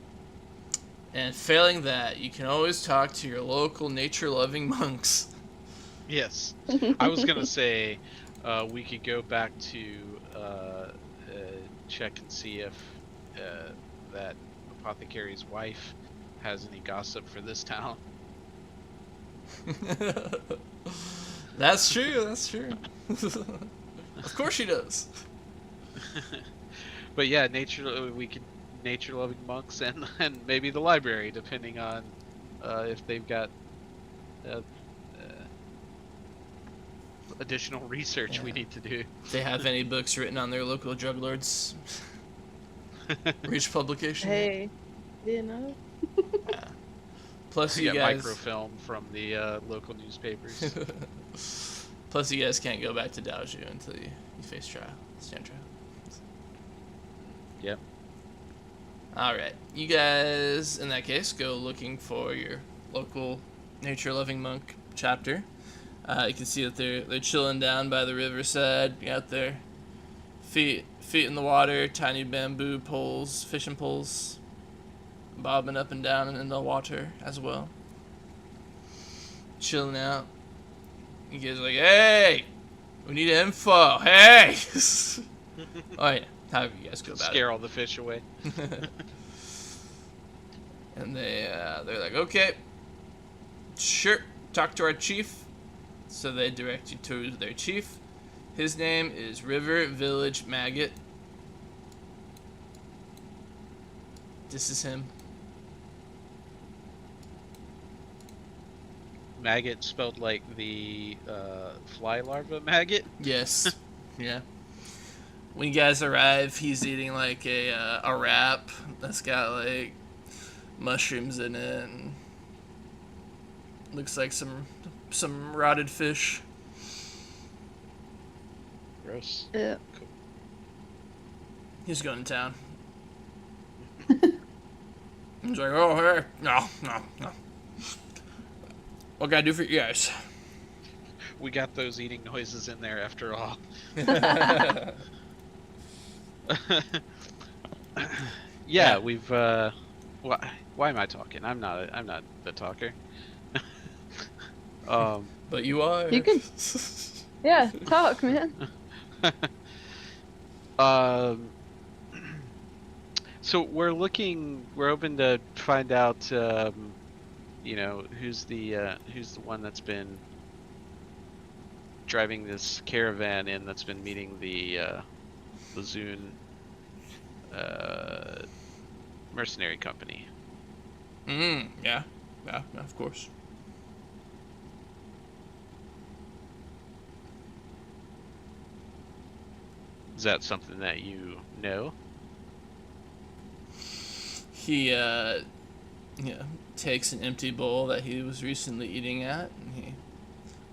And failing that, you can always talk to your local nature-loving monks. Yes, I was gonna say we could go back to check and see if that apothecary's wife has any gossip for this town. That's true, that's true. Of course she does. But yeah, we could nature-loving monks and maybe the library, depending on if they've got additional research we need to do. If they have any books written on their local drug lords. Reach publication. Hey, Yeah. Plus We you got guys microfilm from the local newspapers. Plus you guys can't go back to Daoju until you face trial. Stand trial. Yep. Alright, you guys, in that case, go looking for your local nature-loving monk chapter. You can see that they're chilling down by the riverside. You got their feet in the water, tiny bamboo poles, fishing poles, bobbing up and down in the water as well. Chilling out. You guys are like, hey, we need info. Hey. Oh yeah, however you guys go about Scare all the fish away. it. And they're like, okay, sure, talk to our chief. So they direct you to their chief. His name is River Village Maggot. This is him. Maggot spelled like the fly larva maggot. Yes. Yeah. When you guys arrive, he's eating like a wrap that's got like mushrooms in it and looks like some rotted fish. Gross. Yeah. He's going to town. He's like, oh hey, no. What can I do for you guys? We got those eating noises in there after all. Yeah, we've why am I talking? I'm not the talker. But you are. You can- Yeah, talk, man. So we're open to find out you know, who's the one that's been driving this caravan in, that's been meeting the Lazoon mercenary company. Yeah, of course. Is that something that you know? He takes an empty bowl that he was recently eating at, and he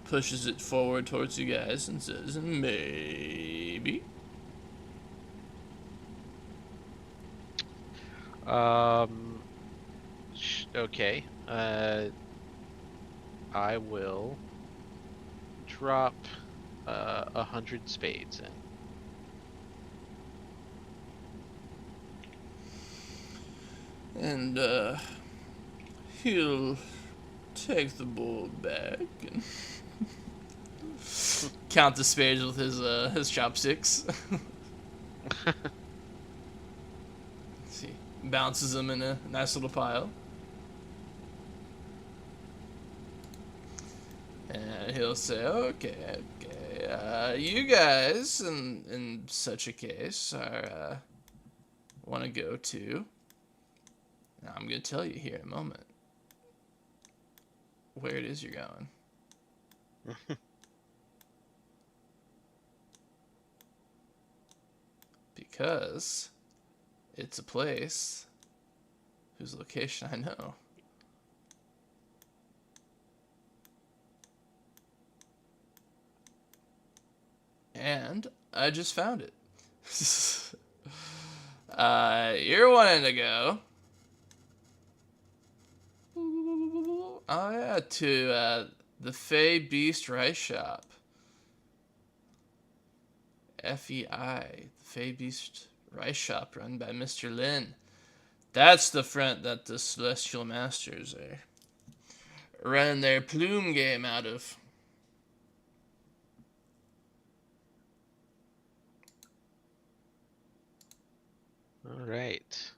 pushes it forward towards you guys and says, maybe. Okay. I will drop 100 spades in. And he'll take the bowl back and count the spades with his chopsticks. See, bounces them in a nice little pile. And he'll say, okay, you guys, in such a case, are, want to go to... Now, I'm going to tell you here in a moment where it is you're going. Because it's a place whose location I know. And I just found it. You're wanting to go. Oh yeah, to the Fey Beast Rice Shop. FEI, the Fey Beast Rice Shop, run by Mr. Lin. That's the front that the Celestial Masters are running their plume game out of. All right.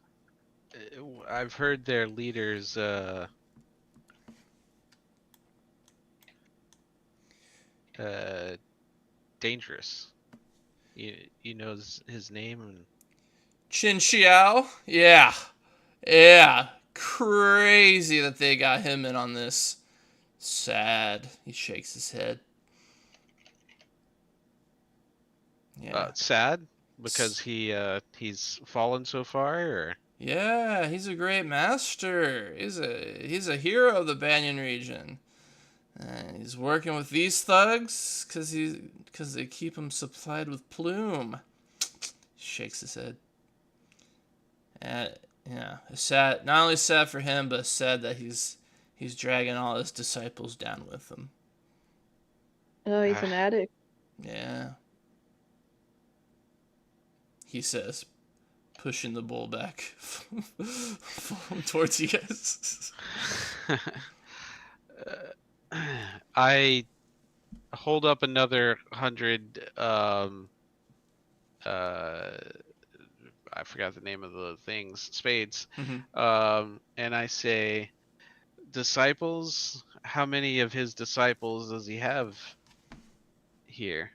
I've heard their leaders dangerous. You know his name? And... Qin Xiao? Yeah. Crazy that they got him in on this. Sad. He shakes his head. Yeah. Sad? Because he's fallen so far, or? Yeah, he's a great master. He's a hero of the Banyan region. He's working with these thugs because they keep him supplied with plume. He shakes his head. And Yeah, it's sad. Not only sad for him, but sad that he's dragging all his disciples down with him. Oh, he's an addict. Yeah. He says, pushing the bowl back towards you guys. I hold up another 100. I forgot the name of the things. Spades. And I say, disciples. How many of his disciples does he have here?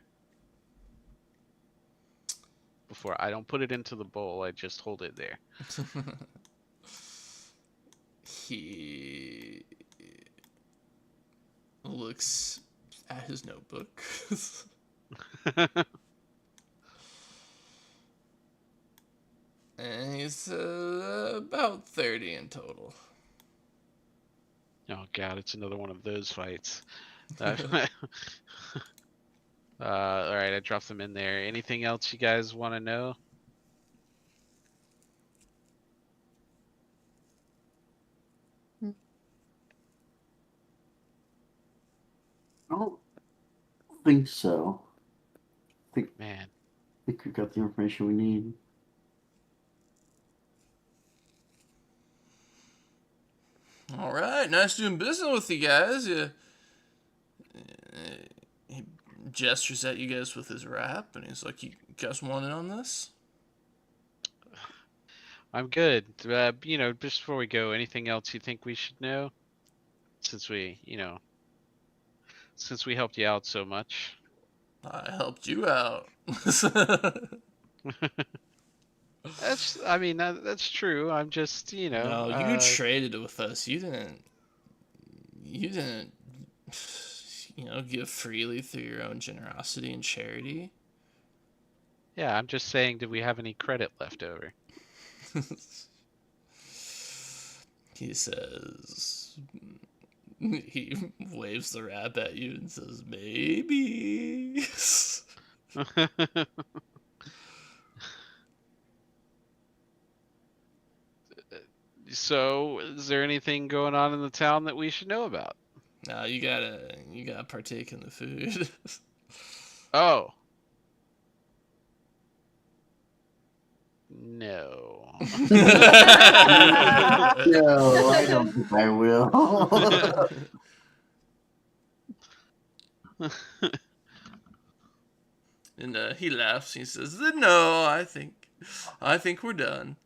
Before I don't put it into the bowl, I just hold it there. He looks at his notebook. And he's about 30 in total. Oh god, it's another one of those fights. All right, I dropped them in there. Anything else you guys want to know? I don't think so. Man, I think we got the information we need. All right, nice doing business with you guys. He gestures at you guys with his rap, and he's like, "You guys want in on this?" I'm good. You know, just before we go, anything else you think we should know? Since we helped you out so much. I helped you out. That's true. I'm just, No, you traded with us. You didn't, give freely through your own generosity and charity. Yeah, I'm just saying, did we have any credit left over? He says, he waves the rap at you and says, maybe. So, is there anything going on in the town that we should know about? No, you gotta partake in the food. Oh. No. No, I don't think I will. And he laughs. He says, "No, I think we're done."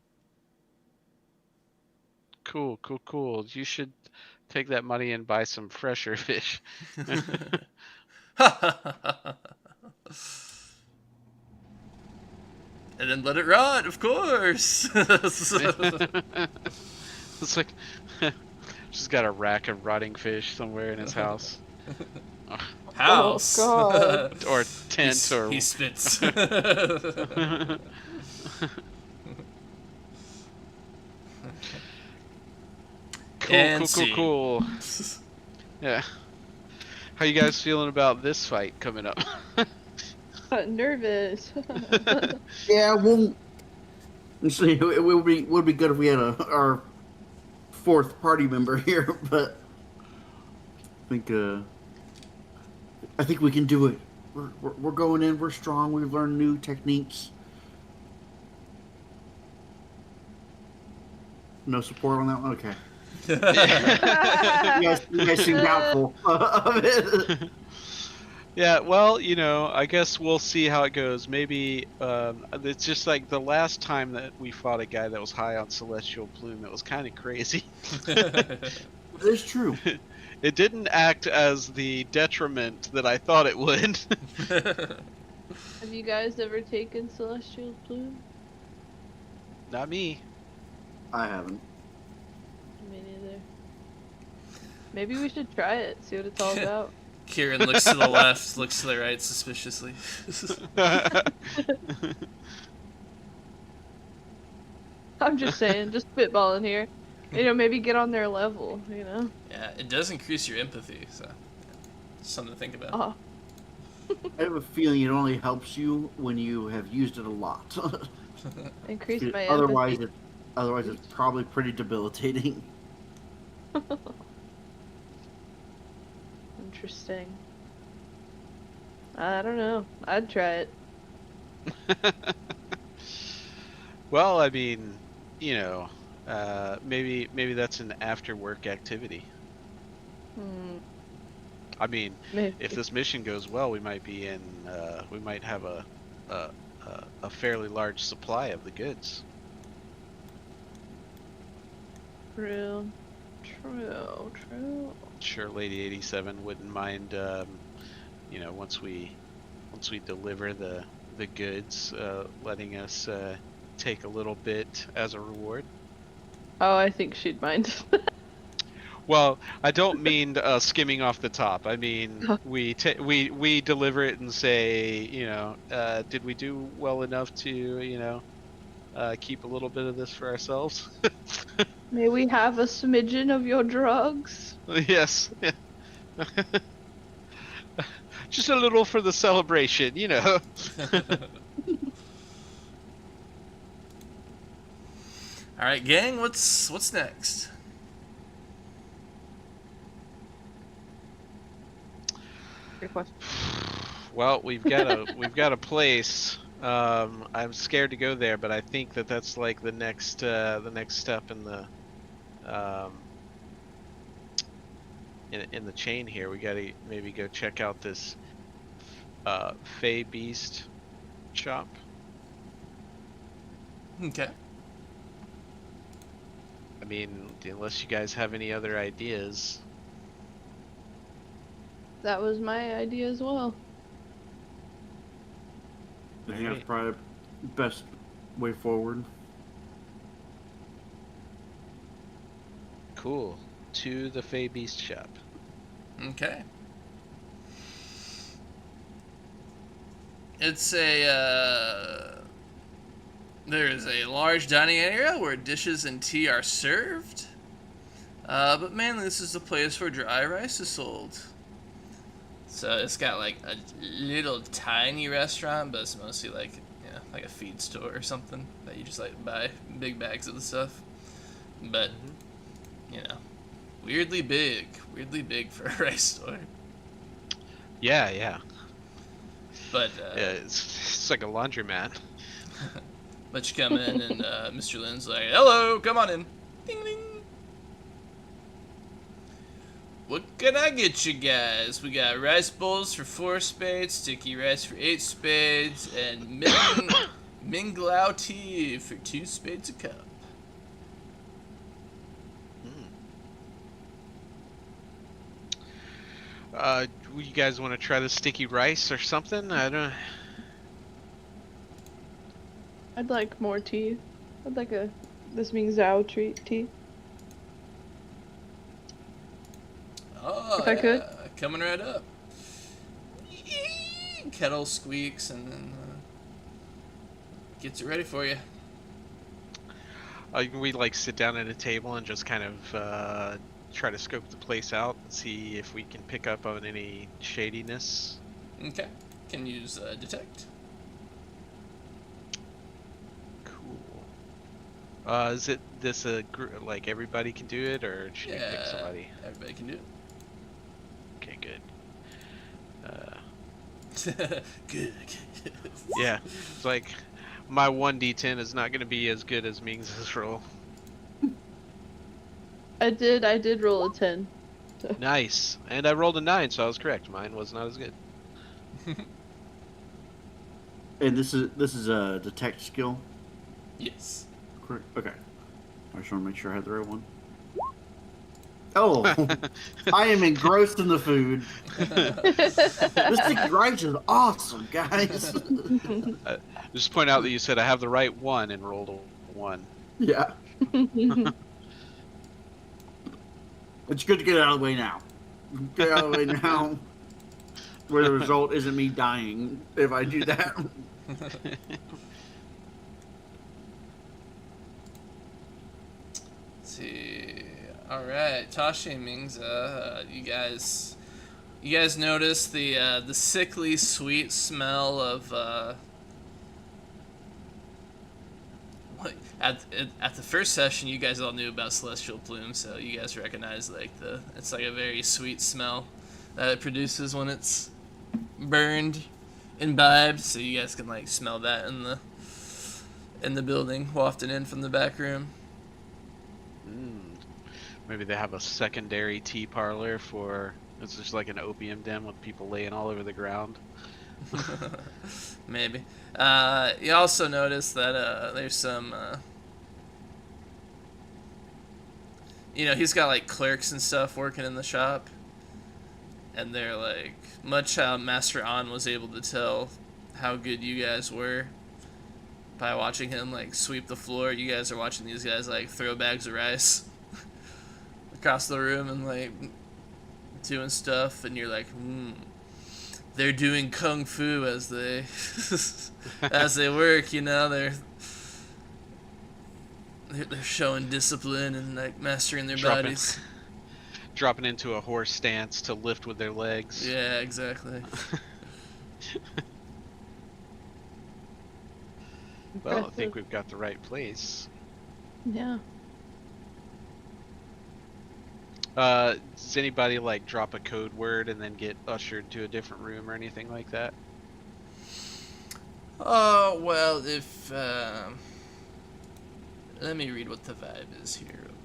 Cool. You should take that money and buy some fresher fish. And then let it rot, of course. It's like, just got a rack of rotting fish somewhere in his house. House. Oh, God. Or tent, or... He spits. Cool. Yeah. How you guys feeling about this fight coming up? Nervous. Yeah, well, see, it would be good if we had our fourth party member here, but I think we can do it. We're going in. We're strong. We've learned new techniques. No support on that one. Okay. You guys seem doubtful of it. Yeah, well, I guess we'll see how it goes. Maybe it's just like the last time that we fought a guy that was high on Celestial Plume. It was kind of crazy. It's true. It didn't act as the detriment that I thought it would. Have you guys ever taken Celestial Plume? Not me. I haven't. Me neither. Maybe we should try it, see what it's all about. Kieran looks to the left, looks to the right suspiciously. I'm just saying, just spitballing here. Maybe get on their level, Yeah, it does increase your empathy, so something to think about. Oh. I have a feeling it only helps you when you have used it a lot. Increase my Otherwise, empathy. Otherwise, it's probably pretty debilitating. Interesting. I don't know. I'd try it. Well, I mean, you know, maybe that's an after work activity. Hmm. I mean, Maybe. if this mission goes well, we might be in. We might have a, a fairly large supply of the goods. True. True. Sure, Lady 87 wouldn't mind. You know, once we deliver the goods, letting us take a little bit as a reward. Oh, I think she'd mind. Well, I don't mean skimming off the top. I mean we deliver it and say, you know, did we do well enough to, you know, keep a little bit of this for ourselves? May we have a smidgen of your drugs? Yes. Just a little for the celebration, you know. All right, gang. What's next? Good question. Well, we've got a place. I'm scared to go there, but I think that's like the next step in the in the chain here. We gotta maybe go check out this Fey Beast shop. Okay. I mean, unless you guys have any other ideas. That was my idea as well. I think that's probably the best way forward. Cool. To the Fey Beast shop. Okay. It's a there is a large dining area where dishes and tea are served. But mainly this is the place where dry rice is sold. So it's got like a little tiny restaurant, but it's mostly like, you know, like a feed store or something that you just like buy big bags of the stuff. But you know, weirdly big for a rice store. Yeah. But Yeah, it's like a laundromat. but you come in and Mr. Lynn's like, "Hello, come on in." Ding ding. What can I get you guys? We got rice bowls for 4 spades, sticky rice for 8 spades, and Minglao tea for 2 spades a cup. You guys want to try the sticky rice or something? I don't. I'd like more tea. I'd like this Ming Zhao tea. Oh, If I could. Coming right up. Kettle squeaks and then gets it ready for you. We like sit down at a table and just kind of try to scope the place out and see if we can pick up on any shadiness. Okay. Can use detect. Cool. Is it this like everybody can do it, or should we pick somebody? Everybody can do it. Okay, good. Good. Yeah, it's like my 1d10 is not going to be as good as Ming's roll. I did roll a 10. So. Nice, and I rolled a 9, so I was correct. Mine was not as good. And this is a detect skill. Yes. Correct. Okay. I just want to make sure I had the right one. Oh, I am engrossed in the food. This sticky rice is awesome, guys. Just point out that you said I have the right one and rolled a 1. Yeah. It's good to get it out of the way now. Get it out of the way now. Where the result isn't me dying if I do that. Let's see. All right, Tashi and Mingza, you guys notice the sickly sweet smell of like at the first session, you guys all knew about celestial plume, so you guys recognize like it's like a very sweet smell that it produces when it's burned, imbibed. So you guys can like smell that in the building, wafted in from the back room. Maybe they have a secondary tea parlor for. It's just like an opium den with people laying all over the ground. Maybe. You also notice that there's some. He's got like clerks and stuff working in the shop, and they're like much how Master An was able to tell how good you guys were by watching him like sweep the floor. You guys are watching these guys like throw bags of rice across the room and like doing stuff, and you're like, they're doing kung fu as they as they work. They're showing discipline and like mastering their bodies. Dropping into a horse stance to lift with their legs. Yeah, exactly. Well, I think we've got the right place. Yeah. Does anybody like drop a code word and then get ushered to a different room or anything like that? Oh, well, if let me read what the vibe is here real quick.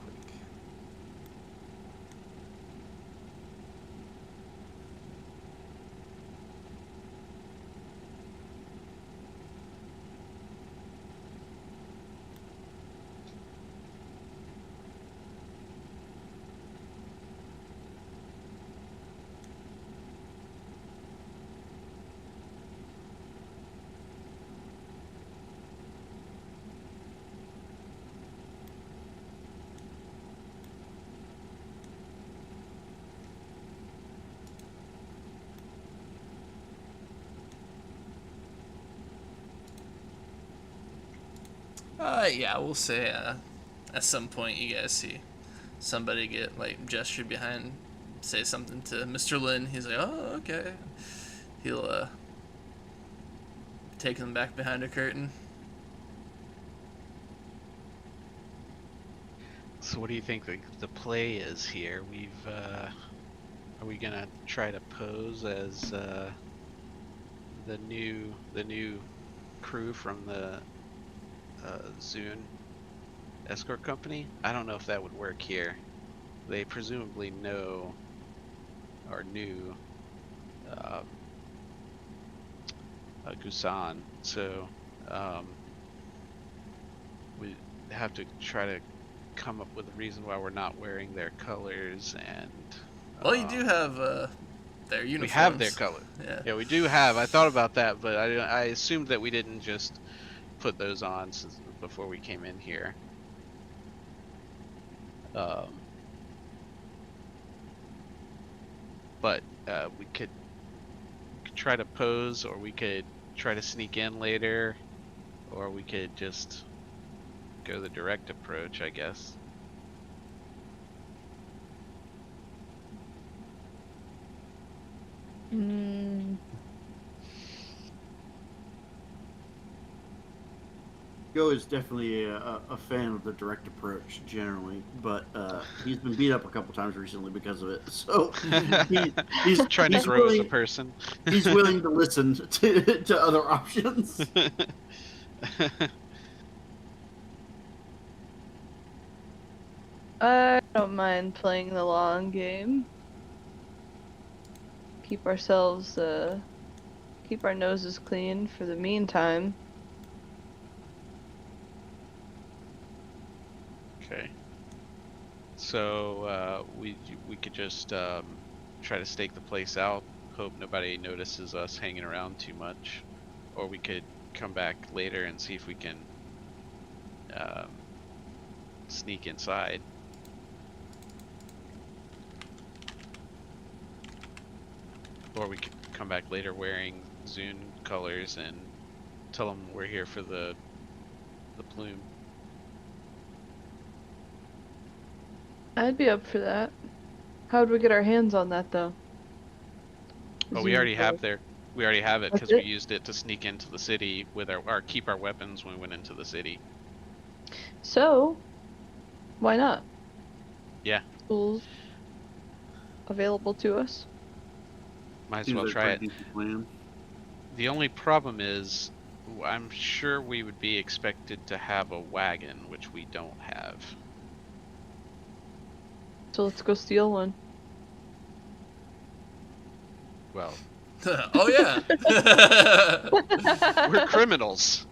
Yeah, we'll say at some point you guys see somebody get like gestured behind, say something to Mr. Lin. He's like, oh, okay. He'll take them back behind a curtain. So what do you think the play is here? Are we gonna try to pose as the new crew from the Zune escort company? I don't know if that would work here. They presumably know or knew Gusan, so we have to try to come up with a reason why we're not wearing their colors. And well, you do have their uniforms. We have their color. Yeah, we do have. I thought about that, but I assumed that we didn't just put those on before we came in here. But we could try to pose, or we could try to sneak in later, or we could just go the direct approach, I guess. Go is definitely a fan of the direct approach generally, but he's been beat up a couple times recently because of it. So he's trying to grow as a person. He's willing to listen to other options. I don't mind playing the long game. Keep our noses clean for the meantime. Okay. So we could just try to stake the place out. Hope nobody notices us hanging around too much, or we could come back later and see if we can sneak inside. Or we could come back later wearing Zune colors and tell them we're here for the plume. I'd be up for that. How'd we get our hands on that, though? Oh, we already have it because That's we it? used it to sneak into the city with our keep our weapons when we went into the city. So, why not? Yeah. Tools available to us. Might as Seems well like try a it. decent plan. The only problem is, I'm sure we would be expected to have a wagon, which we don't have. So let's go steal one. Well, Oh yeah. we're criminals.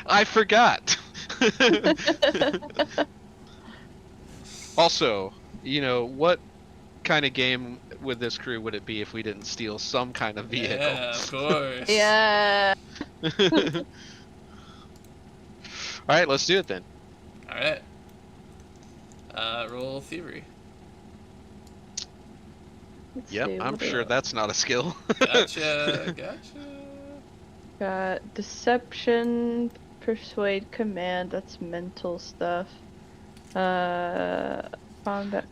I forgot. Also, what kind of game with this crew would it be if we didn't steal some kind of vehicle? Yeah, of course. Yeah. All right, let's do it then. All right. Roll thievery. Let's Yep, see, I'm what sure else? that's not a skill. Gotcha. Got deception, persuade, command. That's mental stuff. Combat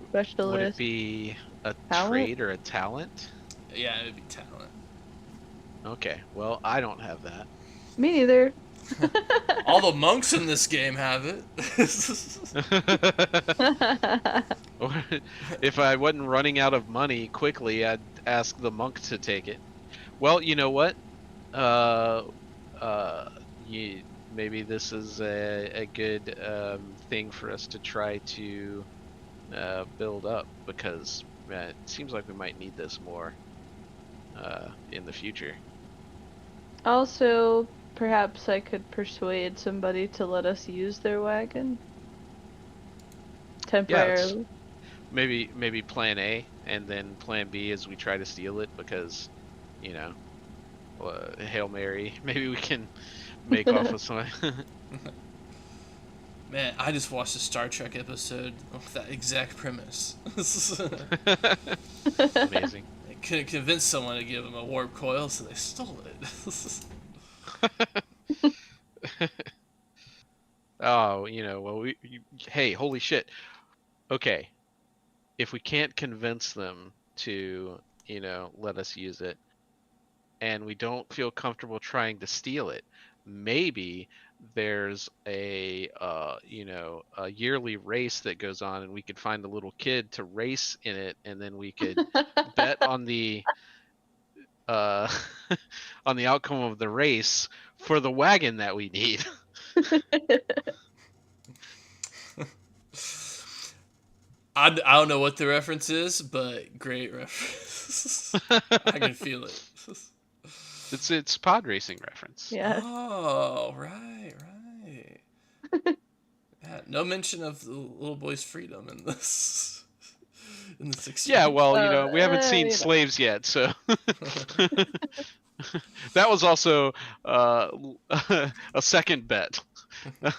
specialist. Would it be a Talent? trait or a talent? Yeah, it would be talent. Okay, well, I don't have that. Me neither. All the monks in this game have it. Or if I wasn't running out of money quickly, I'd ask the monk to take it. Well, you know what? Maybe this is a good thing for us to try to build up, because it seems like we might need this more in the future. Also, perhaps I could persuade somebody to let us use their wagon. Temporarily. Maybe plan A, and then plan B is we try to steal it, because, Hail Mary, maybe we can make off with some. Man, I just watched a Star Trek episode with that exact premise. Amazing. They couldn't convince someone to give them a warp coil, so they stole it. Oh, well, hey, holy shit. Okay, if we can't convince them to, let us use it, and we don't feel comfortable trying to steal it, maybe there's a yearly race that goes on, and we could find a little kid to race in it, and then we could bet on the on the outcome of the race for the wagon that we need. I don't know what the reference is, but great reference. I can feel it. It's pod racing reference. Yeah. Oh, right. Yeah, no mention of the little boy's freedom in this. In this exchange. Yeah, well, we haven't seen slaves yet, so that was also a second bet.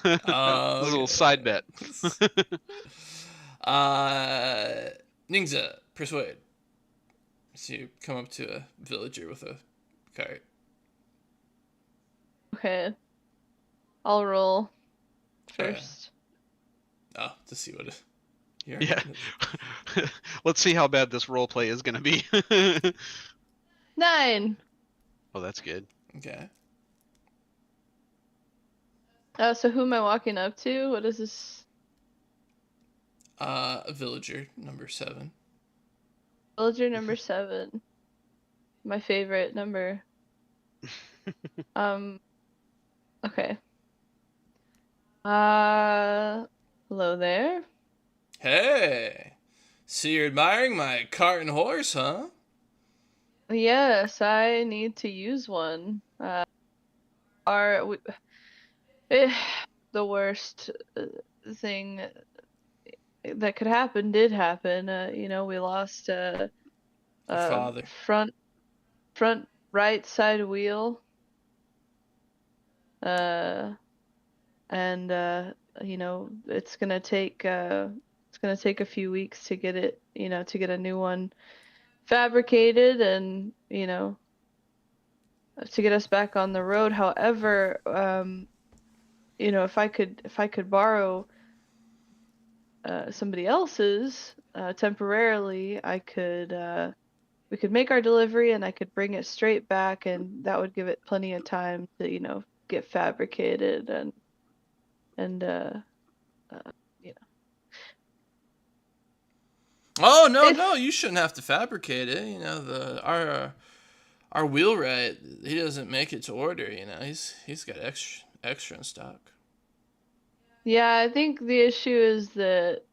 A little side bet. Ningza, persuade. So you come up to a villager with a cart. Okay. I'll roll Okay. first. Oh, to see what it. Yeah. Let's see how bad this role play is going to be. 9. Oh, that's good. Okay. So who am I walking up to? What is this? A villager, number 7. Villager number 7. My favorite number. Okay. Hello there. Hey! So you're admiring my cart and horse, huh? Yes, I need to use one. The worst thing that could happen did happen. We lost Your father. front right side wheel. And it's gonna take a few weeks to get it, to get a new one fabricated, and to get us back on the road. However, if I could borrow somebody else's temporarily, we could make our delivery, and I could bring it straight back, and that would give it plenty of time to get fabricated and and you know. Oh no, If- no, you shouldn't have to fabricate it. You know, our wheelwright, he doesn't make it to order. You know, he's got extra in stock. Yeah, I think the issue is that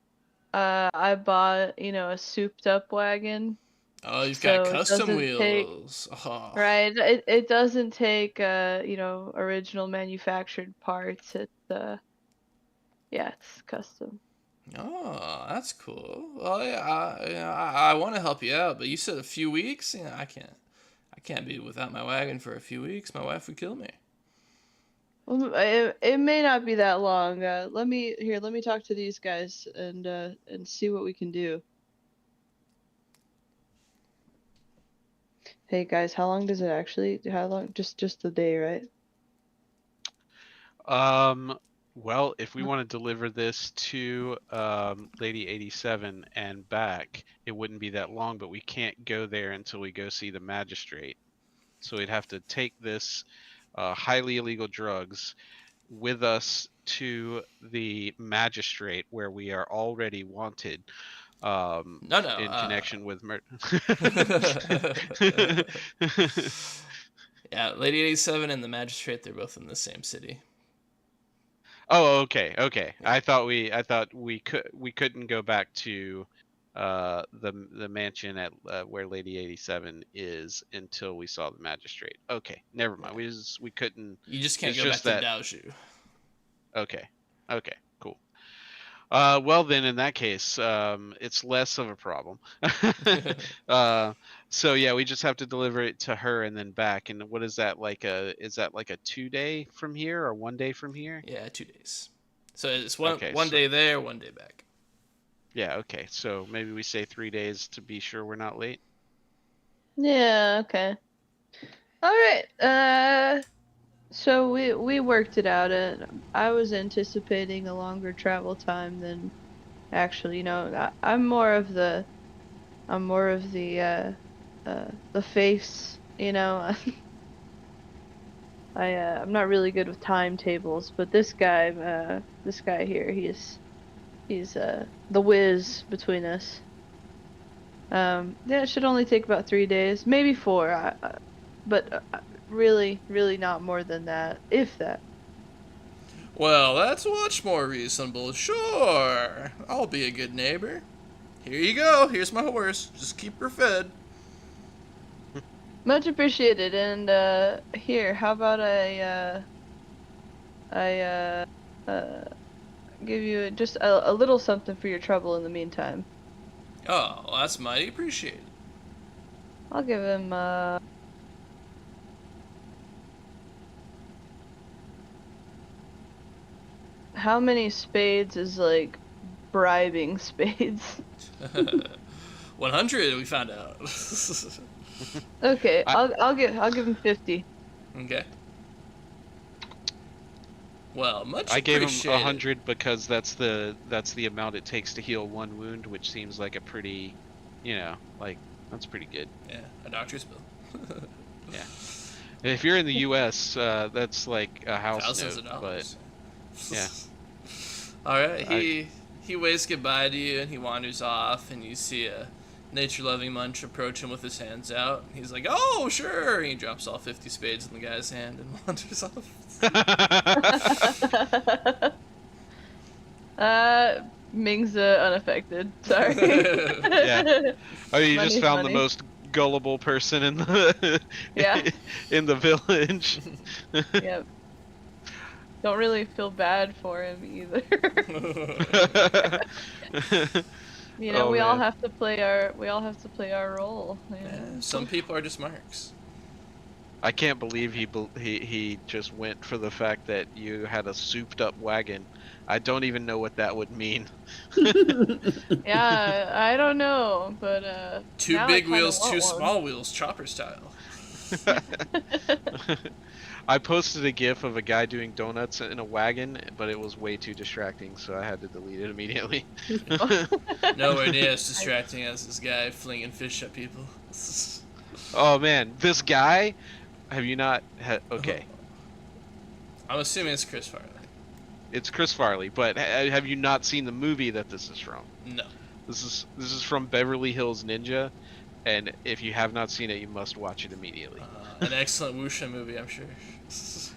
I bought, a souped up wagon, Oh, you've got so it custom doesn't take, wheels. Oh, right? It doesn't take original manufactured parts. It's custom. oh, that's cool. Well, yeah, I want to help you out, but you said a few weeks. You know, I can't be without my wagon for a few weeks. My wife would kill me. Well, it may not be that long. Let me talk to these guys and see what we can do. Hey guys, how long does it actually? How long? Just the day, right? Well, if we want to deliver this to Lady 87 and back, it wouldn't be that long, but we can't go there until we go see the magistrate. So we'd have to take this highly illegal drugs with us to the magistrate where we are already wanted. No, In connection with murder. Yeah, Lady 87 and the magistrate, they're both in the same city. Oh, okay. I thought we couldn't go back to the mansion at where Lady 87 is until we saw the magistrate. Okay, never mind. We couldn't. You just can't It's go back just to that- Daoju. Okay, cool. Well then, in that case, it's less of a problem. So yeah, we just have to deliver it to her and then back. And what is that like? Is that like a 2-day from here or 1 day from here? Yeah, 2 days. So it's one Okay, one so- day there, 1 day back. Yeah. Okay. So maybe we say 3 days to be sure we're not late. Yeah, okay. All right. So we worked it out. I was anticipating a longer travel time than actually, I'm more of the face, I'm not really good with timetables, but this guy here, he's the whiz between us. Yeah, it should only take about 3 days, maybe 4, but really not more than that, if that. Well, that's much more reasonable. Sure, I'll be a good neighbor. Here you go. Here's my horse. Just keep her fed. Much appreciated. And here, how about I give you just a little something for your trouble in the meantime. Oh, well, that's mighty appreciated. I'll give him how many spades is like bribing spades? 100. We found out. Okay, I'll give him 50. Okay. Well, much I gave him appreciated. 100 because that's the amount it takes to heal 1 wound, which seems like a pretty, that's pretty good. Yeah, a doctor's bill. Yeah. If you're in the U.S., that's like a house Thousands note, of dollars. yeah. All right. He waves goodbye to you and he wanders off, and you see a nature-loving munch approach him with his hands out. He's like, "Oh, sure." And he drops all 50 spades in the guy's hand and wanders off. Ming's unaffected. Sorry. Yeah. Oh, you just Money's found money. the most gullible person in the Yeah. in the village. Yep. Don't really feel bad for him either. Oh, we all man. have to play our role. Yeah, some people are just marks. I can't believe he just went for the fact that you had a souped up wagon. I don't even know what that would mean. Yeah, I don't know, but Two now I big kinda wheels, want two one. small wheels, chopper style. I posted a gif of a guy doing donuts in a wagon, but it was way too distracting, so I had to delete it immediately. Nowhere near as distracting as this guy flinging fish at people. Oh man, this guy? Have you not had... Okay. I'm assuming it's Chris Farley. It's Chris Farley, but have you not seen the movie that this is from? No. This is from Beverly Hills Ninja, and if you have not seen it, you must watch it immediately. An excellent wuxia movie, I'm sure.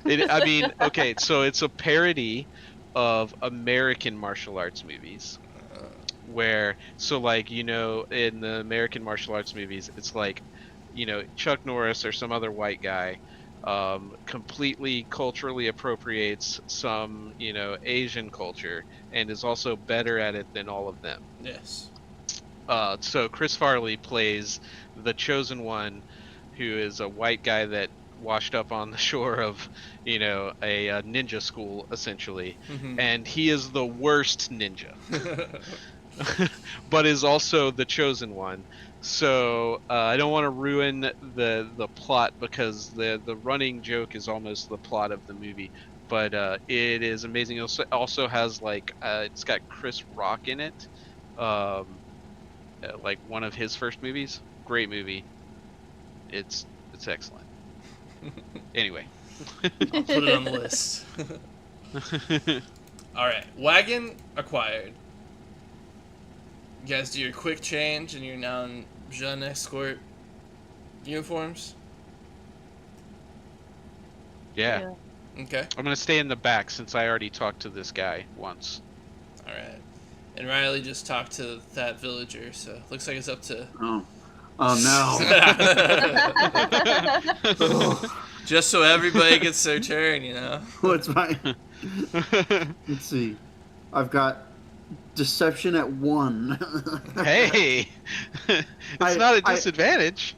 I mean, okay, so it's a parody of American martial arts movies, where, so like, you know, in the American martial arts movies, it's like, you know, Chuck Norris or some other white guy completely culturally appropriates some, you know, Asian culture and is also better at it than all of them. Yes. So Chris Farley plays the chosen one, who is a white guy that washed up on the shore of, you know, a ninja school, essentially. Mhm. And he is the worst ninja, but is also the chosen one. So I don't want to ruin the plot, because the running joke is almost the plot of the movie. But it is amazing. It also has like it's got Chris Rock in it, like one of his first movies. Great movie. It's excellent. Anyway. I'll put it on the list. Alright, wagon acquired. You guys do your quick change and you're now in Jeune Escort uniforms. Yeah. Okay. I'm gonna stay in the back since I already talked to this guy once. Alright. And Riley just talked to that villager, so looks like it's up to... Oh no. Just so everybody gets their turn, you know? What's my? Let's see. I've got deception at 1. Hey, it's not a disadvantage.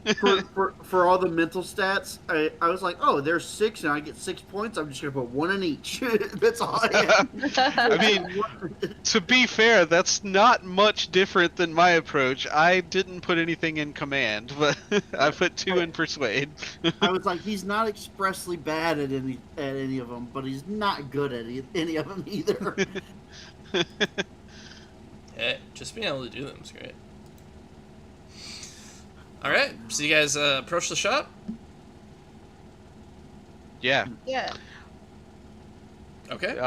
for all the mental stats, I was like, oh, there's 6 and I get 6 points. I'm just gonna put 1 in each. That's all I have. I mean, to be fair, that's not much different than my approach. I didn't put anything in command, but I put 2 in persuade. I was like, he's not expressly bad at any of them, but he's not good at any of them either. Hey, just being able to do them is great. Alright, so you guys approach the shop? Yeah. Yeah. Okay.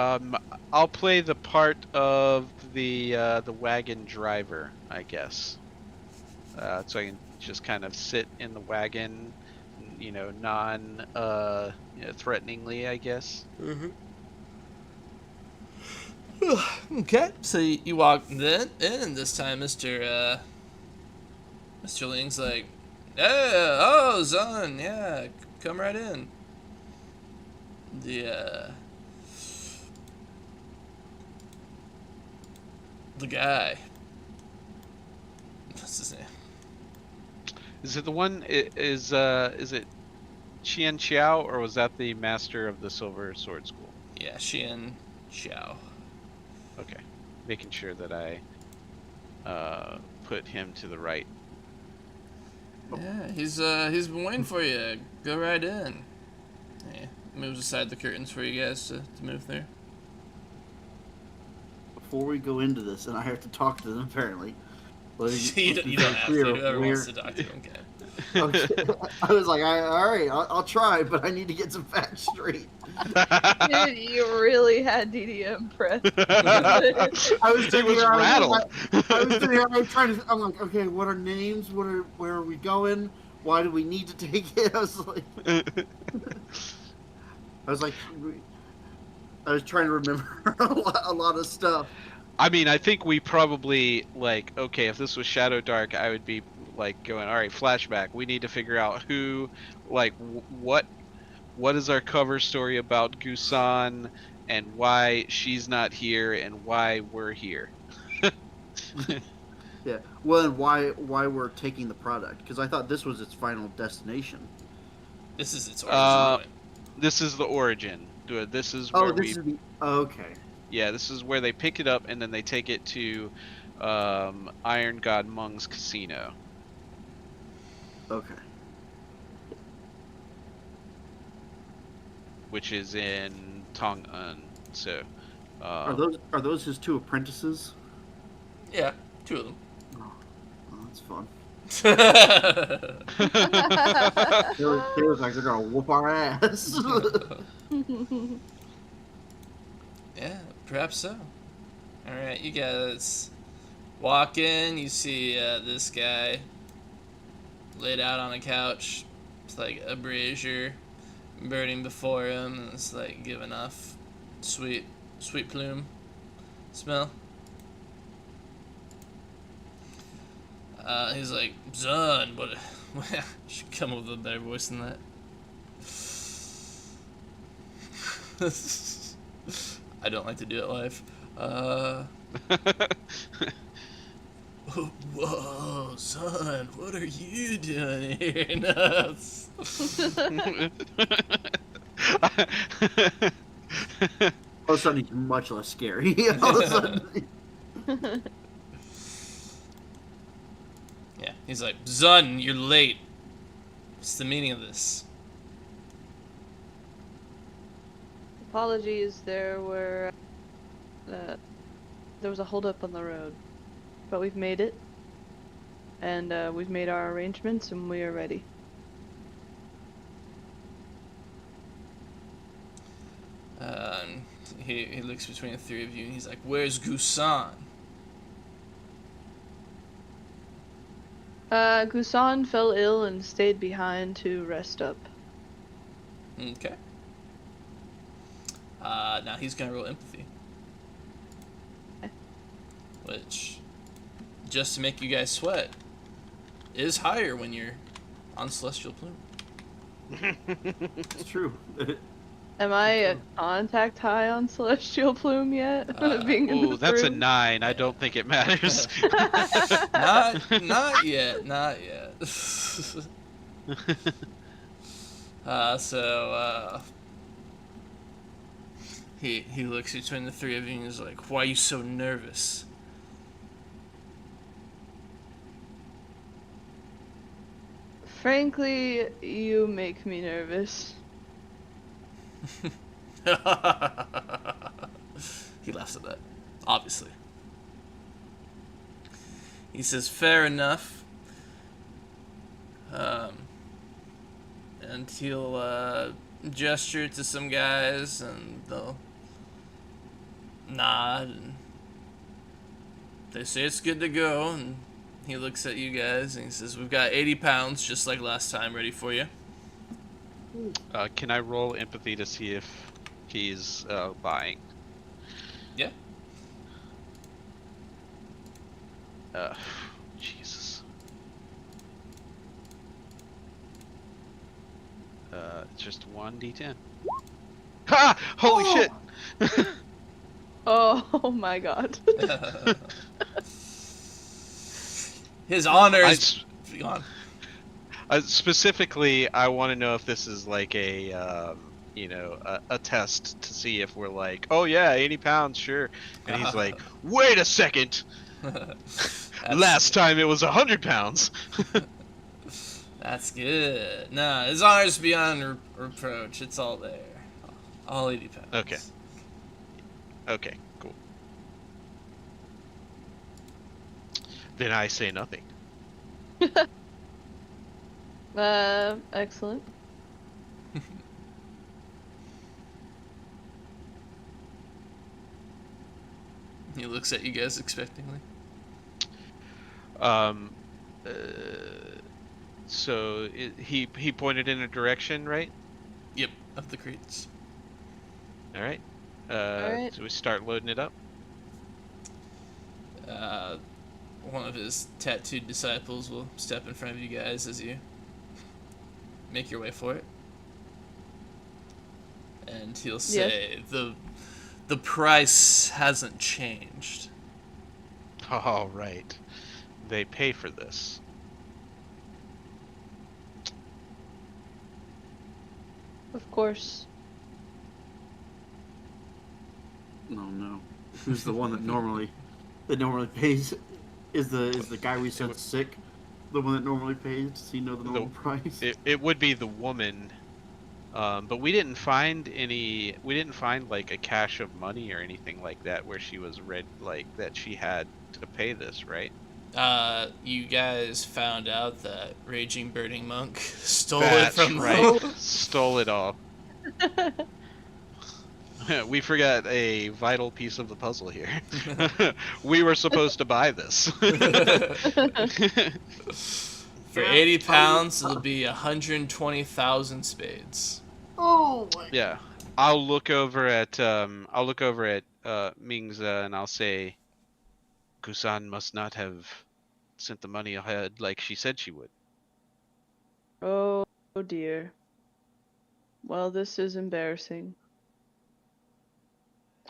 I'll play the part of the wagon driver, I guess. So I can just kind of sit in the wagon, you know, threateningly, I guess. Mm-hmm. Okay, so you walk then in, and this time Mr. Ling's like, "Yeah, oh, Zun, yeah, come right in." The guy. What's his name? Is it the one? Is it Qian Qiao, or was that the master of the Silver Sword School? Yeah, Xian Xiao. Okay, making sure that I put him to the right. Yeah, he's been waiting for you. Go right in. Yeah, moves aside the curtains for you guys to move through. Before we go into this, and I have to talk to them apparently. You don't have to. Whoever wants to talk to him can. Okay. I was like, all right, I'll try, but I need to get some facts straight. Dude, you really had DD impressed. I was He was rattled. I was sitting here, I was trying to. I'm like, okay, what are names? Where are we going? Why do we need to take it? I was like, I was trying to remember a lot of stuff. I mean, I think we probably, like, okay, if this was Shadow Dark, I would be like going, all right, flashback. We need to figure out who, like, what is our cover story about Gusan, and why she's not here, and why we're here. Yeah. Well, and why we're taking the product? Because I thought this was its final destination. This is its origin point. This is the origin. This is where okay. Yeah, this is where they pick it up and then they take it to Iron God Mung's casino. Okay. Which is in Tong-Un. So Are those his 2 apprentices? Yeah, 2 of them. Oh, that's fun. Yeah, They look like they're gonna whoop our ass. Perhaps so. Alright, you guys walk in, you see this guy laid out on a couch. It's like a brazier burning before him, and it's like giving off sweet plume smell. He's like, Zun, what? Should come up with a better voice than that. I don't like to do it live. Whoa, son, what are you doing here? No. All of a sudden, he's much less scary. All of a sudden, Yeah, he's like, Zun, you're late. What's the meaning of this? Apologies, there was a holdup on the road, but we've made it, and we've made our arrangements, and we are ready. He looks between the three of you and he's like, where's Gusan? Gusan fell ill and stayed behind to rest up. Okay. Now he's gonna roll empathy. Okay. Which, just to make you guys sweat, is higher when you're on Celestial Plume. it's true. Am I a contact high on Celestial Plume yet? Being in Oh, the that's a room? 9. I don't think it matters. Not yet. He looks between the three of you and is like, why are you so nervous? Frankly, you make me nervous. He laughs at that, obviously. He says, fair enough. And he'll gesture to some guys and they'll nod and they say it's good to go, and he looks at you guys and he says, we've got 80 pounds just like last time ready for you. Can I roll empathy to see if he's buying? Yeah. Jesus. It's just 1d10. Ha! Holy shit! Oh my god. His honor I is gone. Specifically, I want to know if this is like a test to see if we're like, oh yeah, 80 pounds, sure. And he's like, wait a second. Last time it was 100 pounds. That's good. Nah, his honor's beyond reproach. It's all there. All 80 pounds. Okay. Okay, cool. Then I say nothing. Excellent. He looks at you guys expectingly. So he pointed in a direction, right? Yep, of the crates. All right. Alright. So we start loading it up. One of his tattooed disciples will step in front of you guys as you make your way for it. And he'll say, the price hasn't changed. All right. They pay for this. Of course. No. Who's the one that normally pays? Is the guy we sent sick the one that normally pays? Does he know the normal price? It would be the woman, but we didn't find like a cache of money or anything like that where she was that she had to pay this, right? You guys found out that Raging Burning Monk stole That's it from right. Stole it all. We forgot a vital piece of the puzzle here. We were supposed to buy this. For 80 pounds, it'll be 120,000 spades. Oh my. Yeah, I'll look over at Mingza and I'll say, Kusan must not have sent the money ahead like she said she would. Oh dear. Well, this is embarrassing.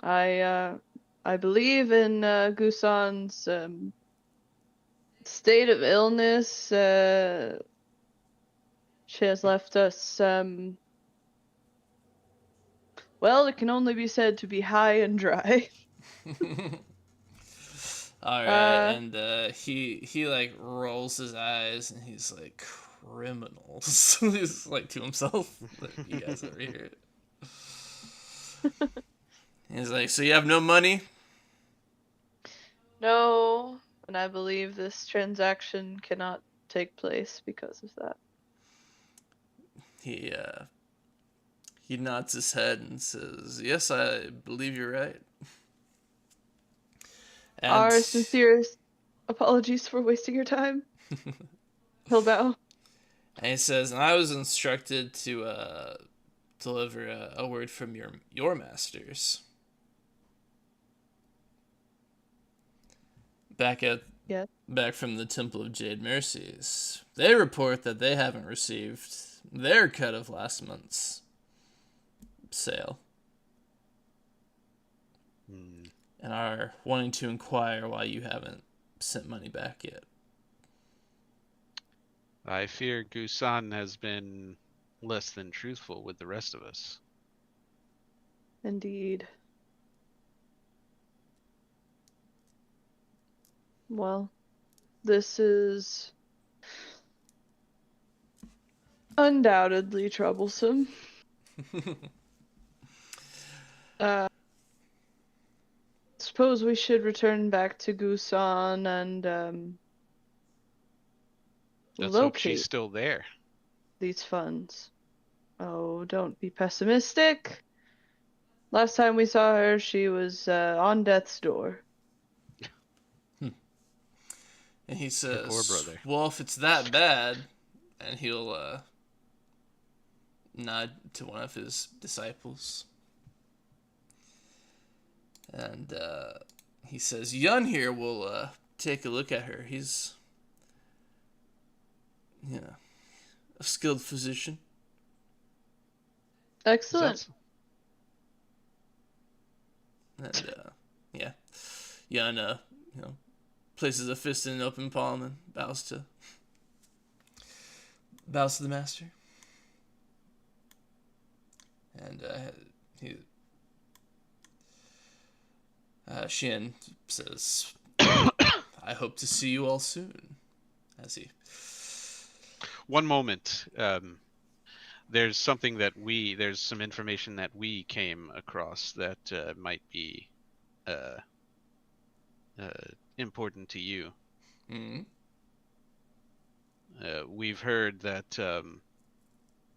I believe in Gusan's state of illness. She has left us well, it can only be said to be high and dry. All right, and he like rolls his eyes and he's like, criminals. He's like to himself. Like, you guys over here. He's like, so you have no money? No, and I believe this transaction cannot take place because of that. He nods his head and says, "Yes, I believe you're right." And Our sincerest apologies for wasting your time. He'll bow. And he says, "And I was instructed to deliver a word from your masters. Back from the Temple of Jade Mercies. They report that they haven't received their cut of last month's sale. And are wanting to inquire why you haven't sent money back yet." I fear Gusan has been less than truthful with the rest of us. Indeed. Well, this is undoubtedly troublesome. Suppose we should return back to Gusan and Let's hope locate she's still there. these funds. Oh, don't be pessimistic. Last time we saw her, she was on death's door. And he says, poor brother. "Well, if it's that bad," and he'll nod to one of his disciples. And he says, "Yun here will take a look at her. He's, a skilled physician." Excellent. And Yun, places a fist in an open palm and bows to the master. And Xian says, "I hope to see you all soon." As he One moment. There's some information that we came across that might be important to you. Mm-hmm. We've heard that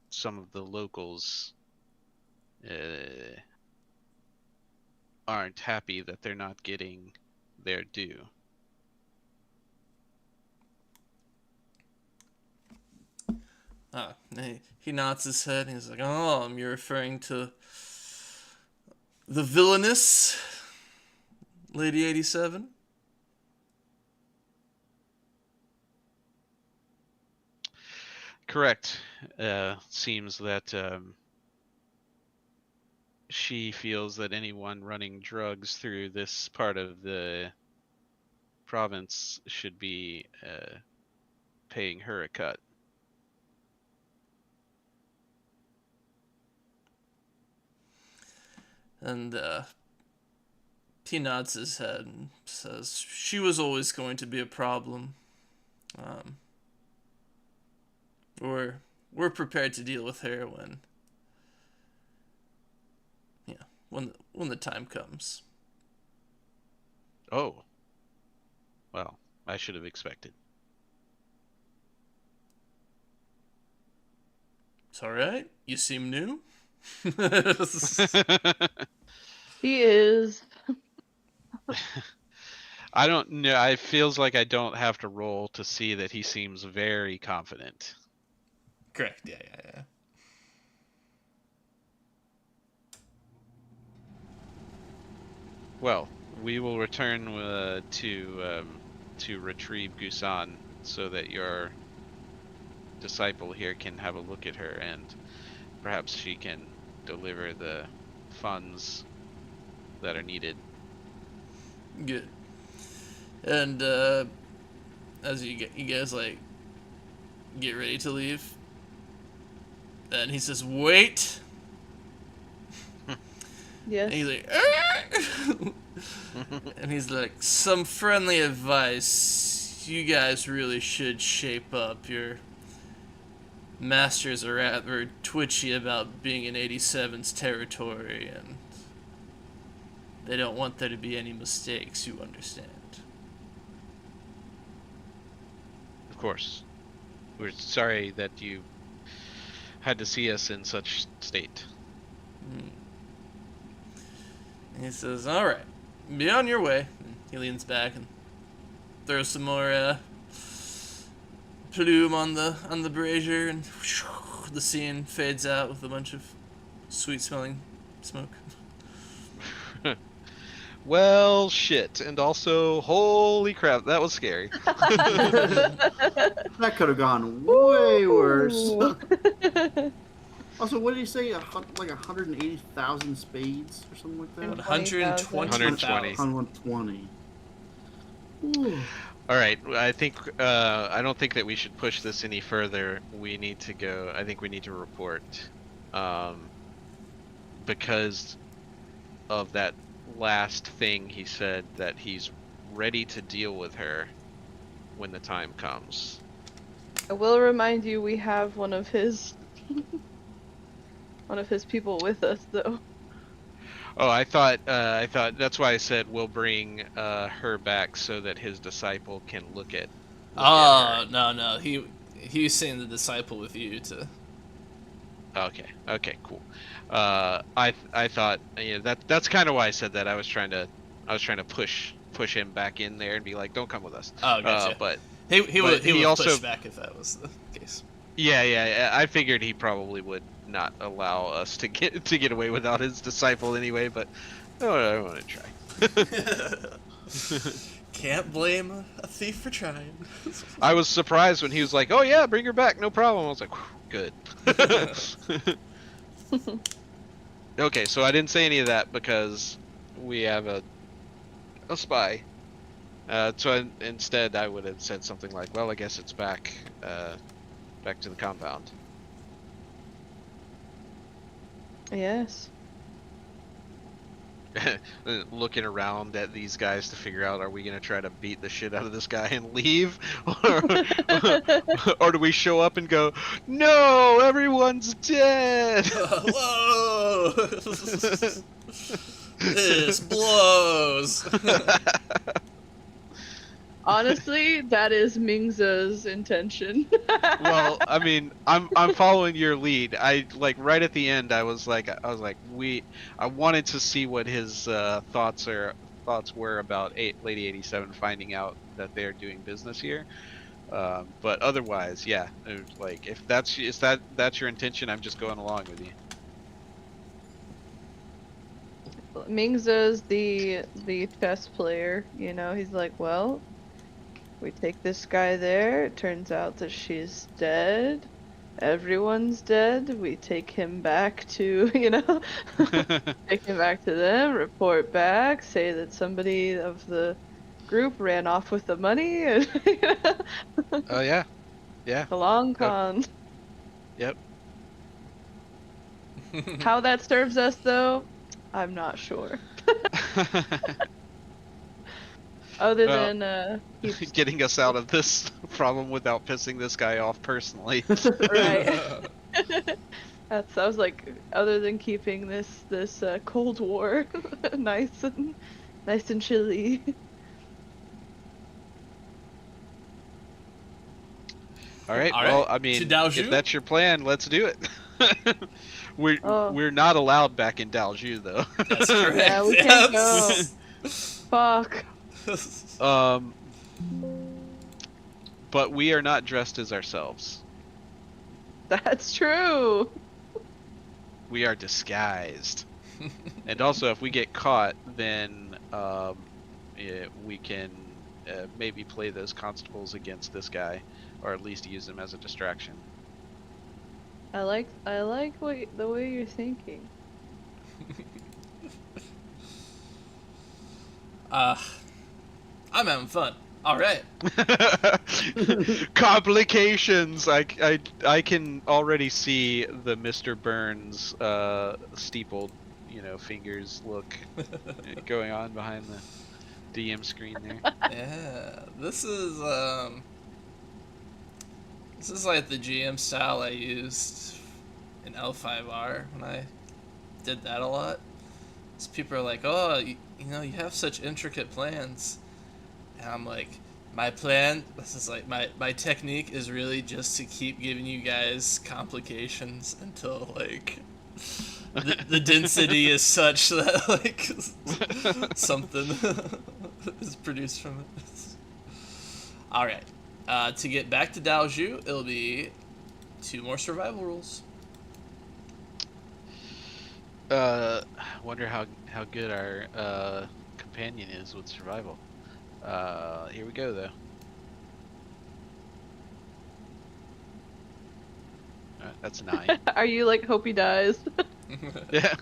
some of the locals aren't happy that they're not getting their due. He nods his head and he's like, "Oh, you're referring to the villainous Lady 87? Correct. Seems that she feels that anyone running drugs through this part of the province should be paying her a cut. And he nods his head and says, "She was always going to be a problem. We're prepared to deal with her when the time comes." Oh. Well, I should have expected. "It's all right. You seem new." He is. I don't know. It feels like I don't have to roll to see that he seems very confident. Correct. Yeah. Well, we will return to retrieve Gusan so that your disciple here can have a look at her and perhaps she can deliver the funds that are needed. Good. And as you guys like get ready to leave, and he says, "Wait." Yes. And he's like, "Ah!" And he's like, "Some friendly advice. You guys really should shape up. Your masters are rather twitchy about being in 87's territory, and they don't want there to be any mistakes, you understand." Of course. We're sorry that you had to see us in such state. And he says, "All right, be on your way." And he leans back and throws some more plume on the brazier, and the scene fades out with a bunch of sweet-smelling smoke. Well, shit. And also, holy crap, that was scary. That could have gone way worse. Ooh. Also, what did he say? Like 180,000 spades or something like that? 120,000. 120. Ooh. All right, I don't think that we should push this any further. We need to go. I think we need to report, because of that last thing he said, that he's ready to deal with her when the time comes. I will remind you, we have one of his people with us, though. Oh, I thought that's why I said we'll bring her back so that his disciple can look at. Oh, no. He was saying the disciple with you to. Okay, cool. I thought, that's kind of why I said that. I was trying to push him back in there and be like, don't come with us. Oh, gotcha. But he would also push back if that was the case. yeah, I figured he probably would not allow us to get away without his disciple anyway. But I want to try. Can't blame a thief for trying. I was surprised when he was like, "Oh yeah, bring her back, no problem." I was like, "Good." Okay, so I didn't say any of that because we have a spy. Instead, I would have said something like, "Well, I guess it's back to the compound." Yes. Looking around at these guys to figure out, are we gonna try to beat the shit out of this guy and leave, or do we show up and go, "No, everyone's dead." Whoa! This blows. Honestly, that is Mingza's intention. Well, I mean, I'm following your lead. I like right at the end. I was like, I wanted to see what his thoughts were about Lady 87 finding out that they're doing business here. But otherwise, yeah, like if that's your intention, I'm just going along with you. Mingza's the chess player, he's like, well, we take this guy there, it turns out that she's dead, everyone's dead, we take him back to, take him back to them, report back, say that somebody of the group ran off with the money, and Oh yeah. the long con. Yep. How that serves us, though, I'm not sure. Other than he's getting us out of this problem without pissing this guy off personally. right. I was like, other than keeping this Cold War nice and chilly. All right. All Well, right. I mean, To Daoju? if that's your plan, let's do it. we're Oh. we're not allowed back in Dalju though. That's correct. Yeah, we can't yes. Fuck. Um, but we are not dressed as ourselves. That's true. We are disguised. And also, if we get caught, then yeah, we can maybe play those constables against this guy, or at least use them as a distraction. I like the way you're thinking. I'm having fun. All right. Complications. I can already see the Mr. Burns steepled, fingers look going on behind the DM screen there. Yeah, this is like the GM style I used in L5R when I did that a lot. So people are like, "Oh, you have such intricate plans," and I'm like, "My plan, this is like my technique is really just to keep giving you guys complications until like." The density is such that like something is produced from it. All right, to get back to Dalju, it'll be 2 more survival rules. Wonder how good our companion is with survival. Here we go though. That's a 9. Are you like hope he dies? Yeah.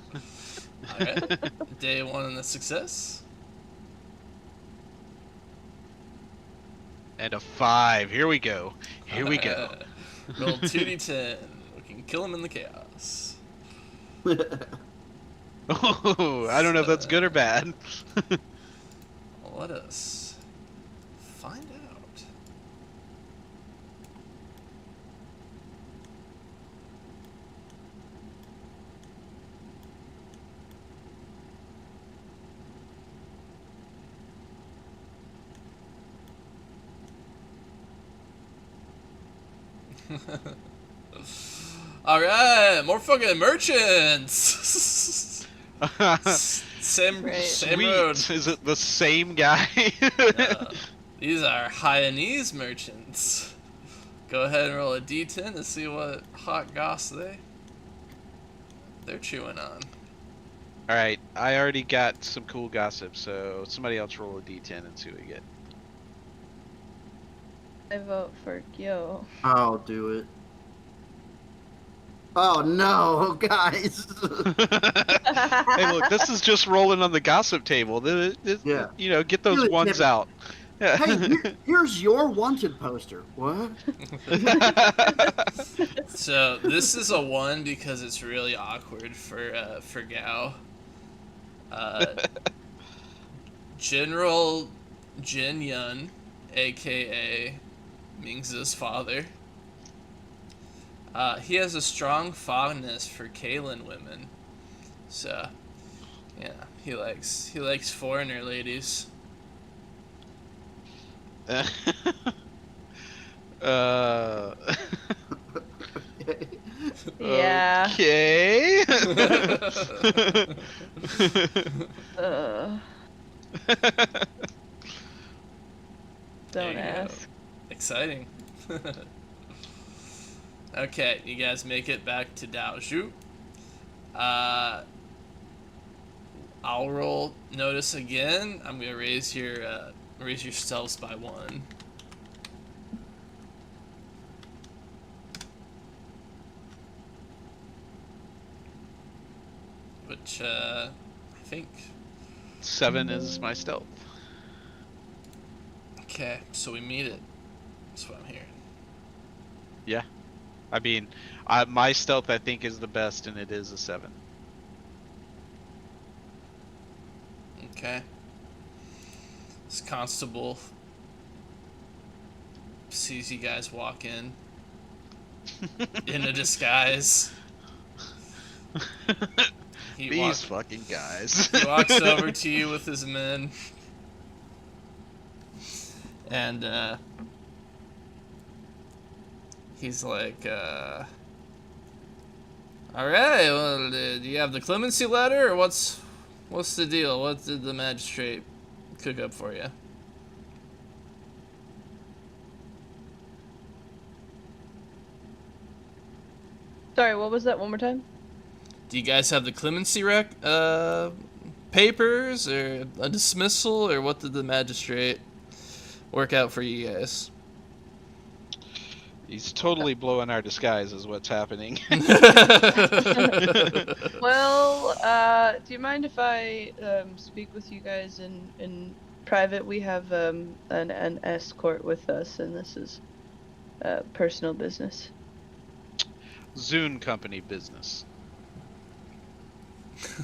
All right, day 1 and a success. And a 5. Here we go. Here we go. Roll 2d10. We can kill him in the chaos. Oh, I don't know if that's good or bad. Let us find out. All right, more fucking merchants. Same Sweet. road. Is it the same guy? These are Hyanese merchants. Go ahead and roll a d10 to see what hot goss they're chewing on. Alright, I already got some cool gossip, so somebody else roll a d10 and see what we get. I vote for Gyo. I'll do it. Oh no, guys! Hey, look, this is just rolling on the gossip table. Yeah. Get those Dude, ones yeah. out. Hey, here's your wanted poster. What? So this is a 1 because it's really awkward for Gao. General Jin Yun, aka Ming's father. He has a strong fondness for Kalen women, so yeah, he likes foreigner ladies. Yeah. Okay. Don't There you go. ask. Exciting. Okay, you guys make it back to Daozhu. I'll roll notice again. I'm gonna raise your stealths by 1. Which I think. 7 is my stealth. Okay, so we meet it. That's what I'm hearing. Yeah. I mean, my stealth I think is the best, and it is a 7. Okay. This constable sees you guys walk in a disguise. These fucking guys. He walks over to you with his men, and he's like, All right. Well, do you have the clemency letter, or what's the deal? What did the magistrate cook up for you? Sorry, what was that? One more time. Do you guys have the clemency papers, or a dismissal, or what did the magistrate work out for you guys? He's totally blowing our disguise, is what's happening. Well, do you mind if I speak with you guys in private? We have an escort with us, and this is personal business. Zune Company business.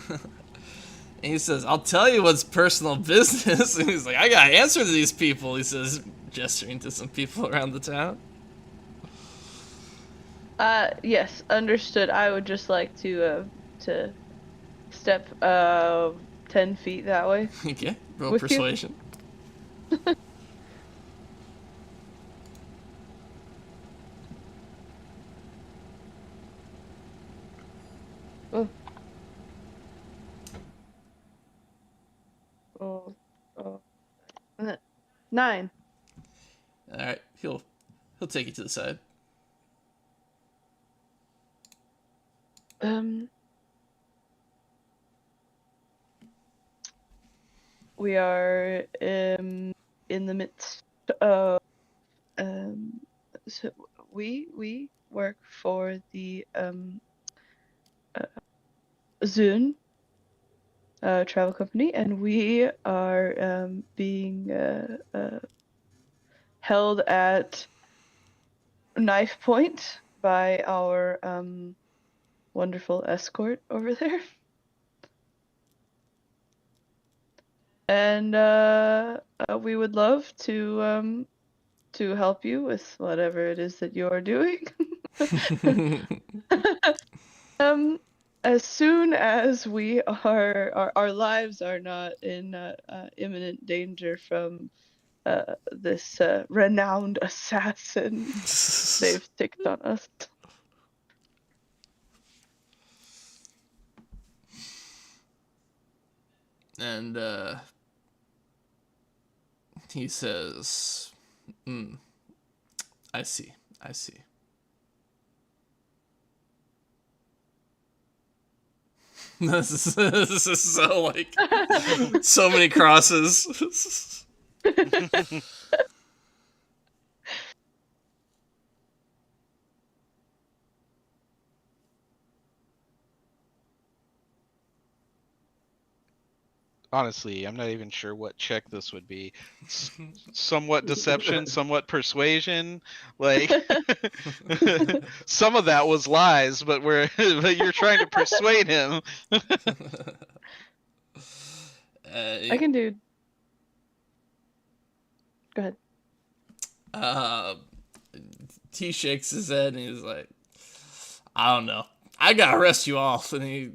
And he says, "I'll tell you what's personal business." And he's like, "I gotta answer to these people." He says, gesturing to some people around the town. Yes, understood. I would just like to step 10 feet that way. Okay, roll With you? persuasion. Oh. Oh. 9. All right, he'll take you to the side. We are in the midst of so we work for the Zune travel company, and we are being held at knife point by our wonderful escort over there. And we would love to help you with whatever it is that you're doing. As soon as we are our lives are not in imminent danger from this renowned assassin they've ticked on us. And he says, I see. This is so like so many crosses. Honestly, I'm not even sure what check this would be. Somewhat deception, somewhat persuasion. Like some of that was lies, but but you're trying to persuade him. I can do. Go ahead. He shakes his head and he's like, "I don't know. I gotta arrest you all." And he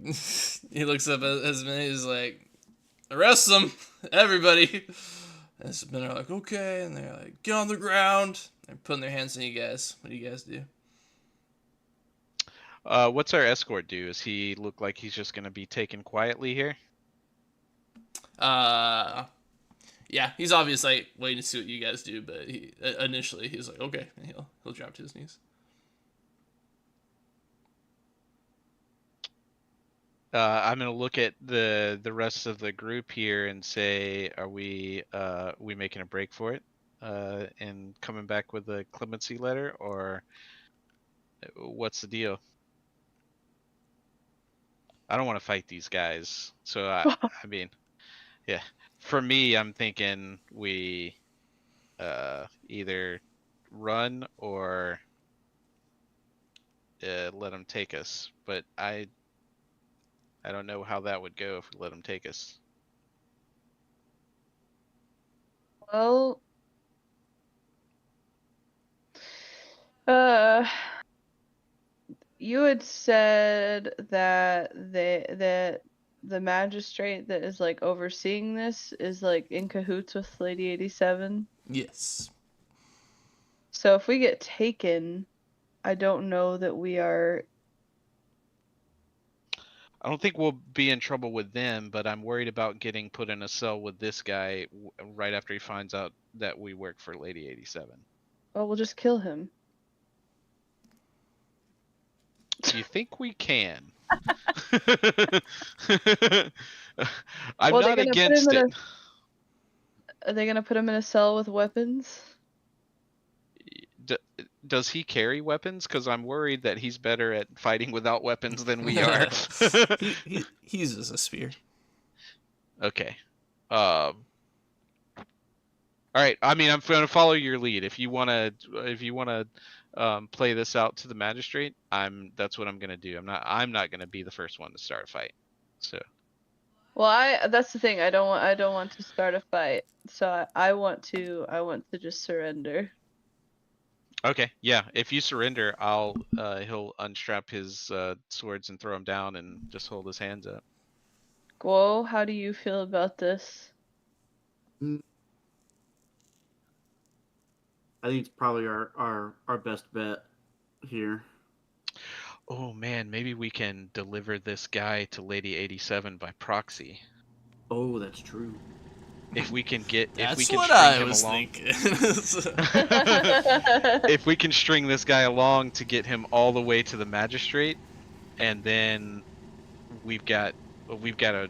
looks up at his man. He's like, "Arrest them, everybody." And the men are like, "Okay," and they're like, "Get on the ground." They're putting their hands on you guys. What do you guys do? What's our escort do? Does he look like he's just gonna be taken quietly here? Yeah, he's obviously like waiting to see what you guys do, but initially he's like, "Okay," and he'll drop to his knees. I'm gonna look at the rest of the group here and say, are we making a break for it, and coming back with a clemency letter, or what's the deal? I don't want to fight these guys, so I mean, yeah. For me, I'm thinking we either run or let them take us, but I don't know how that would go if we let them take us. Well, you had said that the magistrate that is like overseeing this is like in cahoots with Lady 87. Yes. So if we get taken, I don't know that we are I don't think we'll be in trouble with them, but I'm worried about getting put in a cell with this guy right after he finds out that we work for Lady 87. Well, we'll just kill him. Do you think we can? I'm Well, they're not gonna put against him in it. Are they gonna put him in a cell with weapons? D- does he carry weapons? Because I'm worried that he's better at fighting without weapons than we are. he uses a spear. Okay. All right. I mean, I'm going to follow your lead. If you wanna play this out to the magistrate, that's what I'm gonna do. I'm not gonna be the first one to start a fight. So. Well, that's the thing. I don't want to start a fight. So I want to just surrender. Okay, yeah. If you surrender, he'll unstrap his swords and throw them down and just hold his hands up. Guo, how do you feel about this? I think it's probably our best bet here. Oh man, maybe we can deliver this guy to Lady 87 by proxy. Oh, that's true. If we can get, if we That's can what string I him was along. thinking. If we can string this guy along to get him all the way to the magistrate, and then we've got a we got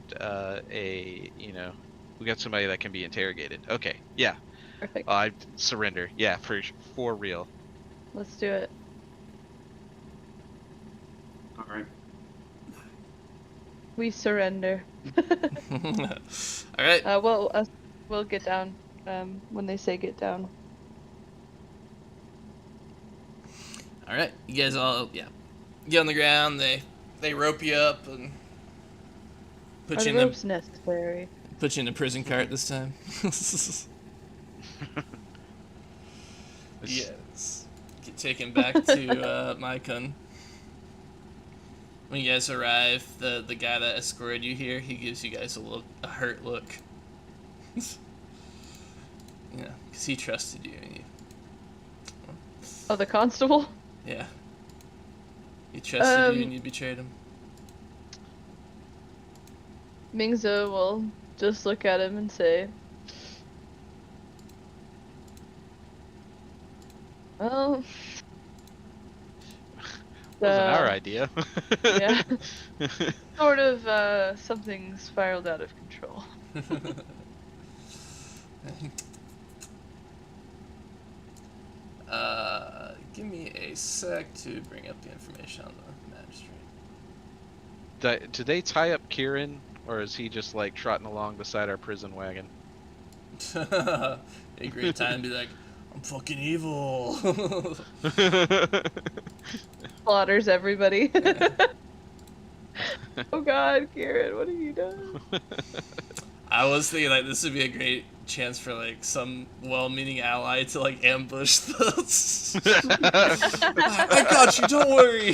somebody that can be interrogated. Okay, yeah. Perfect. I surrender. Yeah, for real. Let's do it. All right. We surrender. All right. We'll get down when they say get down. All right. You guys all get on the ground. They rope you up and Are put the you in ropes necessary? put you in a prison cart this time. Yes. Get taken back to Maikun. When you guys arrive, the guy that escorted you here, he gives you guys a hurt look. Yeah, because he trusted you. And Oh, the constable? yeah. He trusted you and you betrayed him. Mingzu will just look at him and say, well, Wasn't our idea. yeah, sort of, something spiraled out of control. Give me a sec to bring up the information on the magistrate. Do they tie up Kieran, or is he just like trotting along beside our prison wagon? A great time to be like, I'm fucking evil. Slaughters everybody. Oh god, Kieran, what have you done? I was thinking like this would be a great chance for like some well-meaning ally to like ambush the. I got you. Don't worry.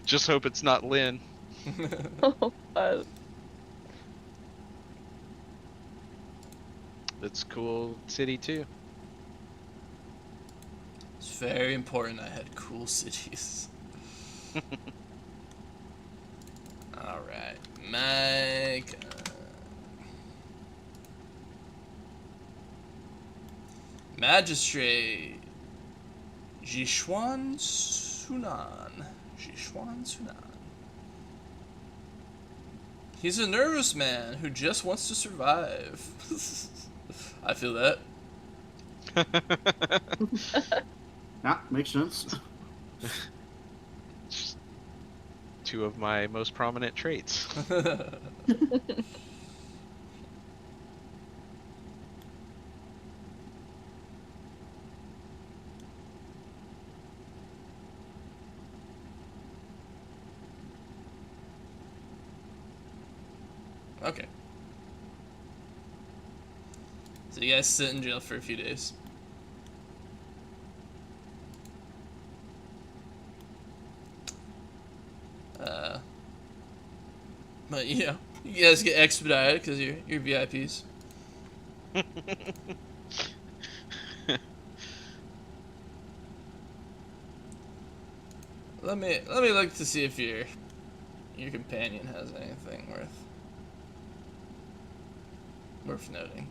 Just hope it's not Lynn. Oh god. It's cool city too. It's very important I had cool cities. Alright, Mike. Magistrate Jishuan Sunan. Jishuan Sunan. He's a nervous man who just wants to survive. I feel that. Yeah, makes sense. Just two of my most prominent traits. Okay. So you guys sit in jail for a few days. But you know, you guys get expedited because you're VIPs. Let me look to see if your companion has anything worth noting.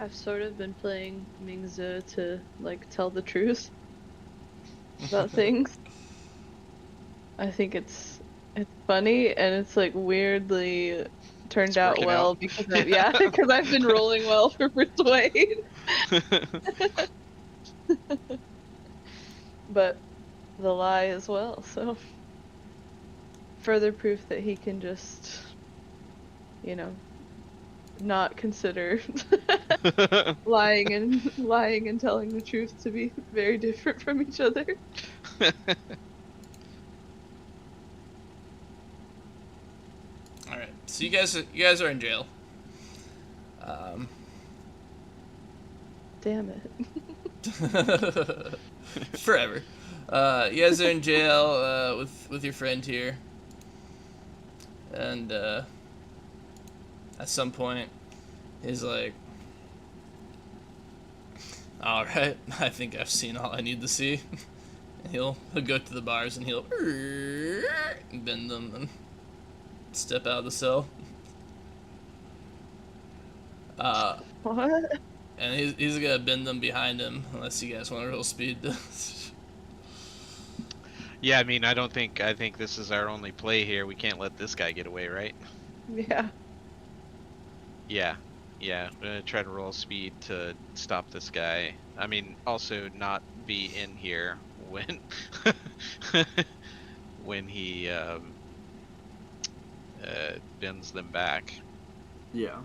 I've sort of been playing Mingzu to like tell the truth about things. I think it's funny and it's like weirdly turned It's out working well out. because because I've been rolling well for Persuade. But the lie as well, so further proof that he can just, not consider lying and telling the truth to be very different from each other. All right. So you guys are in jail. Damn it. Forever. You guys are in jail with your friend here, and at some point, he's like, "All right, I think I've seen all I need to see." And he'll go to the bars and he'll bend them and step out of the cell. What? And he's gonna bend them behind him unless you guys want to roll speed. Yeah, I mean, I think this is our only play here. We can't let this guy get away, right? Yeah. Yeah. I'm gonna try to roll speed to stop this guy. I mean, also not be in here when when he bends them back. Yeah.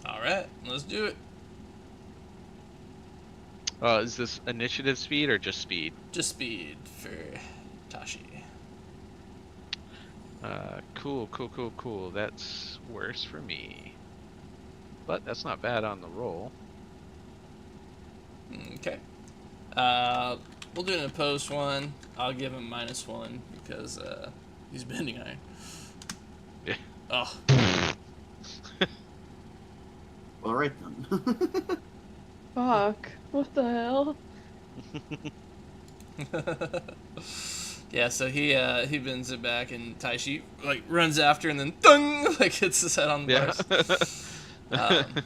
All right, let's do it. Is this initiative speed or just speed? Just speed for Tashi. Cool. That's worse for me. But that's not bad on the roll. Okay. We'll do an opposed one. I'll give him -1 because he's bending iron. Yeah. Oh. All right then. Fuck. What the hell? Yeah, so he bends it back and Taishi like runs after and then thung like hits his head on the bars.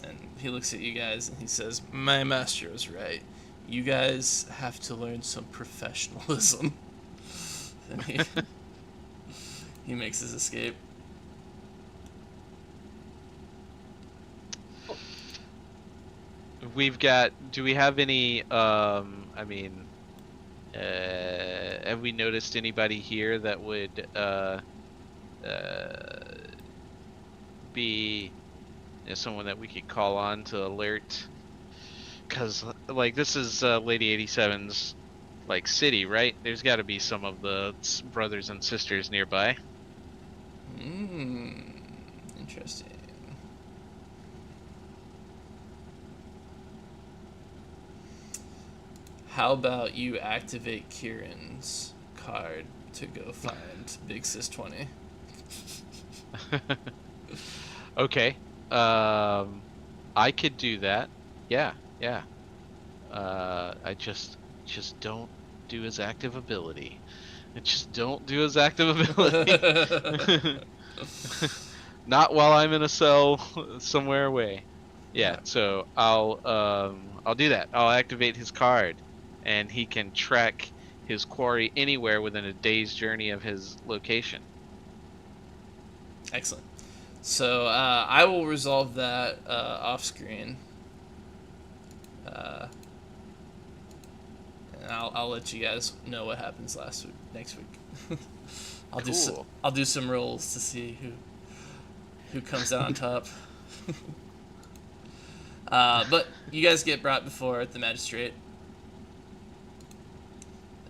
And he looks at you guys and he says, "My master was right. You guys have to learn some professionalism." And he makes his escape. Do we have any, I mean, have we noticed anybody here that would, be someone that we could call on to alert? Because, like, this is, Lady 87's, like, city, right? There's gotta be some of the brothers and sisters nearby. Interesting. How about you activate Kieran's card to go find Big Sis 20? Okay. I could do that. Yeah. I just don't do his active ability. Just don't do his active ability. Not while I'm in a cell somewhere away. Yeah, so I'll do that. I'll activate his card, and he can track his quarry anywhere within a day's journey of his location. Excellent. So I will resolve that off screen. And I'll let you guys know what happens next week. Cool. I'll do some rolls to see who comes out on top. But you guys get brought before the magistrate.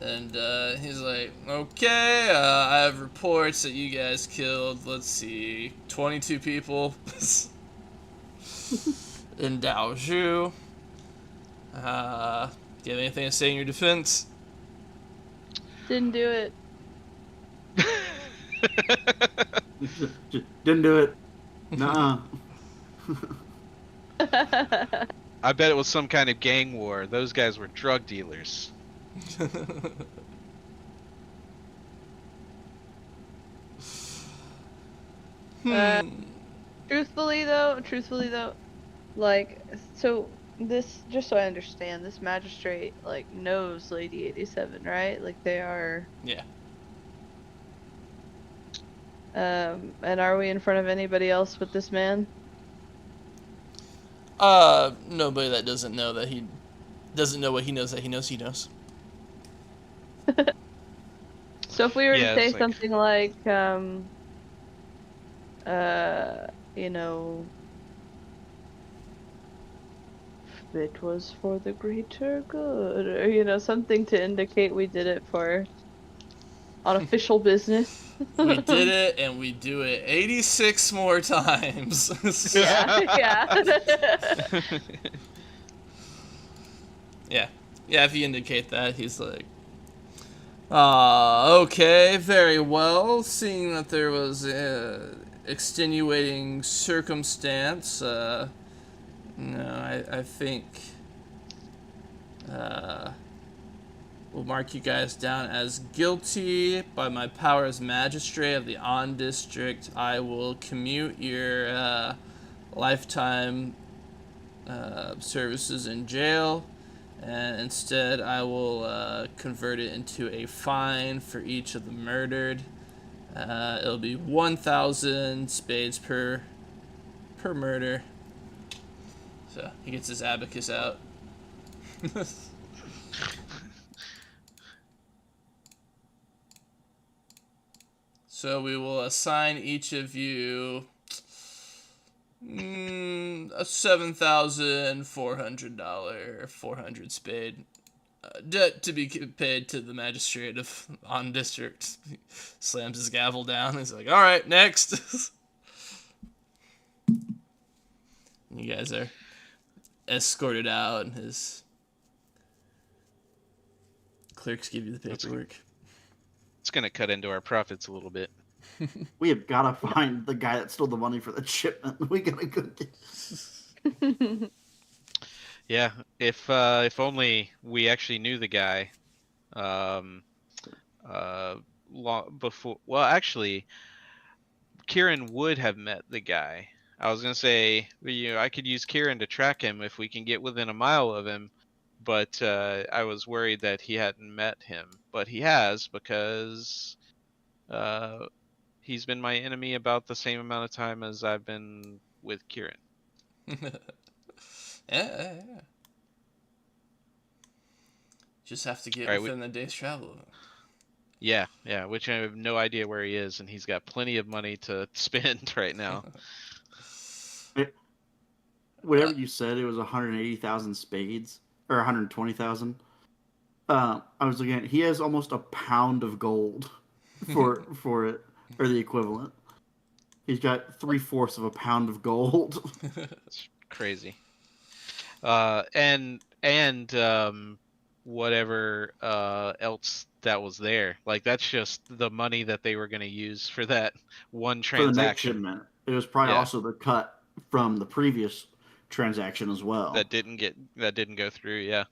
And he's like, okay, I have reports that you guys killed, let's see, 22 people in Daozhu. Do you have anything to say in your defense? Didn't do it. Didn't do it. Nuh-uh. I bet it was some kind of gang war. Those guys were drug dealers. Truthfully though, like, so this, just so I understand, this magistrate, like, knows Lady 87, right? Like, they are... Yeah. And are we in front of anybody else with this man? Nobody that doesn't know that he doesn't know what he knows that he knows he knows. So if we were Yeah, to say it's like- something like, you know, it was for the greater good, or, you know, something to indicate we did it for on official business. We did it, and we do it 86 more times. Yeah. Yeah. Yeah, if you indicate that, he's like, okay, very well. Seeing that there was extenuating circumstance, no, I think we'll mark you guys down as guilty. By my power as magistrate of the On District, I will commute your lifetime services in jail, and instead I will convert it into a fine for each of the murdered. It'll be 1,000 spades per murder. So he gets his abacus out. So we will assign each of you a $7,400 400 spade debt to be paid to the magistrate of On District. He slams his gavel down. He's like, "All right, next." You guys are escorted out, and his clerks give you the paperwork. It's gonna cut into our profits a little bit. We have got to find the guy that stole the money for the shipment. We gotta go get. Yeah, if only we actually knew the guy, long before. Well, actually, Kieran would have met the guy. I was gonna say, I could use Kieran to track him if we can get within a mile of him, but I was worried that he hadn't met him, but he has, because he's been my enemy about the same amount of time as I've been with Kieran. Yeah. Just have to get All right, within a day's travel. Yeah, which I have no idea where he is, and he's got plenty of money to spend right now. Whatever you said, it was 180,000 spades or 120,000. I was looking at. He has almost a pound of gold for it, or the equivalent. He's got 3/4 of a pound of gold. It's crazy. And whatever else that was there, like that's just the money that they were going to use for that one For the next transaction shipment. It was probably Yeah. also the cut from the previous transaction as well. that didn't go through. Yeah,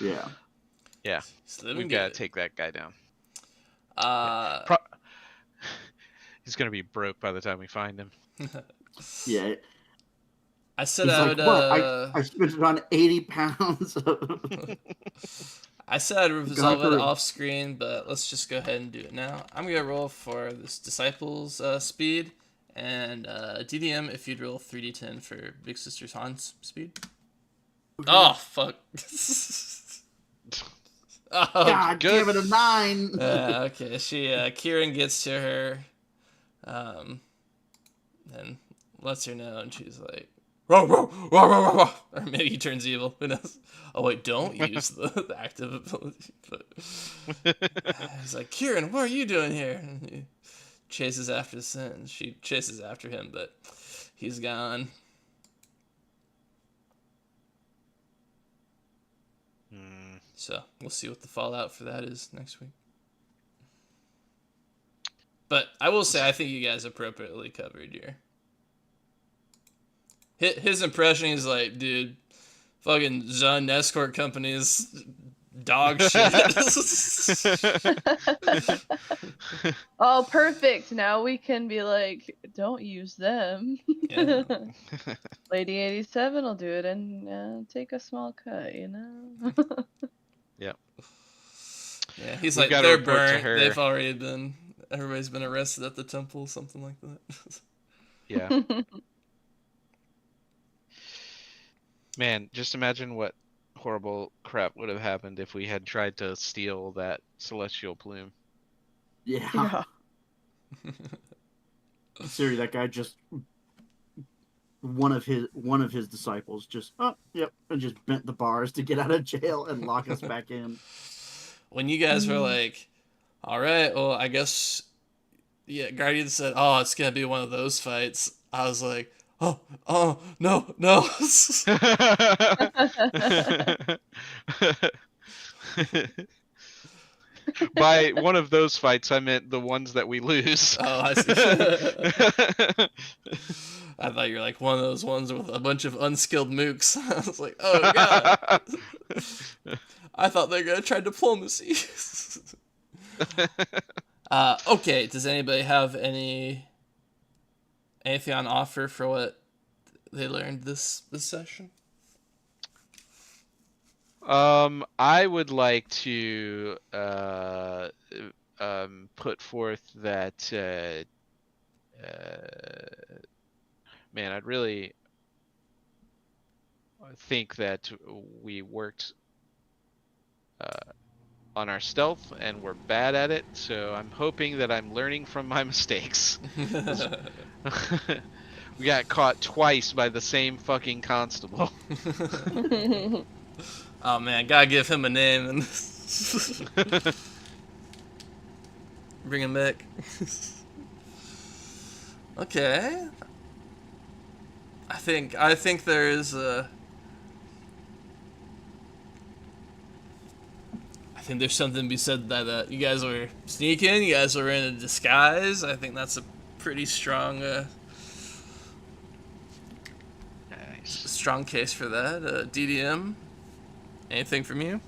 Yeah. He's living we gotta good. take that guy down. He's gonna be broke by the time we find him. Yeah. I said He's I like, would. what? I spent it on 80 pounds of... I said I'd resolve it through. off screen, but let's just go ahead and do it now. I'm gonna roll for this disciples speed, and DDM if you'd roll 3d10 for Big Sister's Han's speed. Oh fuck! Oh, God, good. give it a 9. okay. She Kieran gets to her, and lets her know, and she's like, "Row, row, row, row, row, row." Or maybe he turns evil. Who knows? Oh wait, don't use the active ability. But he's like, Kieran, what are you doing here? And he chases after Sin. She chases after him, but he's gone. So we'll see what the fallout for that is next week. But I will say, I think you guys appropriately covered your. His impression is like, dude, fucking Zun escort company is dog shit. Oh, perfect. Now we can be like, don't use them. Yeah. Lady 87 will do it and take a small cut, you know? Yep. Yeah, he's We've like, gotta they're report to burnt. her. They've already been. Everybody's been arrested at the temple, something like that. Yeah. Man, just imagine what horrible crap would have happened if we had tried to steal that celestial plume. Yeah. Yeah. Seriously, that guy just one of his disciples just and just bent the bars to get out of jail and lock us back in. When you guys were like, all right, well, I guess, yeah, Guardian said, oh, it's going to be one of those fights. I was like, oh, no. By one of those fights, I meant the ones that we lose. Oh, I see. I thought you were like one of those ones with a bunch of unskilled mooks. I was like, oh, God. I thought they were going to try diplomacy. Okay, does anybody have anything on offer for what they learned this session? I would like to put forth that man, I'd really think that we worked on our stealth and we're bad at it, so I'm hoping that I'm learning from my mistakes. We got caught twice by the same fucking constable. Oh man, gotta give him a name and bring him back. Okay. I think there is a. I think there's something to be said that you guys were sneaking. You guys were in a disguise. I think that's a pretty strong, strong case for that. DDM. Anything from you?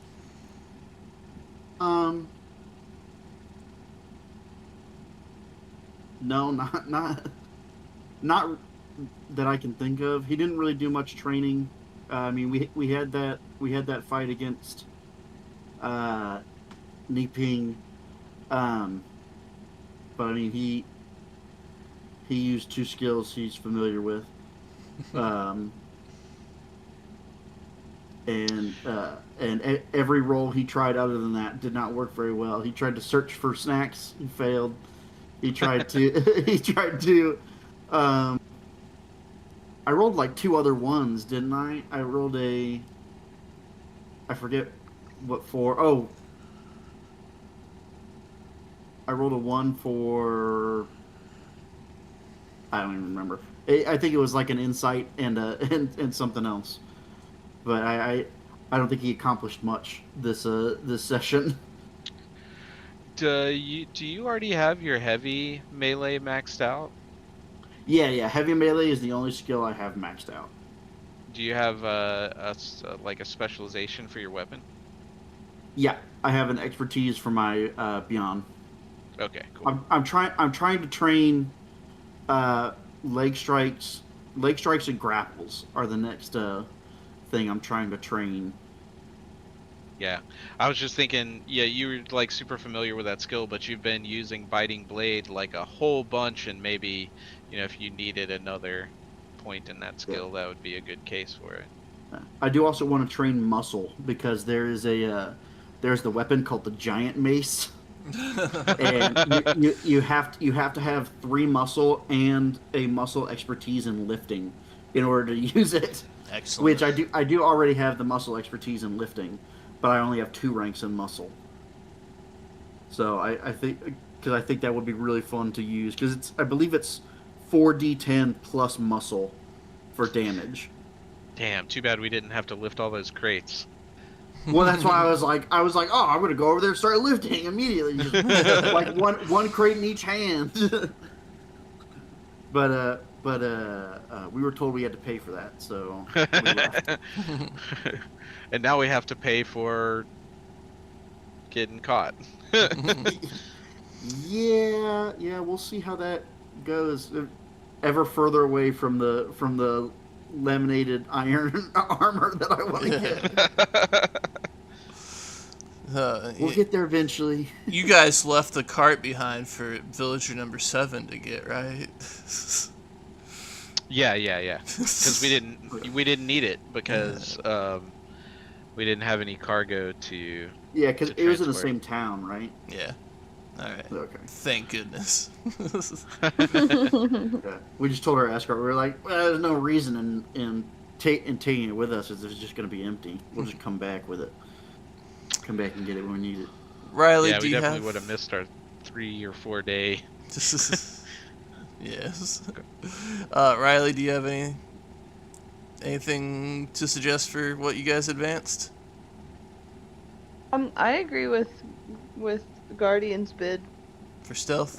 No, not that I can think of. He didn't really do much training. I mean, we had that fight against Niping, but I mean he used two skills he's familiar with, and every role he tried other than that did not work very well. He tried to search for snacks, he failed. He tried to I rolled like two other ones, didn't I? I rolled I forget what for. Oh, I rolled a 1 for, I don't even remember. I think it was like an insight and and something else. But I don't think he accomplished much this session. Do you already have your heavy melee maxed out? Yeah. Heavy melee is the only skill I have maxed out. Do you have like a specialization for your weapon? Yeah, I have an expertise for my Beyond. Okay, cool. I'm trying to train leg strikes. Leg strikes and grapples are the next thing I'm trying to train. Yeah, I was just thinking, yeah, you're like super familiar with that skill, but you've been using Biting Blade like a whole bunch, and maybe, if you needed another point in that skill, that would be a good case for it. I do also want to train muscle because there's the weapon called the Giant Mace, and you have to have 3 muscle and a muscle expertise in lifting in order to use it. Excellent. Which I do already have the muscle expertise in lifting, but I only have 2 ranks in muscle. So I think, because I think that would be really fun to use, because I believe it's 4d10 plus muscle for damage. Damn, too bad we didn't have to lift all those crates. Well, that's why I was like, oh, I'm gonna go over there and start lifting immediately, just like one crate in each hand. But we were told we had to pay for that, so we left. And now we have to pay for getting caught. Yeah, we'll see how that goes. Ever further away from the laminated iron armor that I want to get. We'll get there eventually. You guys left the cart behind for villager number 7 to get, right? Yeah. Because we didn't need it because we didn't have any cargo to. Yeah, because it was in the transport. same town, right? Yeah. All right. Okay. Thank goodness. Yeah. We just told our escort, we were like, well, there's no reason in taking it with us. It's just going to be empty. We'll just come back with it. Come back and get it when we need it. Riley, Yeah, do we you definitely have? would have missed our 3 or 4 day. Yes. Riley, do you have anything to suggest for what you guys advanced? I agree with Guardian's bid. For stealth?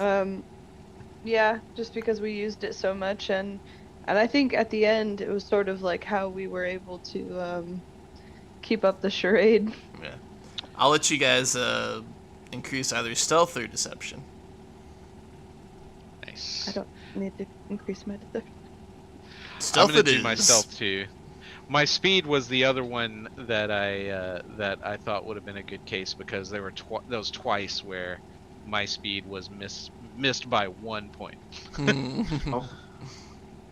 Yeah, just because we used it so much, and I think at the end it was sort of like how we were able to keep up the charade. Yeah. I'll let you guys increase either stealth or deception. Nice. I don't need to increase my deception. Stealth I'm gonna it do is. my stealth too. My speed was the other one that I thought would have been a good case because there were those twice where my speed was missed by 1 point.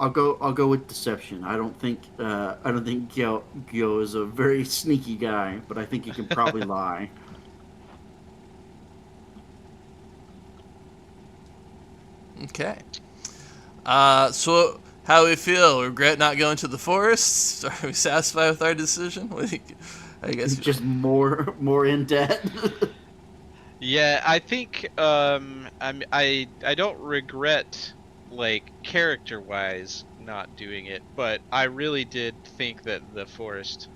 I'll go with deception. I don't think Gyo is a very sneaky guy, but I think he can probably lie. Okay. So how do we feel? Regret not going to the forest? Are we satisfied with our decision? I guess Just more in debt. Yeah, I think I don't regret like character-wise not doing it, but I really did think that the forest,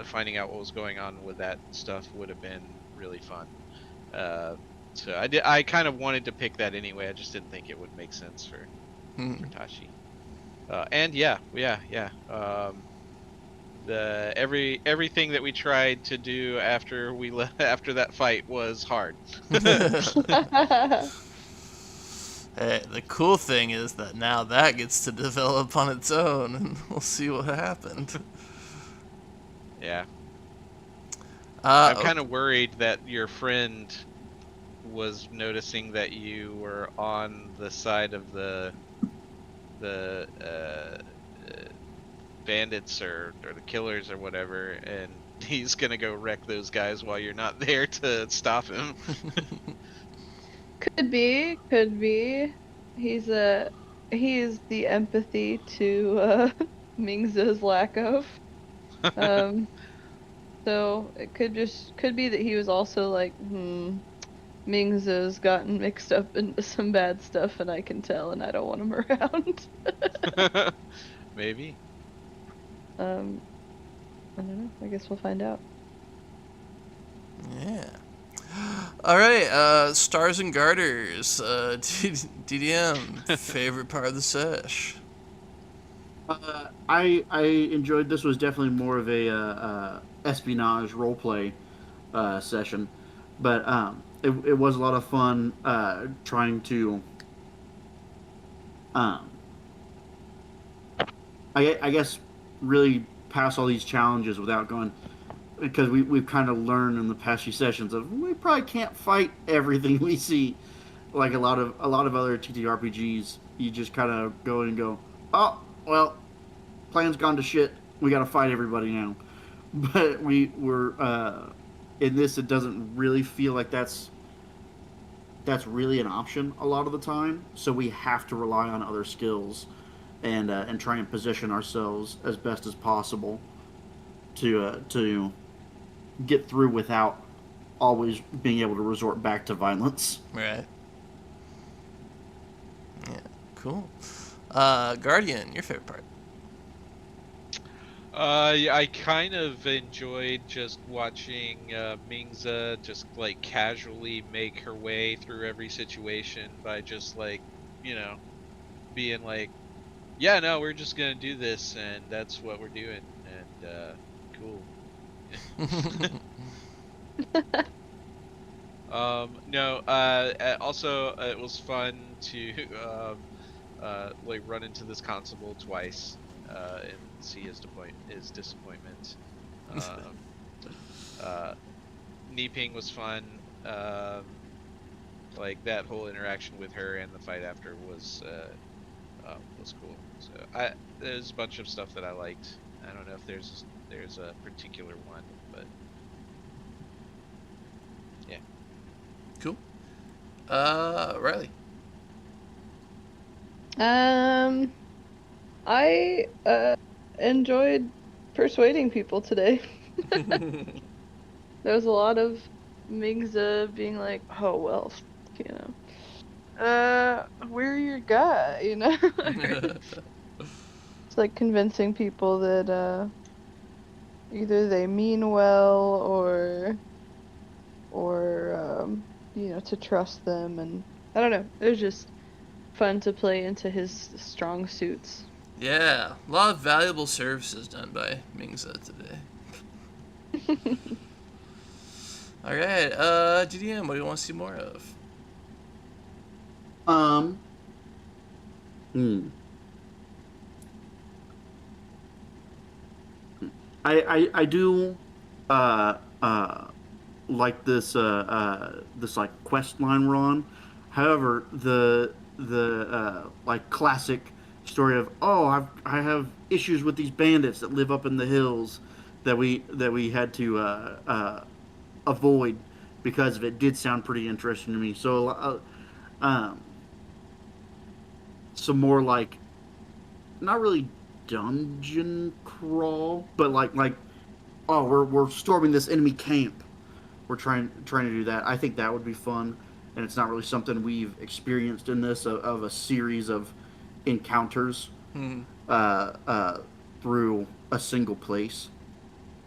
finding out what was going on with that stuff would have been really fun. So I kind of wanted to pick that anyway. I just didn't think it would make sense for Tachi. And yeah. Everything that we tried to do after after that fight was hard. Hey, the cool thing is that now that gets to develop on its own, and we'll see what happened. Yeah. I'm kind of worried that your friend was noticing that you were on the side of the bandits or the killers or whatever, and he's gonna go wreck those guys while you're not there to stop him. Could be. He's the empathy to Mingzu's lack of. So it could be that he was also like, Mingzu's gotten mixed up into some bad stuff, and I can tell, and I don't want him around. Maybe. I don't know. I guess we'll find out. Yeah. All right, Stars and Garters, DDM, favorite part of the sesh? I enjoyed this. Was definitely more of a espionage roleplay session, but it was a lot of fun trying to I guess really pass all these challenges without going, because we've kind of learned in the past few sessions of we probably can't fight everything we see, like a lot of other TTRPGs. You just kind of go in and go, oh well, plan's gone to shit, we got to fight everybody now. But we're in this, it doesn't really feel like that's really an option a lot of the time, so we have to rely on other skills and try and position ourselves as best as possible to get through without always being able to resort back to violence. Right. Yeah. Cool. Guardian, your favorite part? Yeah, I kind of enjoyed just watching Mingza just like casually make her way through every situation by just like, you know, being like, yeah, no, we're just gonna do this, and that's what we're doing, and cool. No, also it was fun to like run into this constable twice and see his disappointment. Um, Neeping was fun. Like that whole interaction with her and the fight after was cool. So there's a bunch of stuff that I liked. I don't know if there's a particular one, but yeah. Cool. Riley. I enjoyed persuading people today. There was a lot of Mingza being like, "Oh well, you know, we're your guy," you know. It's like convincing people that either they mean well or you know, to trust them, and I don't know. It was just fun to play into his strong suits. Yeah, a lot of valuable services done by Mingza today. All right, GDM, what do you want to see more of? Um. I do uh uh like this like quest line we're on. However, the like classic story of, oh, I have issues with these bandits that live up in the hills that we had to avoid because of it did sound pretty interesting to me. So um some more like, not really dungeon crawl, but like, oh, we're storming this enemy camp. We're trying to do that. I think that would be fun, and it's not really something we've experienced in this of a series of encounters Hmm. uh, uh, through a single place.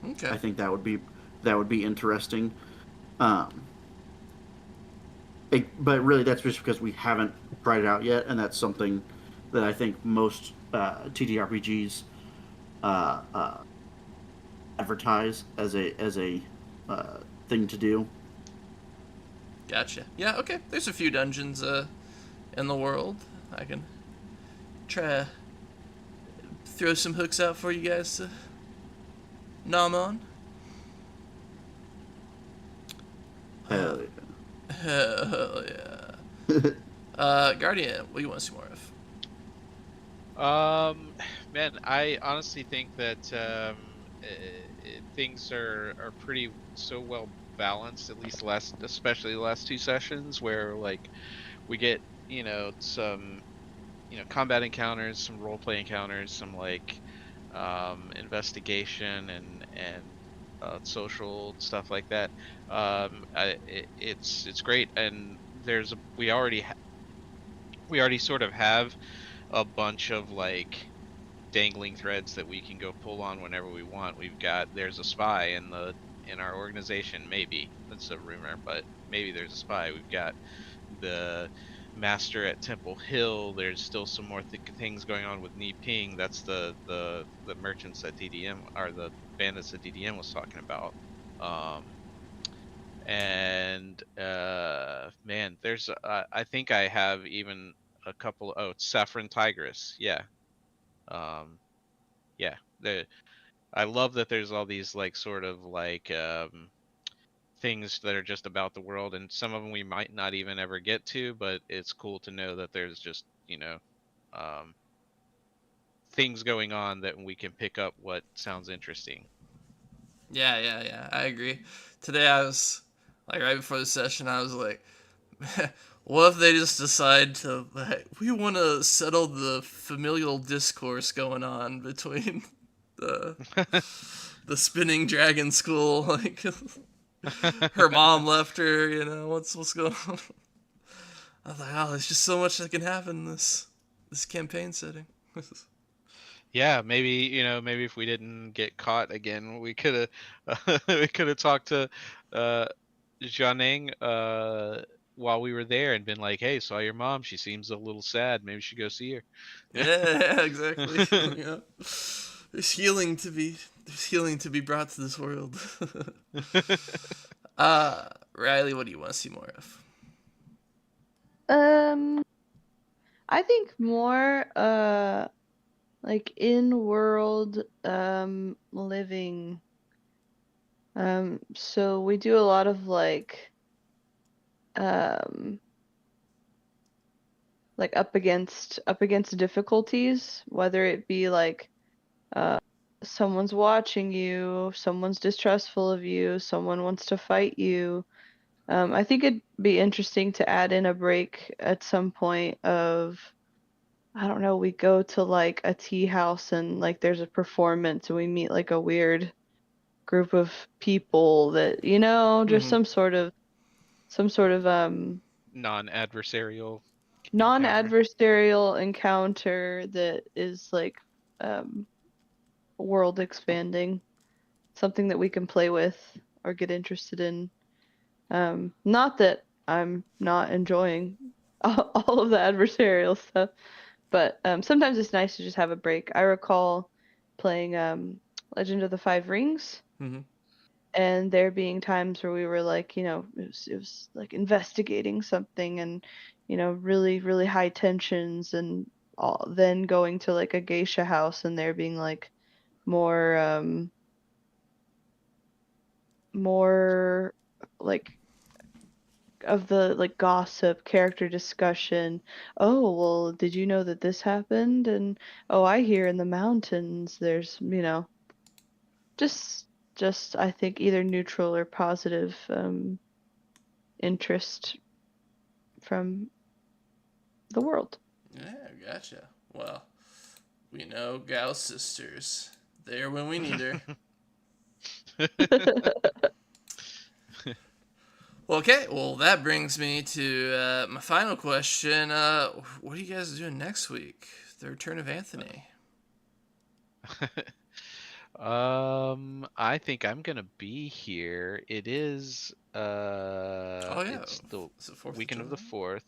Okay. I think that would be interesting. Um, but really, that's just because we haven't tried it out yet, and that's something that I think most TTRPGs uh, uh, advertise as a thing to do. Gotcha. Yeah, okay. There's a few dungeons in the world. I can try to throw some hooks out for you guys to nom on. Hell Hell yeah. Guardian, what do you want to see more of? Man, I honestly think that things are pretty so well balanced. At least especially the last two sessions, where like we get some combat encounters, some roleplay encounters, some like investigation and social stuff like that. It's great, and we already sort of have a bunch of like dangling threads that we can go pull on whenever we want. There's a spy in our organization, maybe that's a rumor, but maybe there's a spy. We've got the master at Temple Hill. There's still some more things going on with Neeping. That's the merchants that DDM, or the bandits that DDM was talking about. And man, there's I think I have even a couple. Oh, it's Saffron Tigress. Yeah. Yeah. I love that there's all these like sort of like things that are just about the world, and some of them we might not even ever get to, but it's cool to know that there's just um, things going on that we can pick up what sounds interesting. Yeah. I agree. Today I was like, right before the session, I was like, What if they just decide to, like, we want to settle the familial discourse going on between the the spinning dragon school? Like, her mom left her. What's going on? I was like, oh, there's just so much that can happen in this campaign setting. Yeah, maybe if we didn't get caught again, we could have we could have talked to Jianing while we were there and been like, "Hey, saw your mom. She seems a little sad. Maybe you should go see her." Yeah, exactly. Yeah. There's healing to be brought to this world. Riley, what do you want to see more of? I think more like in-world living. So we do a lot of um like up against difficulties, whether it be like uh someone's watching you, someone's distrustful of you, someone wants to fight you. I think it'd be interesting to add in a break at some point of, I don't know, we go to like a tea house and like there's a performance and we meet like a weird group of people that, just Mm-hmm. some sort of Non-adversarial encounter. non-adversarial encounter that is like um world expanding, something that we can play with or get interested in. Not that I'm not enjoying all of the adversarial stuff, but sometimes it's nice to just have a break. I recall playing Legend of the Five Rings, Mm-hmm. and there being times where we were like, it was like investigating something and, really, really high tensions and then going to like a geisha house and there being like more like of the like gossip, character discussion. Oh, well, did you know that this happened? And oh, I hear in the mountains there's, just I think either neutral or positive interest from the world. Yeah, gotcha. Well, we know Gal's sisters. There when we need her. Well, okay, well, that brings me to my final question. What are you guys doing next week? The return of Anthony. I think I'm gonna be here. It is Oh, yeah. it's the Is it 4th weekend of the July?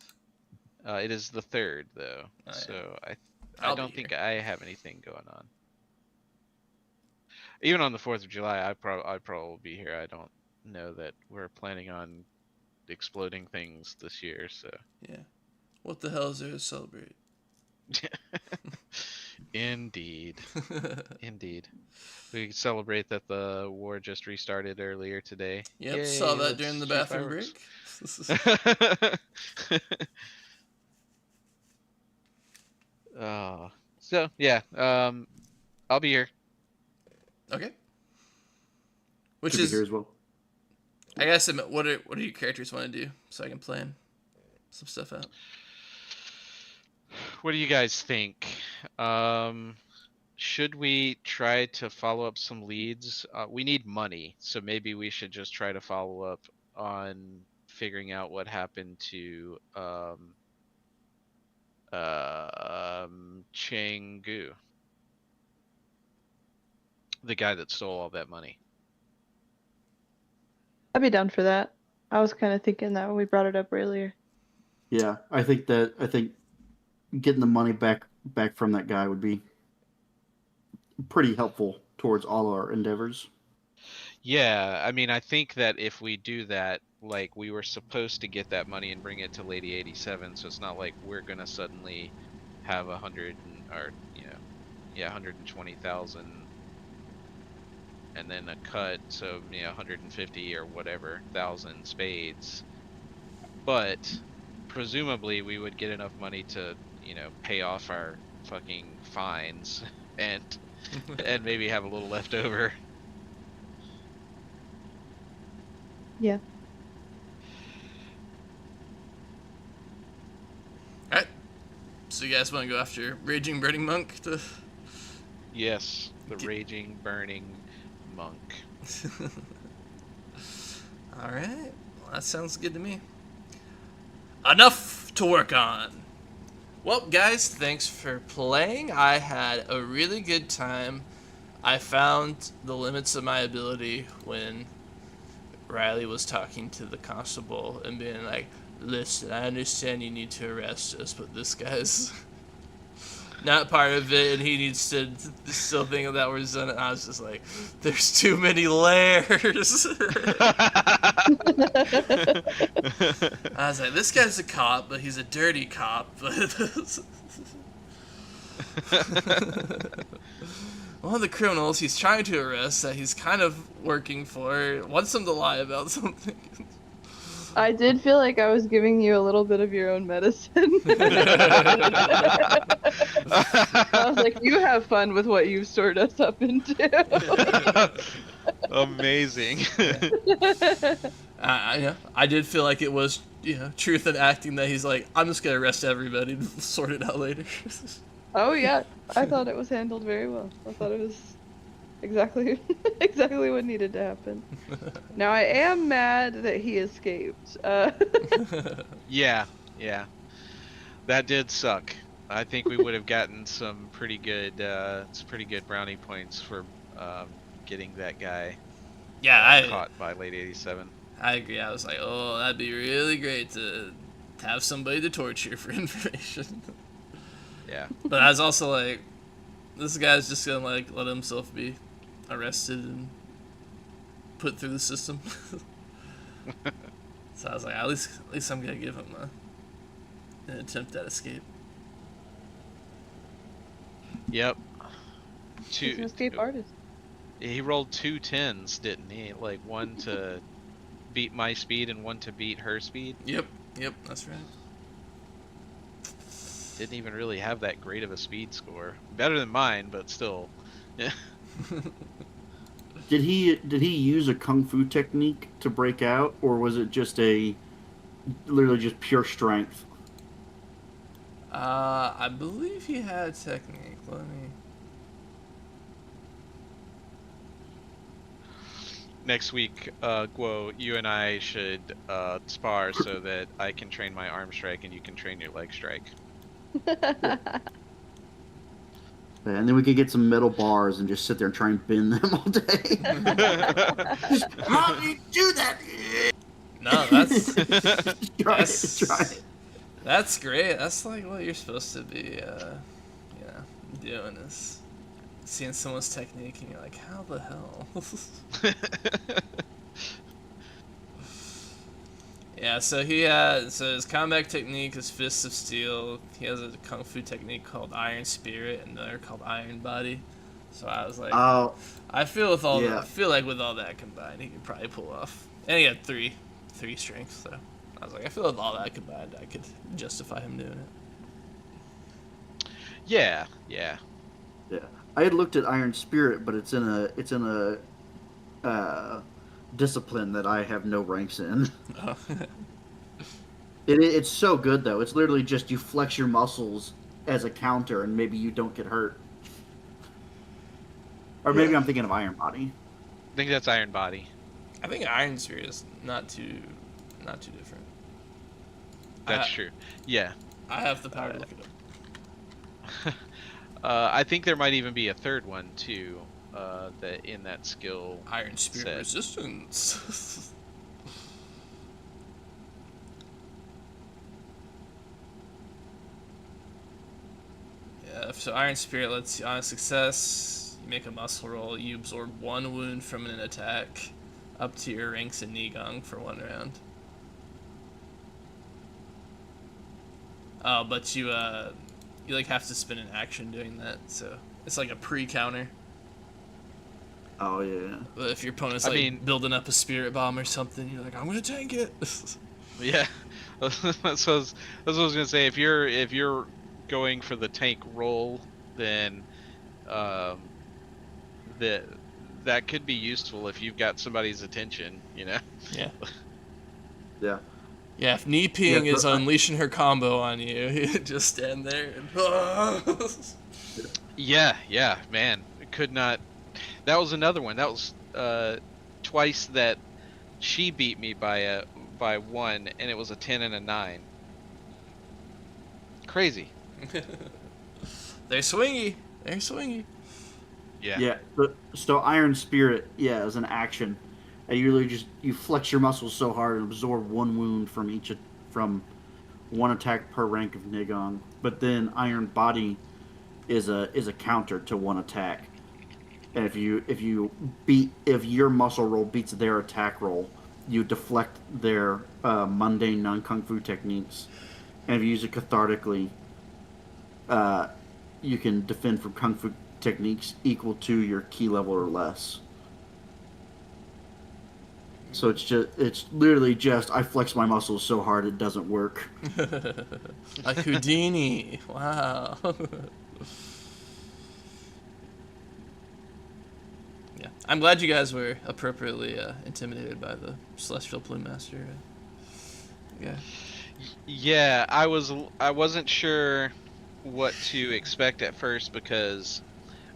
4th. It is the 3rd though. Oh, yeah. So I I'll don't be think here. I have anything going on. Even on the 4th of July, I probably will be here. I don't know that we're planning on exploding things this year, so Yeah. What the hell is there to celebrate? Indeed. Indeed. We celebrate that the war just restarted earlier today. Yep, Yay, saw that let's during the shoot bathroom fireworks. break. So yeah, I'll be here. Okay. Which Should be is, here as well. I guess, what do your characters want to do so I can plan some stuff out? What do you guys think? Should we try to follow up some leads? We need money, so maybe we should just try to follow up on figuring out what happened to Chang Gu, the guy that stole all that money. I'd be down for that. I was kind of thinking that when we brought it up earlier. Yeah, I think getting the money back from that guy would be pretty helpful towards all our endeavors. Yeah, I mean, I think that if we do that, like, we were supposed to get that money and bring it to Lady 87, so it's not like we're gonna suddenly have 120,000 and then a cut, so 150 or whatever thousand spades. But presumably we would get enough money to pay off our fucking fines and maybe have a little left over. Yeah. So you guys want to go after Raging Burning Monk to... Yes, the raging, burning monk. Alright, well, that sounds good to me. Enough to work on. Well, guys, thanks for playing. I had a really good time. I found the limits of my ability when Riley was talking to the constable and being like, listen, I understand you need to arrest us, but this guy's not part of it, and he needs to still think that we're done. And I was just like, there's too many layers. I was like, this guy's a cop, but he's a dirty cop. One of the criminals he's trying to arrest that he's kind of working for wants him to lie about something. I did feel like I was giving you a little bit of your own medicine. I was like, you have fun with what you've stored us up into. Amazing. I did feel like it was, truth in acting that he's like, I'm just gonna arrest everybody and sort it out later. Oh yeah, I thought it was handled very well. I thought it was exactly what needed to happen. Now I am mad that he escaped. Yeah. That did suck. I think we would have gotten some pretty good brownie points for getting that guy caught by late 87. I agree. I was like, oh, that'd be really great to have somebody to torture for information. Yeah. But I was also like, this guy's just gonna like let himself be arrested and put through the system. So I was like, at least I'm gonna give him an attempt at escape. Yep. He's an escape artist. He rolled 2 10s, didn't he? Like one to beat my speed and one to beat her speed. Yep, that's right. Didn't even really have that great of a speed score. Better than mine, but still. Yeah. Did he use a kung fu technique to break out, or was it just literally just pure strength? I believe he had a technique. Let me. Next week, Guo, you and I should spar so that I can train my arm strike and you can train your leg strike. And then we could get some metal bars and just sit there and try and bend them all day. How do you do that? No, that's try it. That's great. That's like what you're supposed to be, doing is seeing someone's technique and you're like, how the hell? Yeah, so his combat technique is Fists of Steel. He has a kung fu technique called Iron Spirit and another called Iron Body. So I was like, I feel with all that combined, he could probably pull off. And he had three strengths, so I was like, I feel with all that combined, I could justify him doing it. Yeah. I had looked at Iron Spirit, but it's in a discipline that I have no ranks in. Oh. It's so good though. It's literally just you flex your muscles as a counter, and maybe you don't get hurt. Or maybe I'm thinking of Iron Body. I think that's Iron Body. I think Iron Spirit is not too different. That's true. Yeah. I have the power to look it up. I think there might even be a third one too. That in that skill. Iron Spirit set. Resistance. Yeah, so Iron Spirit lets you, on a success, you make a muscle roll, you absorb 1 wound from an attack up to your ranks in Nigong for 1 round. Oh, but you like have to spend an action doing that, so it's like a pre-counter. Oh yeah. But if your opponent's building up a spirit bomb or something, you're like, I'm gonna tank it. Yeah, that's what I was gonna say. If you're going for the tank roll, then that could be useful if you've got somebody's attention. Yeah. Yeah. Yeah, if knee peeing Yeah, is but- unleashing her combo on you, you just stand there and Yeah, man. Could not. That was another one. That was twice that she beat me by one, and it was a 10 and a 9. Crazy. they're swingy. They're swingy. Yeah. Yeah, but so Iron Spirit, yeah, is an action. And you really just you flex your muscles so hard and absorb one wound from one attack per rank of Nigon. But then Iron Body is a counter to one attack. And if your muscle roll beats their attack roll, you deflect their mundane non kung fu techniques. And if you use it cathartically, you can defend from kung fu techniques equal to your key level or less. So it's literally just I flex my muscles so hard it doesn't work. Like Houdini. Wow. Yeah, I'm glad you guys were appropriately intimidated by the Celestial Plume Master. Yeah. Yeah, I wasn't sure what to expect at first because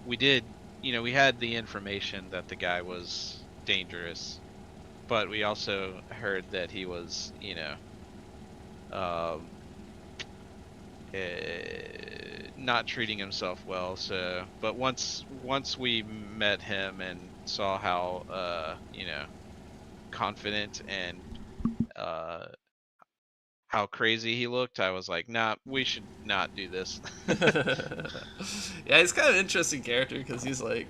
we had the information that the guy was dangerous, but we also heard that he was, not treating himself well. So, but once we met him and saw how, confident and how crazy he looked, I was like, nah, we should not do this. Yeah, he's kind of an interesting character because he's like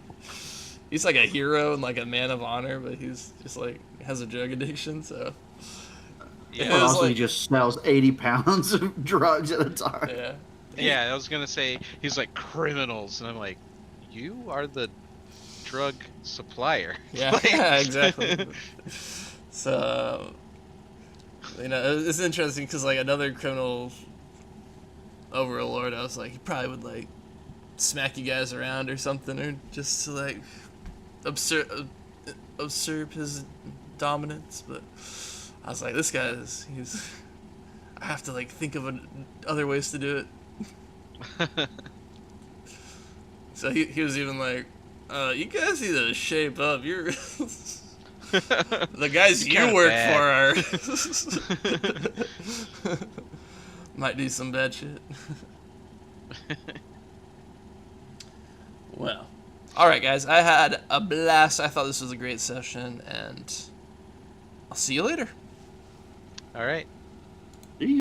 a hero and like a man of honor, but he's just like has a drug addiction. So Yeah. It But was also, he like- just sells 80 pounds of drugs at a time. yeah, Yeah, I was gonna say he's like criminals, and I'm like, you are the drug supplier. yeah, Like- yeah, exactly. So it's interesting because like another criminal overlord, I was like, he probably would like smack you guys around or something, or just to like usurp his dominance. But I was like, this guy he's. I have to like think of other ways to do it. So he was even like, you guys need to shape up. You're the guys You're you kinda work bad. for are might do some bad shit. Well, all right, guys. I had a blast. I thought this was a great session, and I'll see you later. All right.